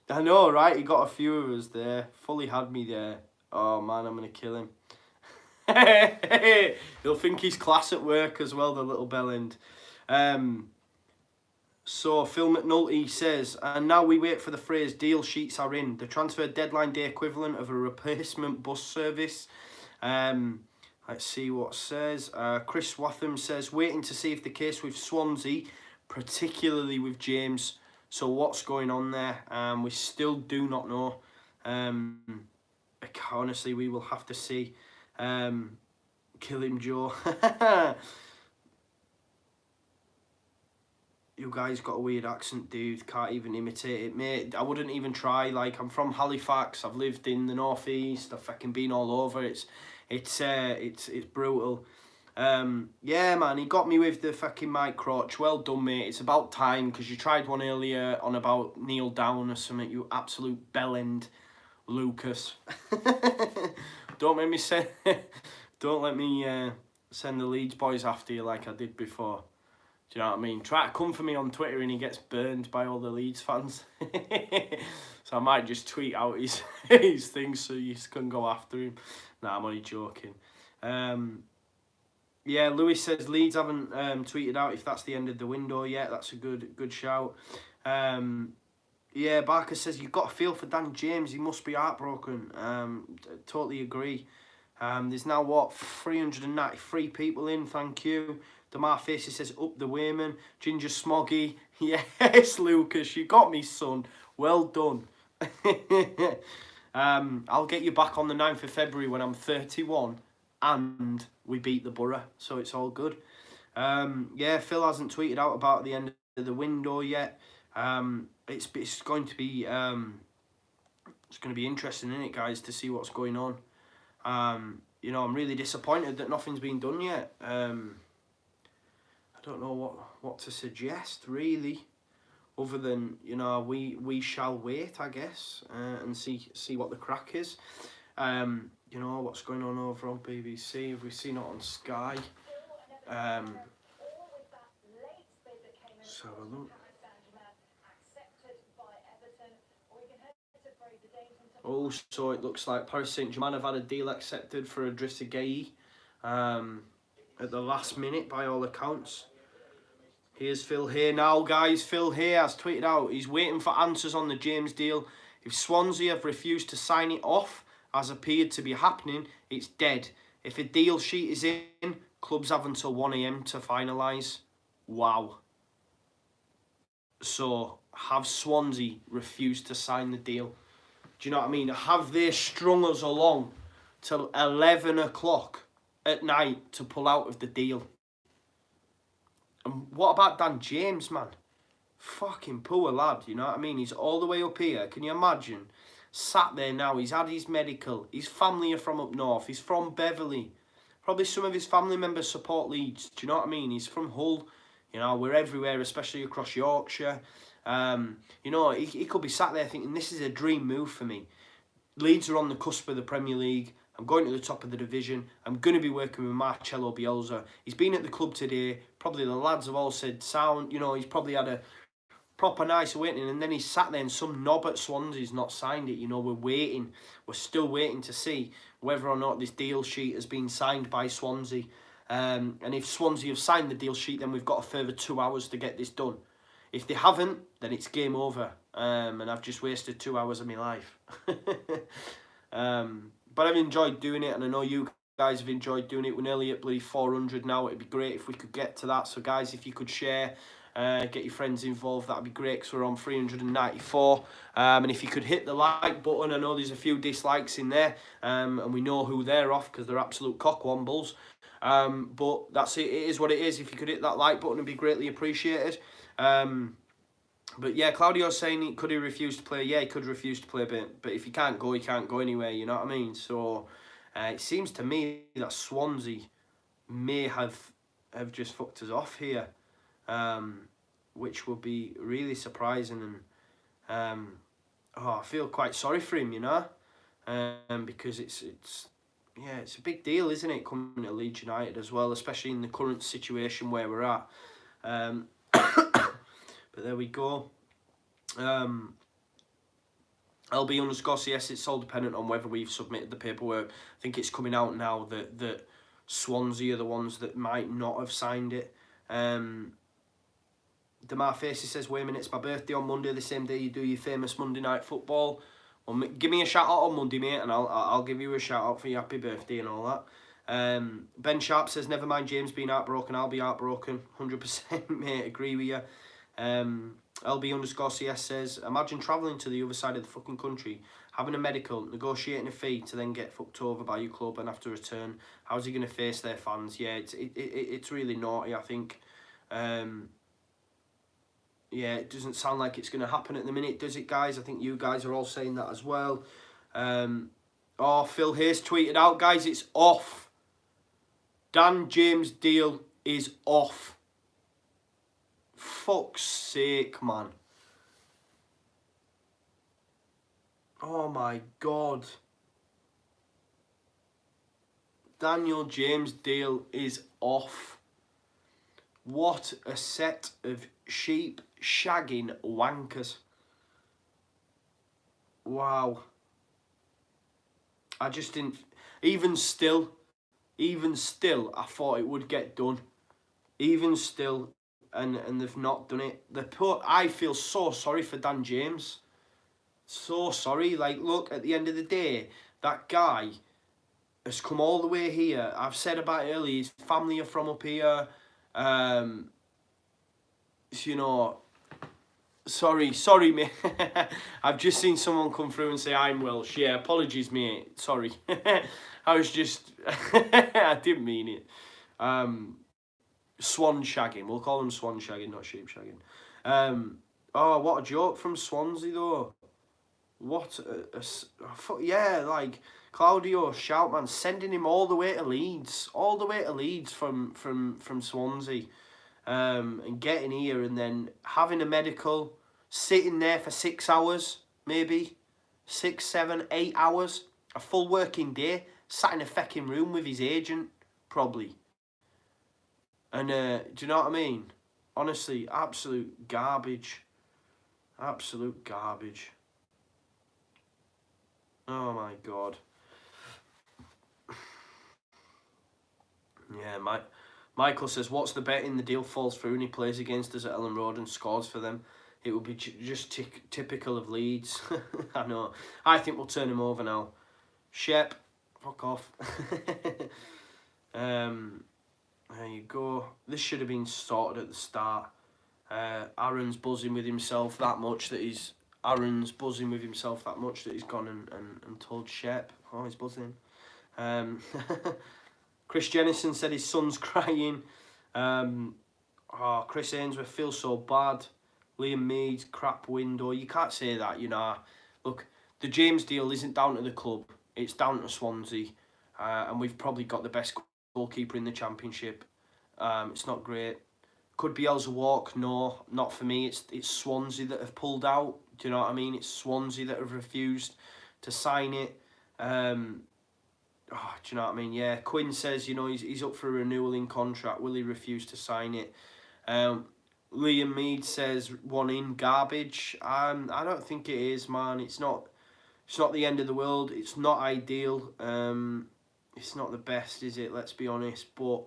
know, right? He got a few of us there. Fully had me there. Oh, man, I'm going to kill him. He'll think he's class at work as well, the little bellend. So Phil McNulty says, and now we wait for the phrase deal sheets are in. The transfer deadline day equivalent of a replacement bus service. Let's see what it says. Chris Watham says, waiting to see if the case with Swansea, particularly with James. So what's going on there? We still do not know. Honestly, we will have to see. Kill him, Joe. You guys got a weird accent, dude. Can't even imitate it, mate. I wouldn't even try. Like, I'm from Halifax. I've lived in the northeast. I've fucking been all over. It's brutal. Yeah, man. He got me with the fucking Mike Crotch. Well done, mate. It's about time because you tried one earlier on about Neil Down or something. You absolute bellend, Lucas. Don't make me say. Don't let me send the Leeds boys after you like I did before. Do you know what I mean? Try to come for me on Twitter and he gets burned by all the Leeds fans. So I might just tweet out his things so you can go after him. Nah, I'm only joking. Yeah, Lewis says Leeds haven't tweeted out if that's the end of the window yet. That's a good shout. Yeah, Barker says you've got a feel for Dan James. He must be heartbroken. Totally agree. There's now, what, 393 people in, thank you. Damar Facey says, up the Wainman. Ginger Smoggy. Yes, Lucas, you got me, son. Well done. I'll get you back on the 9th of February when I'm 31 and we beat the Borough, so it's all good. Yeah, Phil hasn't tweeted out about the end of the window yet. It's going to be interesting, isn't it, guys, to see what's going on. You know, I'm really disappointed that nothing's been done yet. I don't know what to suggest, really, other than, you know, we shall wait, I guess, and see what the crack is. You know, what's going on over on BBC? Have we seen it on Sky? Let's have a look. Also, it looks like Paris Saint-Germain have had a deal accepted for Idrissa Gueye at the last minute, by all accounts. Here's Phil here now, guys. Phil here has tweeted out he's waiting for answers on the James deal. If Swansea have refused to sign it off, as appeared to be happening, it's dead. If a deal sheet is in, clubs have until 1 AM to finalise. Wow. So, have Swansea refused to sign the deal? Do you know what I mean? Have they strung us along till 11 o'clock at night to pull out of the deal? And what about Dan James, man? Fucking poor lad, you know what I mean? He's all the way up here. Can you imagine? Sat there now, he's had his medical. His family are from up north. He's from Beverley. Probably some of his family members support Leeds. Do you know what I mean? He's from Hull. You know, we're everywhere, especially across Yorkshire. You know, he could be sat there thinking, this is a dream move for me. Leeds are on the cusp of the Premier League. I'm going to the top of the division. I'm going to be working with Marcelo Bielsa. He's been at the club today. Probably the lads have all said sound. You know, he's probably had a proper nice waiting. And then he's sat there and some knob at Swansea's not signed it. You know, we're waiting. We're still waiting to see whether or not this deal sheet has been signed by Swansea. And if Swansea have signed the deal sheet, then we've got a further 2 hours to get this done. If they haven't, then it's game over. And I've just wasted 2 hours of my life. But I've enjoyed doing it, and I know you guys have enjoyed doing it. We're nearly at bloody 400 now. It'd be great if we could get to that. So, guys, if you could share, get your friends involved, that'd be great, because we're on 394. And if you could hit the like button, I know there's a few dislikes in there, and we know who they're off, because they're absolute cockwombles. But that's it. It is what it is. If you could hit that like button, it'd be greatly appreciated. But yeah, Claudio's saying, could he refuse to play? Yeah, he could refuse to play, but if he can't go anywhere, you know what I mean? So it seems to me that Swansea may have just fucked us off here, which would be really surprising. And I feel quite sorry for him, you know, because it's a big deal, isn't it, coming to Leeds United as well, especially in the current situation where we're at. But there we go. LB_CS, it's all dependent on whether we've submitted the paperwork. I think it's coming out now that Swansea are the ones that might not have signed it. Demar Facey says, Wainman, it's my birthday on Monday, the same day you do your famous Monday Night Football. Well, give me a shout out on Monday, mate, and I'll give you a shout out for your happy birthday and all that. Ben Sharp says, never mind James being heartbroken, I'll be heartbroken. 100%, mate, agree with you. LB_CS says, imagine travelling to the other side of the fucking country, having a medical, negotiating a fee to then get fucked over by your club and have to return. How's he going to face their fans? Yeah, it's really naughty, I think. Yeah, it doesn't sound like it's going to happen at the minute, does it, guys? I think you guys are all saying that as well. Oh, Phil Hayes tweeted out, guys, it's off. Dan James' deal is off. Fuck's sake, man. Oh my God. Daniel James' deal is off. What a set of sheep shagging wankers. Wow. I just didn't... Even still, I thought it would get done. Even still... And they've not done it. I feel so sorry for Dan James. So sorry. Like, look, at the end of the day, that guy has come all the way here. I've said about it earlier, his family are from up here. You know, sorry, mate. I've just seen someone come through and say, I'm Welsh. Yeah, apologies, mate. Sorry. I was just... I didn't mean it. Swan shagging. We'll call them swan shagging, not sheep shagging. Oh, what a joke from Swansea, though. What yeah, like, Claudio Shoutman sending him all the way to Leeds. All the way to Leeds from Swansea. And getting here and then having a medical, sitting there for 6 hours, maybe. 6, 7, 8 hours. A full working day. Sat in a fecking room with his agent, probably. And do you know what I mean? Honestly, absolute garbage. Absolute garbage. Oh my God. Yeah, Michael says, what's the betting the deal falls through and he plays against us at Ellen Road and scores for them? It would be just typical of Leeds. I know. I think we'll turn him over now. Shep, fuck off. There you go. This should have been sorted at the start. Aaron's buzzing with himself that much that he's... Aaron's buzzing with himself that much that he's gone and told Shep. Oh, he's buzzing. Chris Jennison said his son's crying. Chris Ainsworth feels so bad. Liam Mead, crap window. You can't say that, you know. Look, the James deal isn't down to the club. It's down to Swansea. And we've probably got the best goalkeeper in the Championship. It's not great. Could Bielsa walk? No, not for me. It's Swansea that have pulled out. Do you know what I mean? It's Swansea that have refused to sign it. Do you know what I mean? Yeah, Quinn says, you know, he's up for a renewal in contract. Will he refuse to sign it? Liam Mead says, one in, garbage. I don't think it is, man. It's not the end of the world. It's not ideal. It's not the best, is it? Let's be honest. But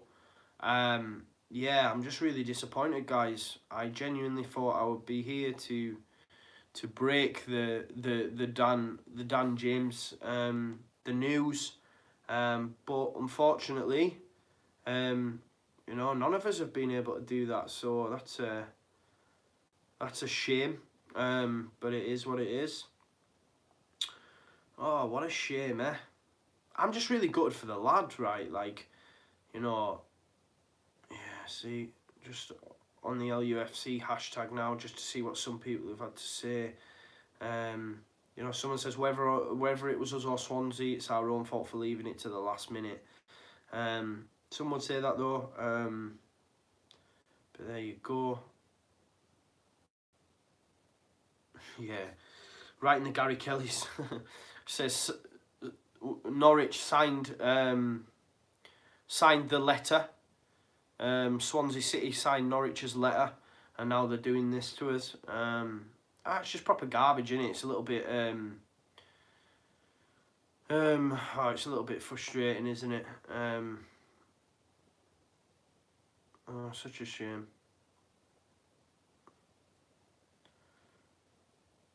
yeah, I'm just really disappointed, guys. I genuinely thought I would be here to break the Dan James the news, but unfortunately, you know, none of us have been able to do that. So that's a shame. But it is what it is. Oh, what a shame, eh? I'm just really gutted for the lad, right? Like, you know, yeah, see, just on the LUFC hashtag now, just to see what some people have had to say. You know, someone says, whether it was us or Swansea, it's our own fault for leaving it to the last minute. Some would say that, though. But there you go. Yeah. Right in the Gary Kelly's. Says Norwich signed the letter. Swansea City signed Norwich's letter, and now they're doing this to us. It's just proper garbage, isn't it? It's a little bit it's a little bit frustrating, isn't it? Oh, such a shame.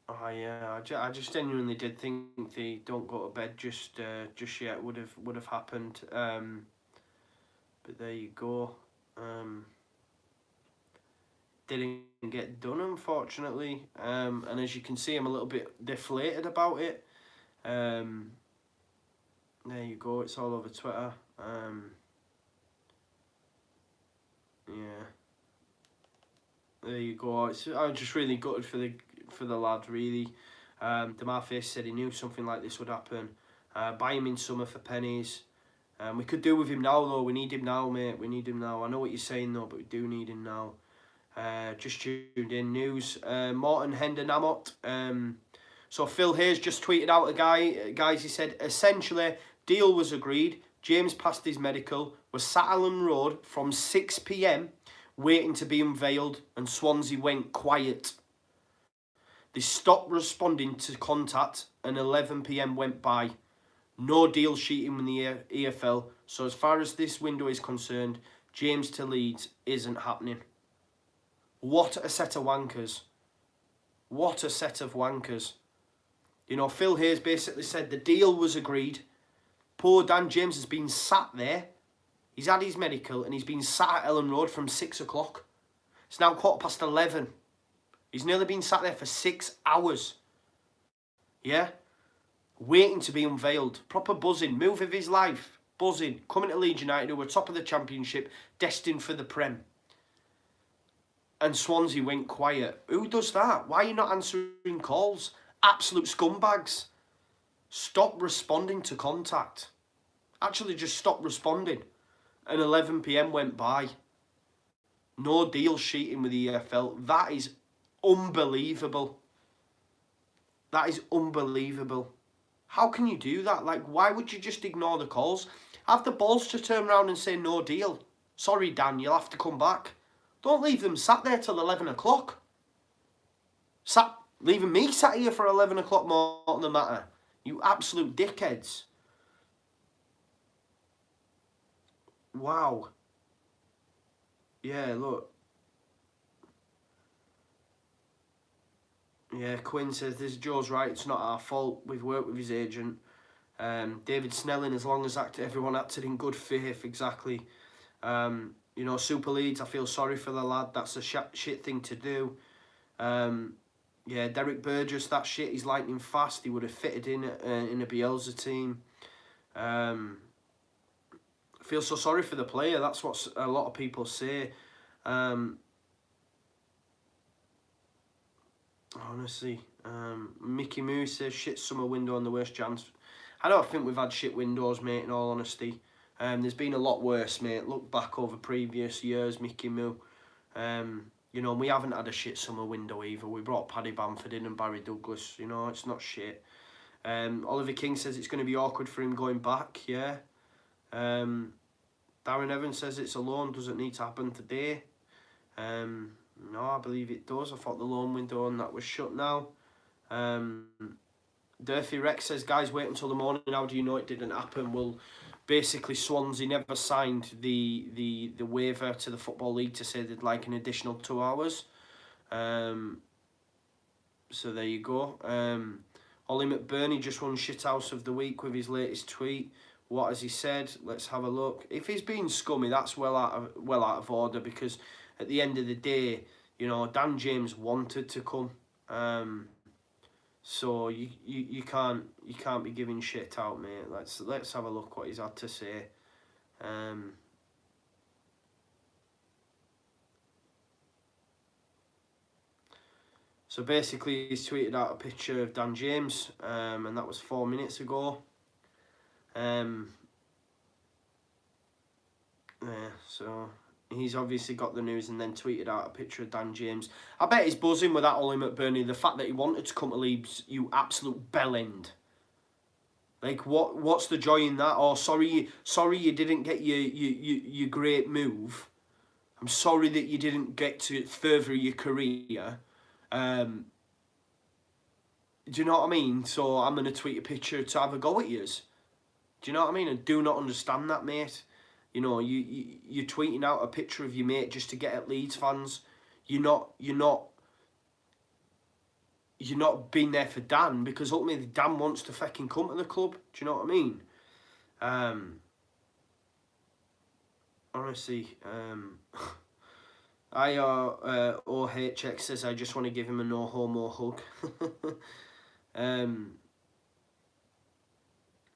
Oh yeah, I just genuinely did think the don't go to bed just yet would have happened. But there you go. Didn't get done, unfortunately. And as you can see, I'm a little bit deflated about it. There you go. It's all over Twitter. Yeah. There you go. I'm just really gutted for the lad, really. Demarface said he knew something like this would happen. Buy him in summer for pennies. We could do with him now, though. We need him now, mate. We need him now. I know what you're saying, though, but we do need him now. Just tuned in. News. Morton Hendernammot. So Phil Hayes just tweeted out a guy. Guys, he said, essentially, deal was agreed. James passed his medical. Was sat Allen Road from 6 p.m. waiting to be unveiled, and Swansea went quiet. They stopped responding to contact, and 11 p.m. went by. No deal sheeting with the EFL. So as far as this window is concerned, James to Leeds isn't happening. What a set of wankers. What a set of wankers. You know, Phil Hayes basically said the deal was agreed. Poor Dan James has been sat there. He's had his medical and he's been sat at Ellen Road from 6 o'clock. It's now 11:15. He's nearly been sat there for 6 hours. Yeah? Waiting to be unveiled. Proper buzzing. Move of his life. Buzzing. Coming to Leeds United, who were top of the Championship, destined for the Prem. And Swansea went quiet. Who does that? Why are you not answering calls? Absolute scumbags. Stop responding to contact. Actually, just stop responding. And 11 p.m. went by. No deal sheeting with the EFL. That is unbelievable. That is unbelievable. How can you do that? Like, why would you just ignore the calls? Have the balls to turn around and say no deal. Sorry, Dan, you'll have to come back. Don't leave them sat there till 11 o'clock. Leaving me sat here for 11 o'clock more than the matter. You absolute dickheads. Wow. Yeah, look. Yeah, Quinn says, this is Joe's right, it's not our fault. We've worked with his agent. David Snelling, as long as everyone acted in good faith, exactly. You know, Super Leeds, I feel sorry for the lad. That's a shit thing to do. Yeah, Derek Burgess, that shit, he's lightning fast. He would have fitted in a Bielsa team. I feel so sorry for the player. That's what a lot of people say. Honestly, Mickey Moose says, shit summer window on the worst chance. I don't think we've had shit windows, mate, in all honesty. There's been a lot worse, mate. Look back over previous years, Mickey Moo. You know, we haven't had a shit summer window either. We brought Paddy Bamford in and Barry Douglas. You know, it's not shit. Oliver King says it's going to be awkward for him going back, yeah. Darren Evans says it's a loan, doesn't need to happen today. No, I believe it does. I thought the loan window on that was shut now. Durfee Rex says, guys, wait until the morning. How do you know it didn't happen? Well, basically, Swansea never signed the waiver to the Football League to say they'd like an additional 2 hours. So there you go. Ollie McBurney just won shithouse of the week with his latest tweet. What has he said? Let's have a look. If he's being scummy, that's well out of order, because at the end of the day, you know, Dan James wanted to come. So you can't be giving shit out, mate. Let's have a look what he's had to say. So basically, he's tweeted out a picture of Dan James, and that was 4 minutes ago. Yeah, so he's obviously got the news and then tweeted out a picture of Dan James. I bet he's buzzing with that Ollie McBurney. The fact that he wanted to come to Leeds, you absolute bellend. Like, what's the joy in that? Oh, sorry you didn't get your great move. I'm sorry that you didn't get to further your career. Do you know what I mean? So I'm going to tweet a picture to have a go at yous. Do you know what I mean? I do not understand that, mate. You know, you're tweeting out a picture of your mate just to get at Leeds fans. You're not being there for Dan, because ultimately Dan wants to fucking come to the club. Do you know what I mean? Honestly, OHX says, I just want to give him a no homo hug.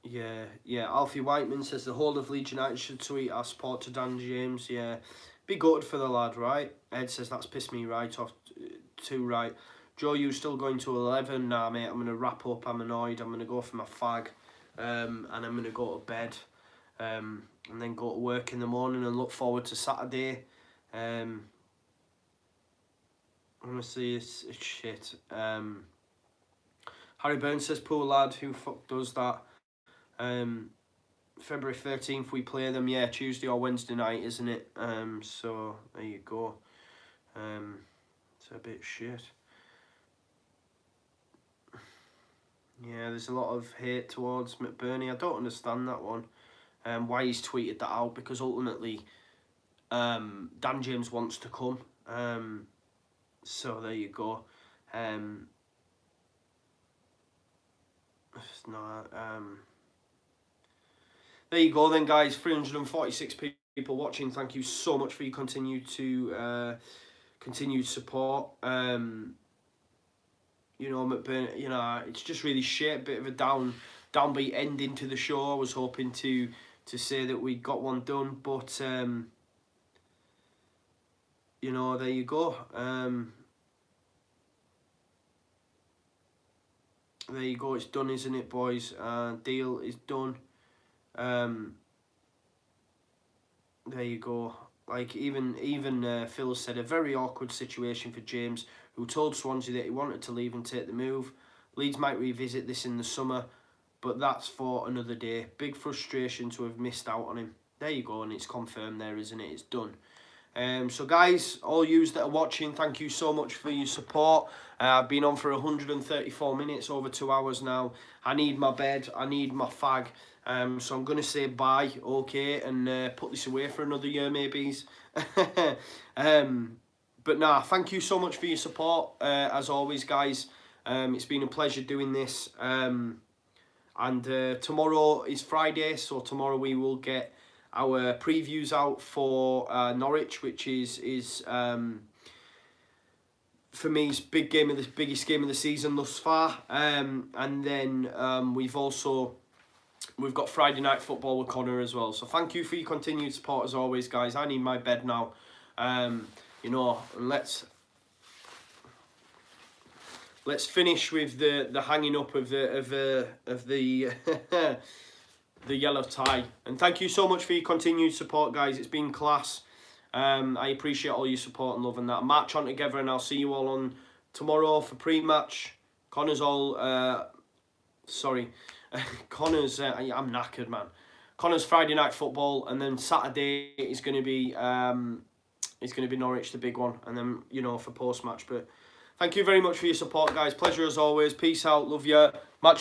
Yeah. Alfie Whiteman says the whole of Leeds United should tweet our support to Dan James. Yeah, be good for the lad, right? Ed says that's pissed me right off too, right? Joe, you still going to 11? Nah, mate, I'm going to wrap up. I'm annoyed. I'm going to go for my fag, and I'm going to go to bed, and then go to work in the morning and look forward to Saturday. Honestly, it's shit. Harry Burns says, poor lad, who fuck does that? February 13th we play them, yeah, Tuesday or Wednesday night, isn't it? So there you go. It's a bit shit. Yeah, there's a lot of hate towards McBurney. I don't understand that one. Why he's tweeted that out, because ultimately Dan James wants to come. So there you go. It's not, there you go then, guys. 346 people watching. Thank you so much for your continued support. You know, McBurney, you know, it's just really shit. Bit of a downbeat ending to the show. I was hoping to say that we got one done, but you know, there you go. There you go. It's done, isn't it, boys? Deal is done. There you go. Like, even Phil said, a very awkward situation for James, who told Swansea that he wanted to leave and take the move. Leeds might revisit this in the summer, but that's for another day. Big frustration to have missed out on him. There you go, and it's confirmed there, isn't it? It's done. So guys, all yous that are watching, thank you so much for your support. I've been on for 134 minutes, over 2 hours now. I need my bed, I need my fag. So I'm going to say bye, okay, and put this away for another year maybe. But nah, thank you so much for your support, as always, guys. It's been a pleasure doing this. And tomorrow is Friday, so tomorrow we will get our previews out for Norwich, which is for me, it's biggest game of the season thus far. And then we've got Friday night football with Conor as well. So thank you for your continued support as always, guys. I need my bed now. You know, and let's finish with the hanging up of the the yellow tie. And thank you so much for your continued support, guys. It's been class. I appreciate all your support and love and that. March on together, and I'll see you all on tomorrow for pre-match. Connor's I'm knackered, man. Connor's Friday night football, and then Saturday is going to be Norwich, the big one, and then, you know, for post-match. But thank you very much for your support, guys. Pleasure as always. Peace out. Love you. Match on.